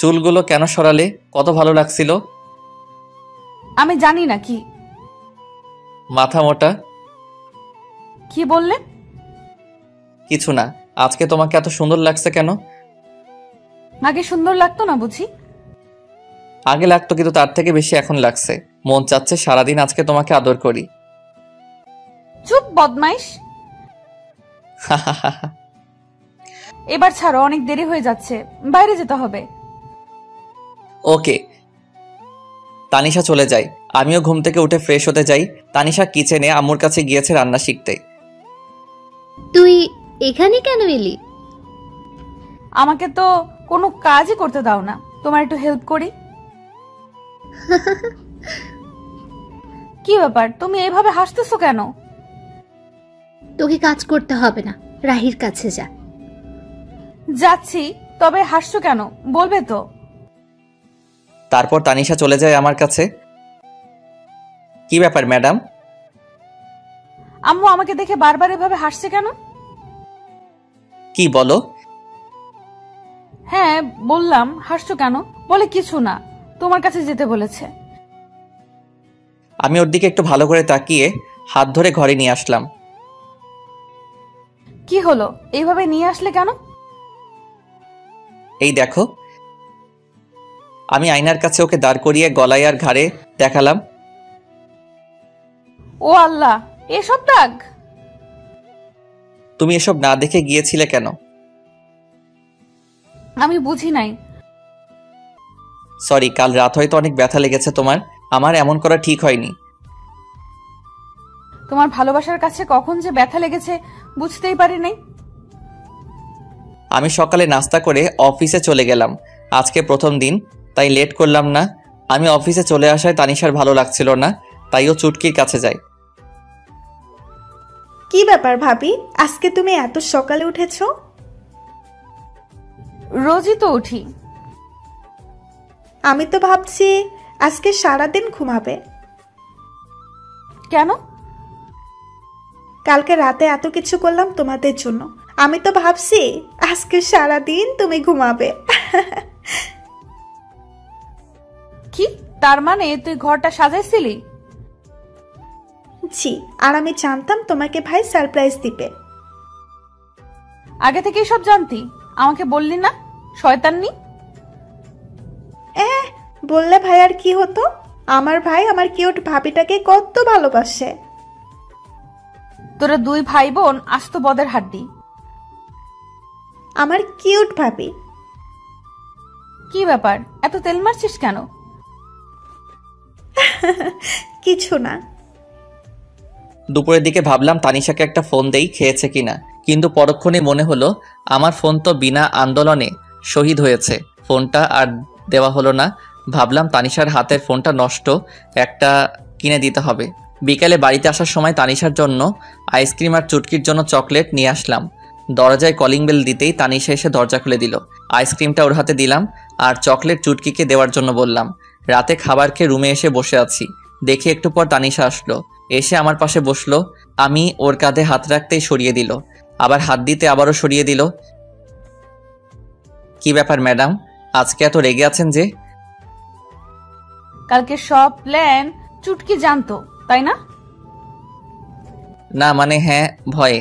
চুলগুলো কেন সরালে? কত ভালো লাগছিল। আমি জানি না কি। মাথা মোটা। কি বললে? কিছু না। আজকে তোমাকে এত সুন্দর লাগছে কেন? আগে সুন্দর লাগতো না বুঝি? আগে লাগতো, কিন্তু তার থেকে বেশি এখন লাগছে। মন চাচ্ছে সারাদিন আজকে তোমাকে আদর করি। চুপ বদমাইশ। এবার ছাড়ো, অনেক দেরি হয়ে যাচ্ছে, বাইরে যেতে হবে। ওকে। তানিশা চলে যায়, আমিও ঘুম থেকে উঠে ফ্রেশ হতে যাই। তানিশা কিচেনে আম্মুর কাছে গিয়েছে রান্না শিখতে। তুই এখানে কেন এলি? আমাকে তো কোনো কাজই করতে দাও না, তোমার একটু হেল্প করি। কি ব্যাপার, তুমি এইভাবে হাসতেছো কেন? তোকে কাজ করতে হবে না, রাহির কাছে যা। যাচ্ছি, তবে হাসছো কেন বলবে তো? তারপর তানিশা চলে যায় আমার কাছে। কি ব্যাপার ম্যাডাম? আম্মু আমাকে দেখে বারবার এভাবে হাসছে কেন? কি বলো? হ্যাঁ বললাম, হাসছো কেন? বলে কিছু না, তোমার কাছে যেতে বলেছে। আমি ওর দিকে একটু ভালো করে তাকিয়ে হাত ধরে ঘরে নিয়ে আসলাম। কি হলো, এইভাবে নিয়ে আসলে কেন? এই দেখো। আমি আয়নার কাছে ওকে দাঁড় করিয়ে গলায় আর ঘাড়ে দেখালাম। ও আল্লাহ, এসব দাগ! তুমি এসব না দেখে গিয়েছিলে কেন? আমি বুঝি নাই। সরি, কাল রাত হয়তো অনেক ব্যথা লেগেছে তোমার। আমার এমন করা ঠিক হয়নি। তোমার ভালোবাসার কাছে কখন যে ব্যথা লেগেছে বুঝতেই পারি নাই। আমি সকালে নাস্তা করে অফিসে চলে গেলাম। আজকে প্রথম দিন, তাই লেট করলাম না। আমি অফিসে চলে আসায় তানিশার ভালো লাগছিল না, তাই ও চুটকির কাছে যায়। কি ব্যাপার ভাবি, আজকে তুমি এত সকালে উঠেছো? রোজই তো উঠি। আমি তো ভাবছি আজকে সারাদিন ঘুমাবে। কেন? কালকে রাতে এত কিছু করলাম তোমাদের জন্য, আমি তো ভাবছি আজকে সারাদিন তুমি ঘুমাবে। কি তার মানে তুই ঘরটা সাজাইছিলি? জি, আর আমি জানতাম তোমাকে ভাই সারপ্রাইজ দিবে। আগে থেকেই সব জানতি, আমাকে বললি না? শয়তাননি। বললে ভাই আর কি হতো? আমার ভাই আমার কিউট ভাবিটাকে কত ভালোবাসে। তোরা দুই ভাই বোন আস্ত বদের হাড্ডি। আমার কিউট ভাবি। কি ব্যাপার, এত তেল মারছিস কেন? কিছু না। দুপুরের দিকে ভাবলাম তানিশাকে একটা ফোন দেই, খেয়েছে কিনা, কিন্তু পরক্ষণে মনে হলো আমার ফোন তো বিনা আন্দোলনে শহীদ হয়েছে। ফোনটা আর দেওয়া হলো না। ভাবলাম তানিশার হাতের ফোনটা নষ্ট, একটা কিনে দিতে হবে। বিকালে বাড়িতে আসার সময় তানিশার জন্য আইসক্রিম আর চুটকির জন্য চকলেট নিয়ে আসলাম। দরজায় কলিং বেল দিতেই তানিশা এসে দরজা খুলে দিল। আইসক্রিমটা ওর হাতে দিলাম আর চকলেট চুটকিকে দেওয়ার জন্য বললাম। রাতে খাবার খেয়ে রুমে এসে বসে আছি, দেখি একটু পর তানিশা আসলো, এসে আমার পাশে বসলো। আমি ওর কাঁধে হাত রাখতেই সরিয়ে দিল, আবার হাত দিতে আবারও সরিয়ে দিল। কি ব্যাপার ম্যাডাম, আজকে এত রেগে আছেন যে? কালকে সব প্ল্যান চুটকি জানতো, তাই না? না মানে হ্যাঁ, ভয়ে।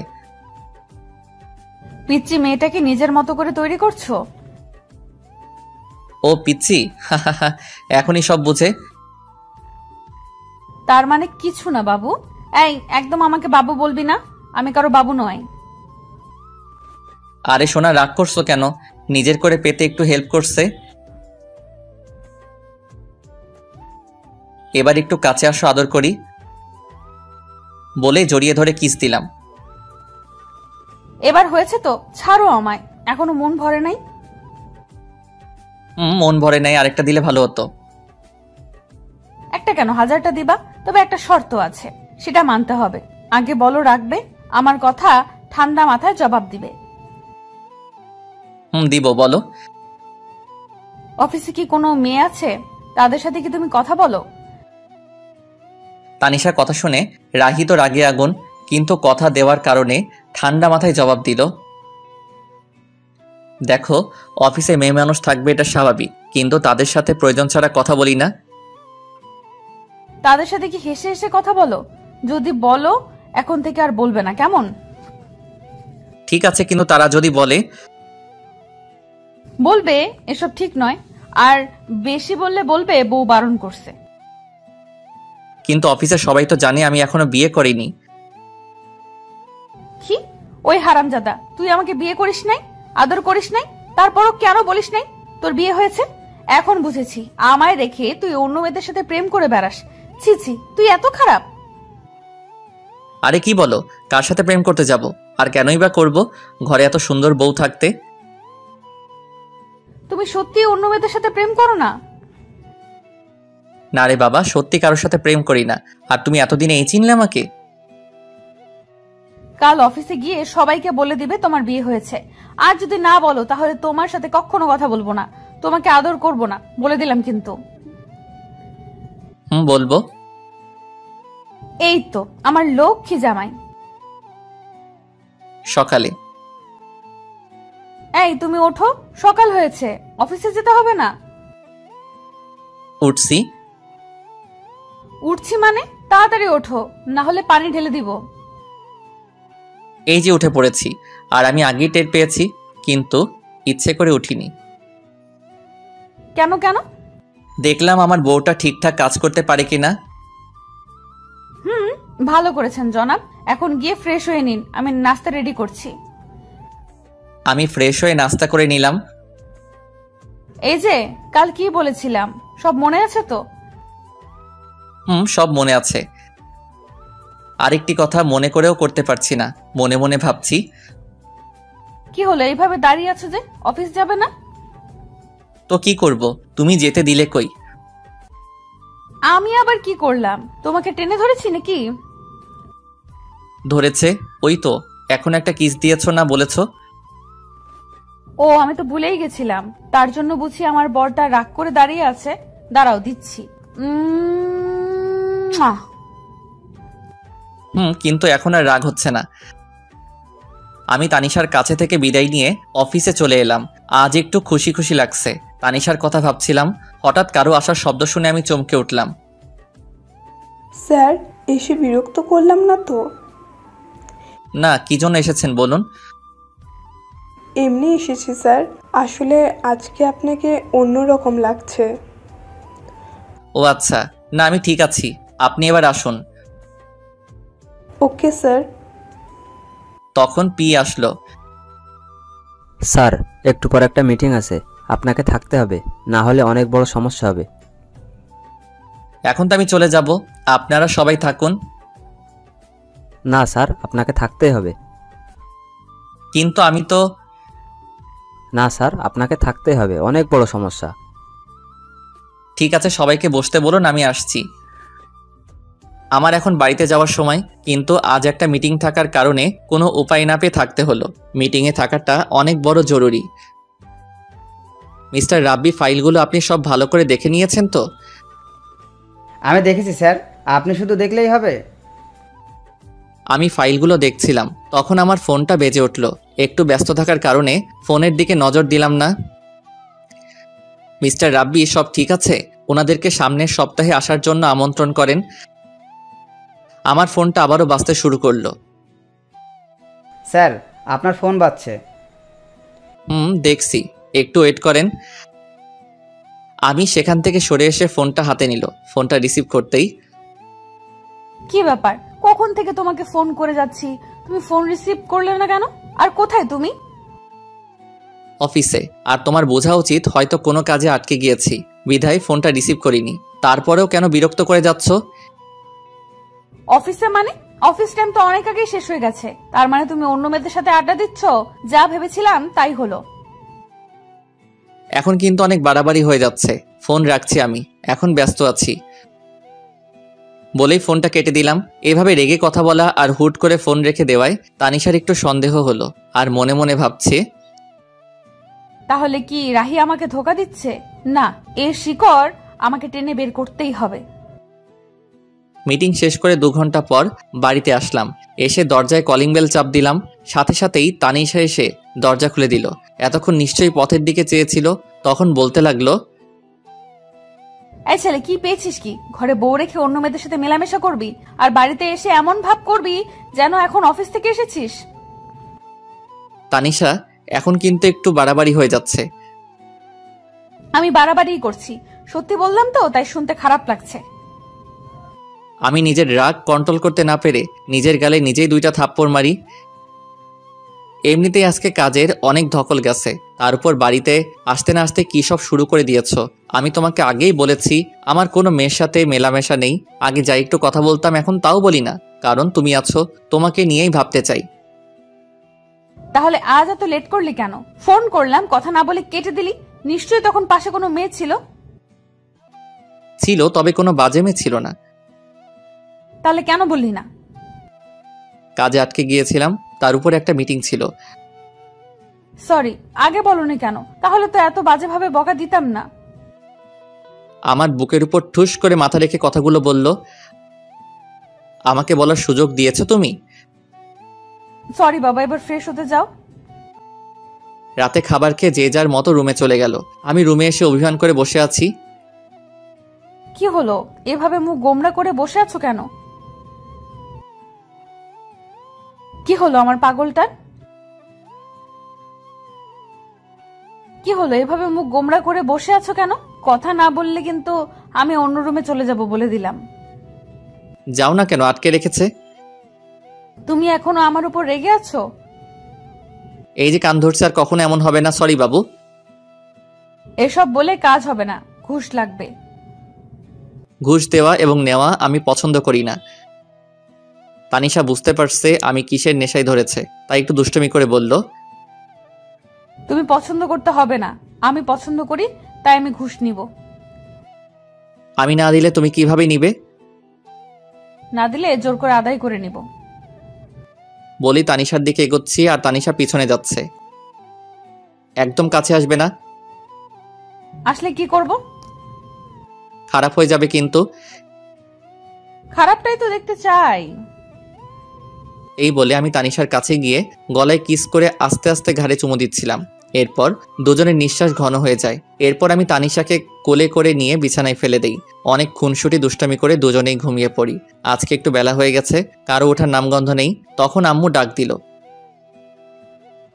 পিচ্চি মেয়েটাকে নিজের মতো করে তৈরি করছো? ও পিচ্ছি, এখনই সব বুঝে। তার মানে কিছু না বাবু। এই একদম আমাকে বাবু বলবি না, আমি কারো বাবু নই। আরে সোনা, রাগ করছো কেন? নিজের করে পেতে একটু হেল্প করছে। এবার একটু কাছে আসো, আদর করি বলে জড়িয়ে ধরে কিস দিলাম। এবার হয়েছে তো, ছাড়ো আমায়, এখনো মন ভরে নাই। মন ভরে নাই, আরেকটা দিলে ভালো হতো। একটা কেন, 1000টা দিবা, তবে একটা শর্ত আছে, সেটা মানতে হবে। আগে বলো রাখবে, আমার কথা ঠান্ডা মাথায় জবাব দিবে। দিব, বলো। অফিসে কি কোনো মেয়ে আছে? তাদের সাথে কি তুমি কথা বলো? তানিশার কথা শুনে রাহি তো রাগে আগুন, কিন্তু কথা দেওয়ার কারণে ঠান্ডা মাথায় জবাব দিল, দেখো, অফিসে মেয়ে মানুষ থাকবে এটা স্বাভাবিক, কিন্তু তাদের সাথে প্রয়োজন ছাড়া কথা বলি না। তাদের সাথে কি হেসে হেসে কথা বলো? যদি বলো এখন থেকে আর বলবে না, কেমন? ঠিক আছে, কিন্তু তারা যদি বলে? বলবে এসব ঠিক নয়, আর বেশি বললে বলবে বউ বারণ করছে। কিন্তু অফিসে সবাই তো জানে আমি এখনো বিয়ে করিনি। কি? ওই হারামজাদা, তুই আমাকে বিয়ে করিস নাই, আদর করিস নাই, তারপরও কেন বলিস নাই তোর বিয়ে হয়েছে? এখন বুঝেছি, আমায় রেখে তুই অন্য মেয়েদের সাথে প্রেম করে বেড়াস। ছি ছি, তুই এত খারাপ। আরে কি বলো, কার সাথে প্রেম করতে যাব? আর কেনই বা করব, ঘরে এত সুন্দর বউ থাকতে। তুমি সত্যি অন্য মেয়েদের সাথে প্রেম করো না? না রে বাবা, সত্যি কারোর সাথে প্রেম করি না। আর তুমি এতদিনে এই চিনলে আমাকে? কাল অফিসে গিয়ে সবাইকে বলে দিবে তোমার বিয়ে হয়েছে। আর যদি না বলো তাহলে তোমার সাথে কখনো কথা বলবো না, তোমাকে আদর করব না, বলে দিলাম কিন্তু। বলবো। এই তো আমার লক্ষ্মী জামাই। সকালে। এই তুমি ওঠো, সকাল হয়েছে, অফিসে যেতে হবে না। উঠছি। উঠছি মানে? তাড়াতাড়ি ওঠো, না হলে পানি ঢেলে দিব। এই যে উঠে পড়েছি, আর আমি আগেই টের পেয়েছি, কিন্তু ইচ্ছে করে উঠিনি। কেন কেন? দেখলাম আমার বউটা ঠিকঠাক কাজ করতে পারে কিনা। ভালো করেছেন জনাব। এখন গিয়ে ফ্রেশ হয়ে নিন, আমি নাস্তা রেডি করছি। আমি ফ্রেশ হয়ে নাস্তা করে নিলাম। এই যে কাল কি বলেছিলাম সব মনে আছে তো? সব মনে আছে। আরেকটি কথা মনে করেও করতে পারছি না, মনে মনে ভাবছি। কি হলো, এইভাবে দাঁড়িয়ে আছো যে? অফিস যাবে না? তো কি করব, তুমি যেতে দিলে কই? আমি আবার কি করলাম? তোমাকে টেনে ধরেছি নাকি? ধরেছে, ওই তো এখন একটা কিস দিয়েছো না বলেছো? ও, আমি তো ভুলেই গেছিলাম। তার জন্য বুঝি আমার বরটা রাগ করে দাঁড়িয়ে আছে। দাঁড়াও, দিচ্ছি। কিন্তু এখন আর রাগ হচ্ছে না। আমি তানিশার কাছে থেকে বিদায় নিয়ে অফিসে চলে এলাম। আজ একটু খুশি খুশি লাগছে। তানিশার কথা ভাবছিলাম, হঠাৎ কারো আসার শব্দ শুনে আমি চমকে উঠলাম। স্যার, এসে বিরক্ত করলাম না তো? না, কি জন্য এসেছেন বলুন। এমনি এসেছি স্যার, আসলে আজকে আপনাকে অন্যরকম লাগছে। ও আচ্ছা, না আমি ঠিক আছি, আপনি এবার আসুন। Okay sir. তখন পি আসলো। স্যার, একটু পর একটা মিটিং আছে, আপনাকে থাকতে হবে, না হলে অনেক বড় সমস্যা হবে। এখন তো আমি চলে যাব, আপনারা সবাই থাকুন। না স্যার, আপনাকে থাকতেই হবে। কিন্তু আমি তো। না স্যার, আপনাকে থাকতেই হবে, অনেক বড় সমস্যা। ঠিক আছে, সবাইকে বসতে বলুন, আমি আসছি। আমার এখন বাড়িতে যাওয়ার সময়, কিন্তু আজ একটা মিটিং থাকার কারণে কোনো উপায় না পেয়ে থাকতে হলো। মিটিংয়ে থাকাটা অনেক বড় জরুরি। মিস্টার রাব্বি, ফাইলগুলো আপনি সব ভালো করে দেখে নিয়েছেন তো? আমি দেখেছি স্যার, আপনি শুধু দেখলেই হবে। আমি ফাইলগুলো দেখছিলাম, তখন আমার ফোনটা বেজে উঠল। একটু ব্যস্ত থাকার কারণে ফোনের দিকে নজর দিলাম না। মিস্টার রাব্বি, সব ঠিক আছে? ওনাদেরকে সামনের সপ্তাহে আসার জন্য আমন্ত্রণ করেন। আমার ফোনটা আবারও বাজতে শুরু করলো। স্যার, আপনার ফোন বাজছে। দেখছি, একটু ওয়েট করেন। আমি সেখান থেকে সরে এসে ফোনটা হাতে নিল। ফোনটা রিসিভ করতেই, কি ব্যাপার, কখন থেকে তোমাকে ফোন করে যাচ্ছি, তুমি ফোন রিসিভ করলে না কেন? আর কোথায় তুমি? অফিসে। আর তোমার বোঝা উচিত হয়তো কোনো কাজে আটকে গিয়েছি, বিধায় ফোনটা রিসিভ করিনি। তারপরেও কেন বিরক্ত করে যাচ্ছ? অফিসে মানে? অফিস টাইম তো অনেক আগেই শেষ হয়ে গেছে। তার মানে তুমি অন্য মেয়েদের সাথে আড্ডা দিচ্ছ? যা ভেবেছিলাম তাই হলো। এখন কিন্তু অনেক বাড়াবাড়ি হয়ে যাচ্ছে। ফোন রাখছি, আমি এখন ব্যস্ত আছি বলেই ফোনটা কেটে দিলাম। এভাবে রেগে কথা বলা আর হুট করে ফোন রেখে দেওয়ায় তানিশার একটু সন্দেহ হলো, আর মনে মনে ভাবছে, তাহলে কি রাহি আমাকে ধোকা দিচ্ছে? না, এর শিকড় আমাকে টেনে বের করতেই হবে। মিটিং শেষ করে 2 ঘন্টা পর বাড়িতে আসলাম। এসে দরজায় কলিং বেল চাপ দিলাম, সাথে সাথেই তানিশা এসে দরজা খুলে দিল। এতক্ষণ নিশ্চয়ই পথের দিকে চেয়েছিল। তখন বলতে লাগলো, এই ছেলে, কি পেয়েছিস কি? ঘরে বউ রেখে অন্য মেয়েদের সাথে মেলামেশা করবি, আর বাড়িতে এসে এমন ভাব করবি যেন এখন অফিস থেকে এসেছিস। তানিশা, এখন কিন্তু একটু বাড়াবাড়ি হয়ে যাচ্ছে। আমি বাড়াবাড়িই করছি, সত্যি বললাম তো, তাই শুনতে খারাপ লাগছে। আমি নিজের রাগ কন্ট্রোল করতে না পেরে নিজের গালে নিজেই 2টা থাপ্পড় মারি। এমনিতেই আজকে কাজের অনেক ধকল গেছে, তার উপর বাড়িতে আসতে না আসতে কী সব শুরু করে দিয়েছ। আমি তোমাকে আগেই বলেছি আমার কোনো মেয়ের সাথে মেলামেশা নেই। আগে যাই একটু কথা বলতাম, এখন তাও বলি না, কারণ তুমি আছো, তোমাকে নিয়েই ভাবতে চাই। তাহলে আজ এত লেট করলি কেন? ফোন করলাম, কথা না বলে কেটে দিলি। নিশ্চয়ই তখন পাশে কোনো মেয়ে ছিল। ছিল, তবে কোনো বাজে মেয়ে ছিল না। তাহলে কেন বললি না? কাজে আটকে গিয়েছিলাম, তার উপর একটা মিটিং ছিল। সরি, আগে বলনি কেন? তাহলে তো এত বাজেভাবে বকা দিতাম না। আমার বুকের উপর ঠুস করে মাথা রেখে কথাগুলো বলল। আমাকে বলার সুযোগ দিয়েছো তুমি? সরি বাবা, এবার ফ্রেশ হতে যাও। রাতে খাবার খেয়ে যে যার মতো রুমে চলে গেল। আমি রুমে এসে অভিমান করে বসে আছি। কি হলো, এভাবে মুখ গোমড়া করে বসে আছো কেন? কি হলো আমার পাগলটার? কি হলো, এভাবে মুখ গোমড়া করে বসে আছো কেন? কথা না বললে কিন্তু আমি অন্য রুমে চলে যাব বলে দিলাম। যাও না কেন, আটকে রেখেছে। তুমি এখনো আমার উপর রেগে আছো? এই যে কান ধরছে, আর কখনো এমন হবে না। সরি বাবু। এসব বলে কাজ হবে না, ঘুষ লাগবে। ঘুষ দেওয়া এবং নেওয়া আমি পছন্দ করি না। তানিশা বুঝতে পারছে আমি কিসের নেশায় ধরেছে, তাই একটু দুষ্টুমি করে বলল, তুমি পছন্দ করতে হবে না, আমি পছন্দ করি, তাই আমি ঘুষ নিব। আমি না দিলে তুমি কিভাবে নিবে? না দিলে জোর করে আদায় করে নিব। বলি তানিশার দিকে এগোচ্ছি, আর তানিশা পিছনে যাচ্ছে। একদম কাছে আসবে না। আসলে কি করব? খারাপ হয়ে যাবে কিন্তু। খারাপটাই তো দেখতে চাই। এই বলে আমি তানিশার কাছে গিয়ে গলায় কিস করে আস্তে আস্তে ঘাড়ে চুমু দিচ্ছিলাম। এরপর দুজনের নিঃশ্বাস ঘন হয়ে যায়। এরপর আমি তানিশাকে কোলে করে নিয়ে বিছানায় ফেলে দেই। অনেক খুনসুটি দুষ্টামি করে দুজনেই ঘুমিয়ে পড়ি। আজকে একটু বেলা হয়ে গেছে, কারো ওঠার নামগন্ধ নেই। তখন আম্মু ডাক দিল,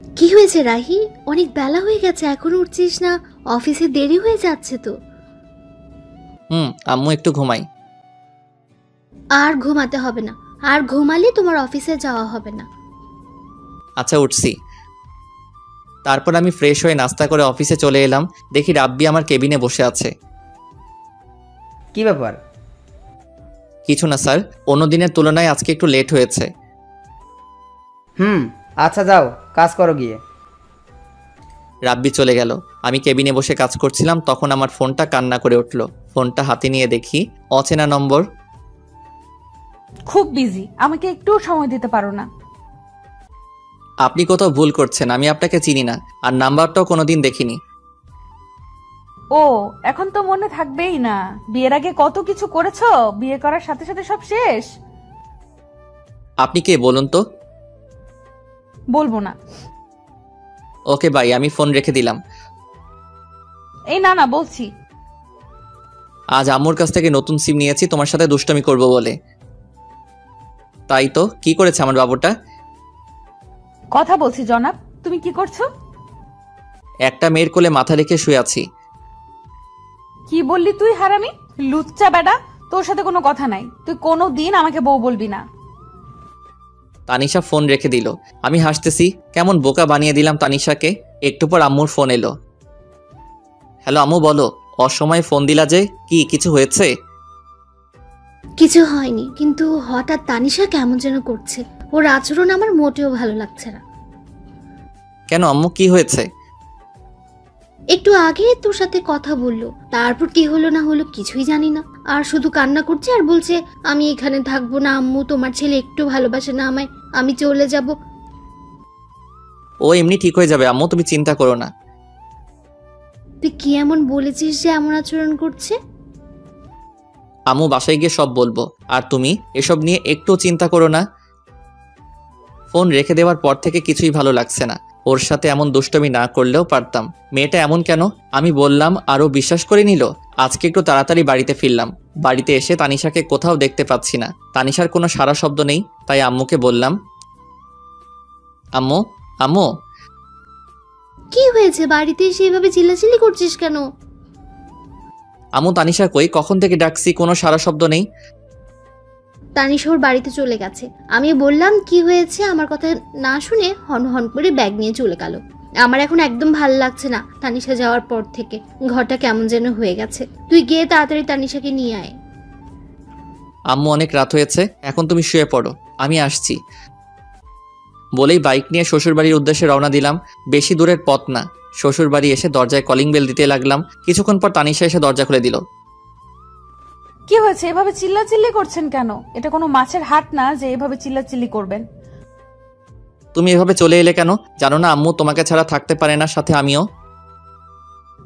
কি হয়েছে রাহি? অনেক বেলা হয়ে গেছে, এখনো উঠছিস না? অফিসে দেরি হয়ে যাচ্ছে তো। আম্মু একটু ঘুমাই। আর ঘুমাতে হবে না, আর ঘুমালে তোমার অফিসে যাওয়া হবে না। আচ্ছা, উঠছি। তারপর আমি ফ্রেশ হয়ে নাস্তা করে অফিসে চলে এলাম। দেখি রাব্বি আমার কেবিনে বসে আছে। কি ব্যাপার? কিছু না স্যার, অন্য দিনের তুলনায় আজকে একটু লেট হয়েছে। আচ্ছা যাও, কাজ করো গিয়ে। রাব্বি চলে গেল। আমি কেবিনে বসে কাজ করছিলাম, তখন আমার ফোনটা কান্না করে উঠল। ফোনটা হাতে নিয়ে দেখি অচেনা নম্বর। খুব বিজি, আমাকে একটু সময় দিতে পারো না? আপনি কোথাও ভুল করছেন, আমি আপনাকে চিনি না, আর নাম্বারটাও কোনোদিন দেখিনি। ও, এখন তো মনে থাকবেই না। বিয়ের আগে কত কিছু করেছো, বিয়ে করার সাথে সাথে সব শেষ। আপনি কে বলুন তো? বলবো না। ওকে বাই, আমি ফোন রেখে দিলাম। এই না না, বলছি। আজ আম্মুর কাছ থেকে নতুন সিম নিয়েছি তোমার সাথে দুষ্টমি করব বলে। তাই তো, কি করেছে আমার বাবুটা? কথা বলছি জনাব, তুমি কি করছো? একটা মেয়ের কোলে মাথা রেখে শুয়ে আছি। কি বললি তুই হারামি? লুচ্চা বেটা, তোর সাথে কোনো কথা নাই। তুই কোনো দিন আমাকে বউ বলবি না। তানিশা ফোন রেখে দিল। আমি হাসতেছি, কেমন বোকা বানিয়ে দিলাম তানিশাকে। একটু পর আম্মুর ফোন এলো। হ্যালো আম্মু, বলো। অসময়ে ফোন দিলা যে, কি কিছু হয়েছে? কিছু হয়নি, কিন্তু হঠাৎ তানিশা কেমন যেন করছে। ওর আচরণ আমার মোটেও ভালো লাগছে না। কেন আম্মু, কি হয়েছে? একটু আগে তোর সাথে কথা বললো, তারপর কি হলো না হলো কিছুই জানি না। আর শুধু কান্না করছে আর বলছে আমি এখানে থাকবো না আম্মু, তোমার ছেলে একটু ভালোবাসে না আমায়, আমি চলে যাব। ও এমনি ঠিক হয়ে যাবে আম্মু, তুমি চিন্তা করো না। তুই কি এমন বলেছিস যে এমন আচরণ করছে? আম্মু বাসায় গিয়ে সব বলবো, আর তুমি এসব নিয়ে একটু চিন্তা করো না। ফোন রেখে দেওয়ার পর থেকে কিছুই ভালো লাগছে না। ওর সাথে এমন দুষ্টমি না করলেও পারতাম। মেয়েটা এমন কেন? আমি বললাম আরও বিশ্বাস করে নিল। আজকে একটু তাড়াতাড়ি বাড়িতে ফিরলাম। বাড়িতে এসে তানিশাকে কোথাও দেখতে পাচ্ছি না। তানিশার কোনো সারা শব্দ নেই, তাই আম্মুকে বললাম, আম্মু আম্মু। কি হয়েছে? বাড়িতে এসে এভাবে চিল্লাচিল্লি করছিস কেন? আম্মু তানিশা কই? কখন থেকে ডাকছি, কোনো সারা শব্দ নেই। তানিশা ওর বাড়িতে চলে গেছে। আমি বললাম কি হয়েছে, আমার কথা না শুনে হন হন করে ব্যাগ নিয়ে চলে গেল। আমার এখন একদম ভালো লাগছে না তানিশা যাওয়ার পর থেকে। ঘরটা কেমন যেন হয়ে গেছে। তুই গিয়ে তাড়াতাড়ি তানিশাকে নিয়ে আয়। আম্মু অনেক রাত হয়েছে, এখন তুমি শুয়ে পড়ো, আমি আসছি। বলেই বাইক নিয়ে শ্বশুরবাড়ির উদ্দেশ্যে রওনা দিলাম। বেশি দূরের পথ না। শ্বশুরবাড়ি এসে দরজায় কলিং বেল দিতে লাগলাম। কিছুক্ষণ পর তানিশা এসে দরজা খুলে দিল। কি হয়েছে? এভাবে চিল্লাচিল্লি করছেন কেন? এটা কোনো মাছের হাট না যে এভাবে চিল্লাচিল্লি করবেন। তুমি এভাবে চলে এলে কেন? জানো না আম্মু তোমাকে ছাড়া থাকতে পারে না, সাথে আমিও।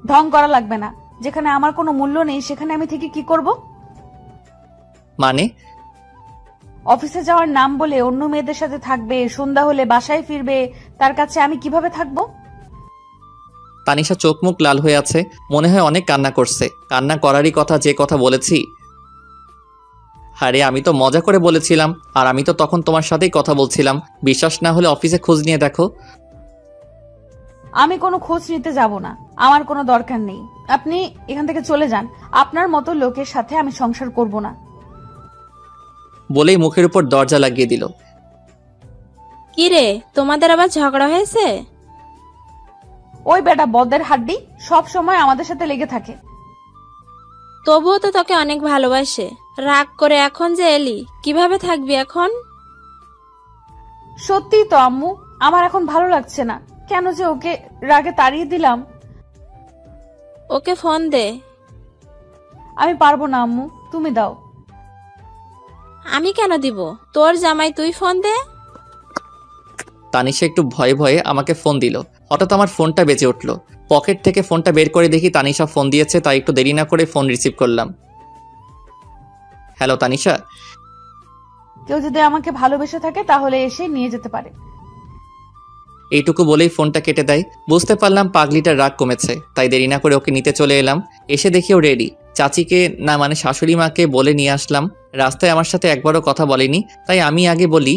ঢং করা লাগবে না। যেখানে আমার কোনো মূল্য নেই সেখানে আমি থেকে কি করব? মানে? অফিসে যাওয়ার নাম বলে অন্য মেয়েদের সাথে থাকবে, সন্ধ্যা হলে বাসায় ফিরবে, তার কাছে আমি কিভাবে থাকবো? তানিশা চোখ মুখ লাল হয়ে আছে, মনে হয় অনেক কান্না করছে। কান্না করারই কথা, যে কথা বলেছি। আরে আমি তো মজা করে বলেছিলাম, আর আমি তো তখন তোমার সাথেই কথা বলছিলাম। বিশ্বাস না হলে অফিসে খোঁজ নিয়ে দেখো। আমি কোনো খোঁজ নিতে যাব না, আমার কোনো দরকার নেই। আপনি এখান থেকে চলে যান। আপনার মতো লোকের সাথে আমি সংসার করব না। বলেই মুখের উপর দরজা লাগিয়ে দিল। কি রে, তোমাদের আবার ঝগড়া হয়েছে? ওই বেটা বদের হাড্ডি সব সময় আমাদের সাথে লেগে থাকে। তবুও তো তোকে অনেক ভালোবাসে। রাগ করে এখন যে এলি, কিভাবে থাকবি এখন? সত্যি তো আম্মু, আমার এখন ভালো লাগছে না। কেন যে ওকে রাগে তাড়িয়ে দিলাম। ওকে ফোন দে। আমি পারবো না আম্মু, তুমি দাও। আমি কেন দিব? তোর জামাই, তুই ফোন দে। তানিশা একটু ভয়ে ভয়ে আমাকে ফোন দিল। হঠাৎ আমার ফোনটা বেজে উঠল। পকেট থেকে ফোনটা বের করে দেখি তানিশা ফোন দিয়েছে, তাই একটু দেরি না করে ফোন রিসিভ করলাম। হ্যালো তানিশা। কেউ যদি আমাকে ভালোবেসে থাকে তাহলে এসে নিয়ে যেতে পারে। এইটুকু বলেই ফোনটা কেটে দেয়। বুঝতে পারলাম পাগলিটার রাগ কমেছে, তাই দেরি না করে ওকে নিতে চলে এলাম। এসে দেখি ও রেডি। চাচিকে না মানে শাশুড়ি মাকে বলে নিয়ে আসলাম। রাস্তায় আমার সাথে একবারও কথা বলেনি, তাই আমি আগে বলি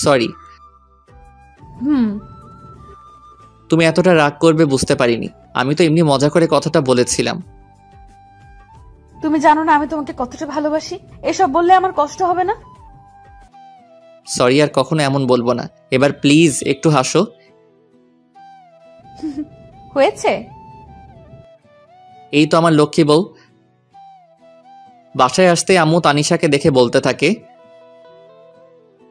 সরি। তুমি এতটা রাগ করবে বুঝতে পারিনি। আমি তো এমনি মজা করে কথাটা বলেছিলাম। তুমি জানো না আমি তোমাকে কতটা ভালোবাসি। এসব বললে আমার কষ্ট হবে না? সরি, আর কখনো এমন বলবো না। এবার প্লিজ একটু হাসো। হয়েছে? এই তো আমার লক্ষ্মী বউ। বাসায় আসতে আম্মু তানিশাকে দেখে বলতে থাকে,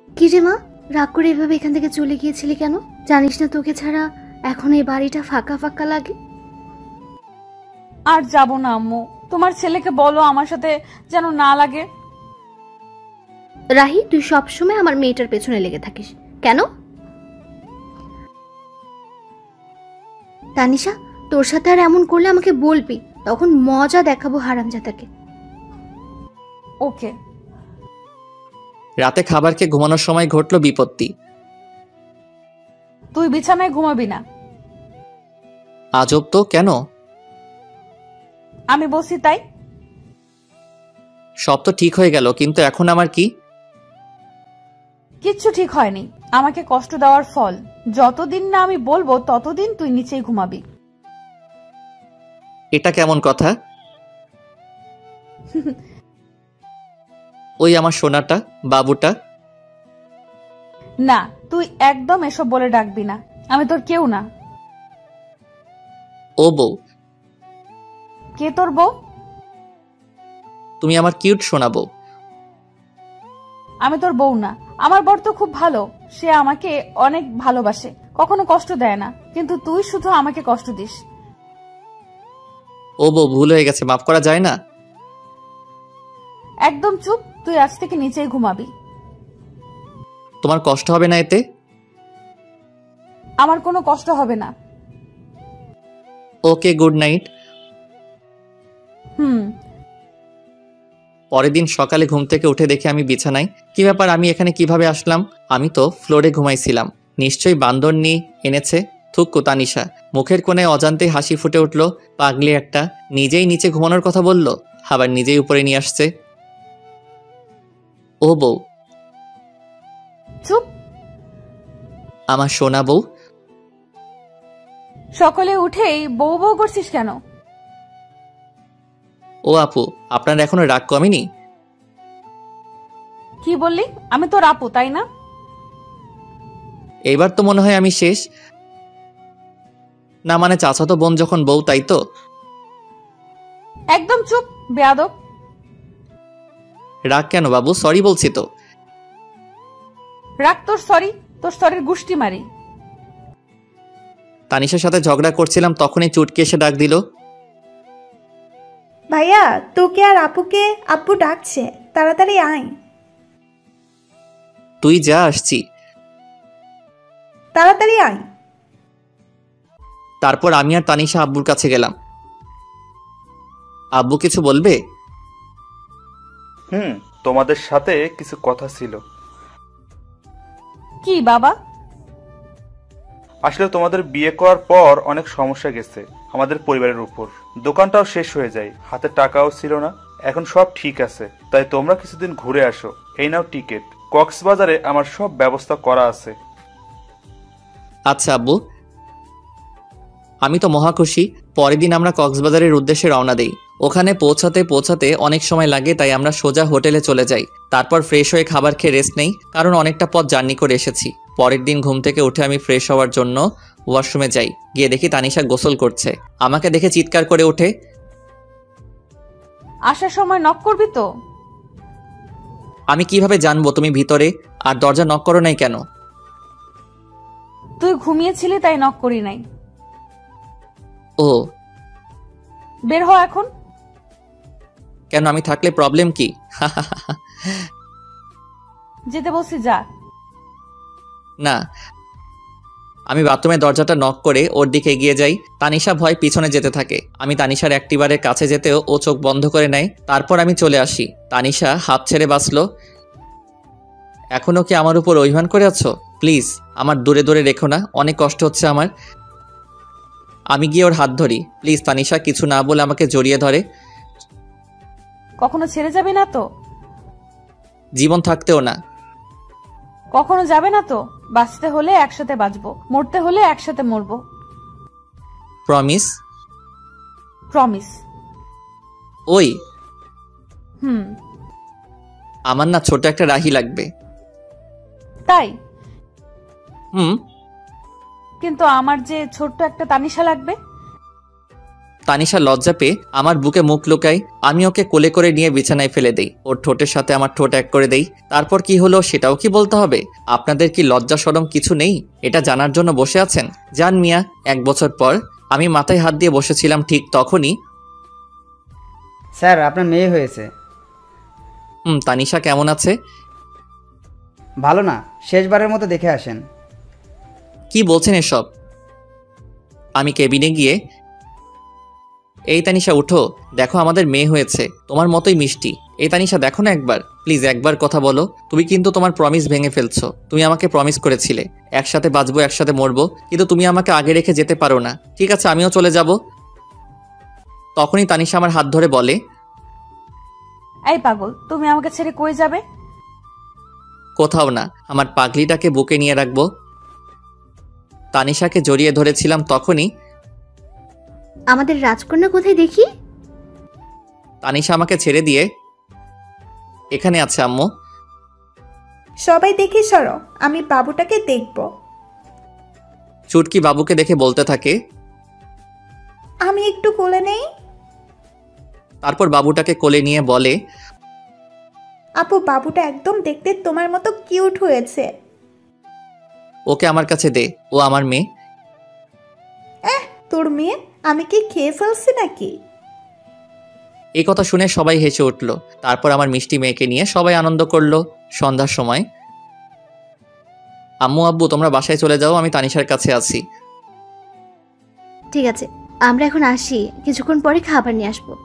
কি রে মা, রাগ করে এভাবে এখান থেকে চলে গিয়েছিলি কেন? জানিস না তোকে ছাড়া এখন এই বাড়িটা ফাঁকা ফাঁকা লাগে? আর যাব না আম্মু, তোমার ছেলেকে বলো আমার সাথে যেন না লাগে। রাহি, তুই সবসময় আমার মেয়েটার পেছনে লেগে থাকিস কেন? তানিশা, তোর সাথে আর এমন করলে আমাকে বলবি, তখন মজা দেখাবো হারামজাদাকে। ওকে। রাতে খাবার খেয়ে ঘুমানোর সময় ঘটলো বিপত্তি। তুই বিছানায় ঘুমাবি না। আজব তো, কেন? আমি বলছি তাই। সব তো ঠিক হয়ে গেল, কিন্তু এখন আমার কি? কিচ্ছু ঠিক হয়নি। আমাকে কষ্ট দেওয়ার ফল। যতদিন না আমি বলবো ততদিন তুই নিচেই ঘুমাবি। এটা কেমন কথা? ওই আমার সোনাটা, বাবুটা। না, তুই একদম এসব বলে ডাকবি না। আমি তোর কেউ না। ও বউ। কে তোর বউ? তুমি আমার কিউট সোনা বউ। আমি তোর বউ না। আমার বর তো খুব ভালো, সে আমাকে অনেক ভালোবাসে, কখনো কষ্ট দেয় না। কিন্তু তুই শুধু আমাকে কষ্ট দিস। ও বউ, ভুল হয়ে গেছে, মাফ করা যায় না? একদম চুপ, তুই আজ থেকে নিচেই ঘুমাবি। তোমার কষ্ট হবে না এতে? আমার কোনো কষ্ট হবে না। ওকে, গুড নাইট। হুম। পরের দিন সকালে ঘুম থেকে উঠে দেখে আমি বিছানায়। কি ব্যাপার, আমি এখানে কিভাবে আসলাম? আমি তো ফ্লোরে ঘুমাইছিলাম। নিশ্চয়ই বান্দর নিয়ে এনেছে। থুক্কু তানিশা। মুখের কোণে অজান্তেই হাসি ফুটে উঠল। পাগলি একটা, নিজেই নিচে ঘুমানোর কথা বলল, আবার নিজেই উপরে নিয়ে আসছে। ও বউ, চুপ। আমার সোনা বউ। সকালে উঠেই বউ বউ করছিস কেন? ও আপু, আপনার এখনো রাগ কমেনি? কি বললি? আমি তোর আপু, তাই না? এইবার তো মনে হয় আমি শেষ। না মানে চাচাতো বোন যখন বউ, তাই তো? একদম চুপ, বেয়াদব। রাগ কেন বাবু? সরি বলছি তো। রাগ তোর সরি, তোর সরির গুষ্টি মারি। তানিশার সাথে ঝগড়া করছিলাম, তখনই চুটকি এসে ডাক দিল। ভাইয়া, তোকে আর আপুকে আব্বু ডাকছে, তাড়াতাড়ি আয়। তুই যা, আসছি। তাড়াতাড়ি আয়। তারপর আমি আর তানিশা আব্বুর কাছে গেলাম। আব্বু কিছু বলবে? তোমাদের সাথে কিছু কথা ছিল। কি বাবা? আসলে তোমাদের বিয়ে করার পর অনেক সমস্যা গেছে আমাদের পরিবারের উপর। দোকানটাও শেষ হয়ে যায়, হাতে টাকাও ছিল না। এখন সব ঠিক আছে, তাই তোমরা কিছুদিন ঘুরে আসো। এই নাও টিকিট। কক্সবাজারে আমার সব ব্যবস্থা করা আছে। আচ্ছা আব্বু, আমি তো মহা খুশি। পরের দিন আমরা কক্সবাজারের উদ্দেশ্যে রওনা দেই। ওখানে পৌঁছাতে অনেক সময় লাগে, তাই আমরা সোজা হোটেলে চলে যাই। তারপর ফ্রেশ হয়ে খাবার খেয়ে রেস্ট নেই, কারণ অনেকটা পথ জার্নি করে এসেছি। পরের দিন ঘুম থেকে উঠে আমি ফ্রেশ হওয়ার জন্য ওয়াশরুমে যাই। গিয়ে দেখি তানিশা গোসল করছে। আমাকে দেখে চিৎকার করে ওঠে, আসার সময় নক করবি তো? আমি কিভাবে জানবো তুমি ভিতরে? আর দরজা নক করো নাই কেন? তুই ঘুমিয়েছিলি তাই নক করি নাই। ও, বের হ এখন। কেন, আমি থাকলে প্রবলেম কি? যেতে বলছি যা। না, আমি বাথরুমের দরজাটা নক করে ওর দিকে এগিয়ে যাই। তানিশা ভয় পিছনে যেতে থাকে। আমি তানিশার অ্যাক্টিভারের কাছে যেতেও ও চোখ বন্ধ করে নেয়। তারপর আমি চলে আসি। তানিশা হাত ছেড়ে বাঁচলো। এখনো কি আমার উপর অভিমান করে আছো? প্লিজ আমার দূরে দূরে রেখো না, অনেক কষ্ট হচ্ছে আমার। আমি গিয়ে ওর হাত ধরি। প্লিজ তানিশা কিছু না বলে আমাকে জড়িয়ে ধরে। কখনো ছেড়ে যাবে না তো? জীবন থাকতেও না। কখনো যাবে না তো? বাঁচতে হলে একসাথে বাঁচবো, মরতে হলে একসাথে মরবো। প্রমিস? প্রমিস। ওই হুম। আমার না ছোট একটা রাহি লাগবে। তাই? হুম। কিন্তু আমার যে ছোট্ট একটা তানিশা লাগবে। তানিশা লজ্জা পেয়ে আমার বুকে মুখ লুকায়। আমি ওকে কোলে করে নিয়ে বিছানায় ফেলে দেই। ওর ঠোঁটের সাথে আমার ঠোঁট এক করে দেই। তারপর কি হলো সেটাও কি বলতে হবে? আপনাদের কি লজ্জা শরম কিছু নেই? এটা জানার জন্য বসে আছেন? জান মিয়া। 1 বছর পর আমি মাথায় হাত দিয়ে বসেছিলাম, ঠিক তখনই স্যার, আপনার মেয়ে হয়েছে। তানিশা কেমন আছে? ভালো না, শেষবারের মতো দেখে আসেন। কি বলছেন এসব? আমি কেবিনে গিয়ে, এই তানিশা উঠো, দেখো আমাদের মেয়ে হয়েছে, তোমার মতোই মিষ্টি। এই তানিশা দেখো না একবার, প্লিজ একবার কথা বলো। তুমি কিন্তু তোমার প্রমিস ভেঙে ফেলছো। তুমি আমাকে প্রমিস করেছিলে একসাথে বাঁচবো, একসাথে মরবো, কিন্তু তুমি আমাকে আগে রেখে যেতে পারো না। ঠিক আছে, আমিও চলে যাব। তখনই তানিশা আমার হাত ধরে বলে, এই পাগল, তুমি আমাকে ছেড়ে কই যাবে? কোথাও না, আমার পাগলিটাকে বুকে নিয়ে রাখবো। তানিশাকে জড়িয়ে ধরেছিলাম, তখনই আমাদের রাজকন্যা কোথায় দেখি? তানিশা আমাকে ছেড়ে দিয়ে, এখানে আছে আম্মু। সবাই দেখে সরো, আমি বাবুটাকে দেখব। চুটকি বাবুকে দেখে বলতে থাকে, আমি একটু কোলে নেই। তারপর বাবুটাকে কোলে নিয়ে বলে, আপু, বাবুটা একদম দেখতে তোমার মতো কিউট হয়েছে। ওকে আমার কাছে দে, ও আমার মেয়ে। তোর মেয়ে? আমি কি খেয়ে ফেলছি নাকি? এই কথা শুনে সবাই হেসে উঠল। তারপর আমার মিষ্টি মেয়েকে নিয়ে সবাই আনন্দ করলো। সন্ধ্যার সময়, আম্মু আব্বু তোমরা বাসায় চলে যাও, আমি তানিশার কাছে আছি। ঠিক আছে। আমরা এখন আসি, কিছুক্ষণ পরে খাবার নিয়ে আসবো।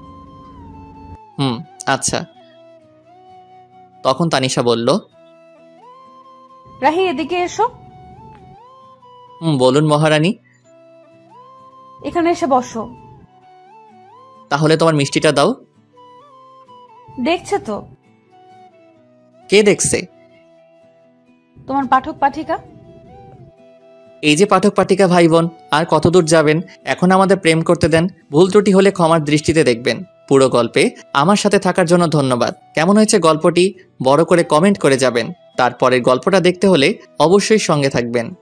আচ্ছা। তখন তানিশা বলল, রাহি এদিকে এসো। বলুন মহারানী। এখানে এসে বসো। তাহলে তোমার মিষ্টিটা দাও। দেখছে তো। কে দেখছে? তোমার পাঠক পাঠিকা। এই যে পাঠক পাঠিকা ভাই বোন, আর কতদূর যাবেন? এখন আমাদের প্রেম করতে দেন। ভুল ত্রুটি হলে ক্ষমার দৃষ্টিতে দেখবেন। পুরো গল্পে আমার সাথে থাকার জন্য ধন্যবাদ। কেমন হয়েছে গল্পটি বড় করে কমেন্ট করে যাবেন। তারপরের গল্পটা দেখতে হলে অবশ্যই সঙ্গে থাকবেন।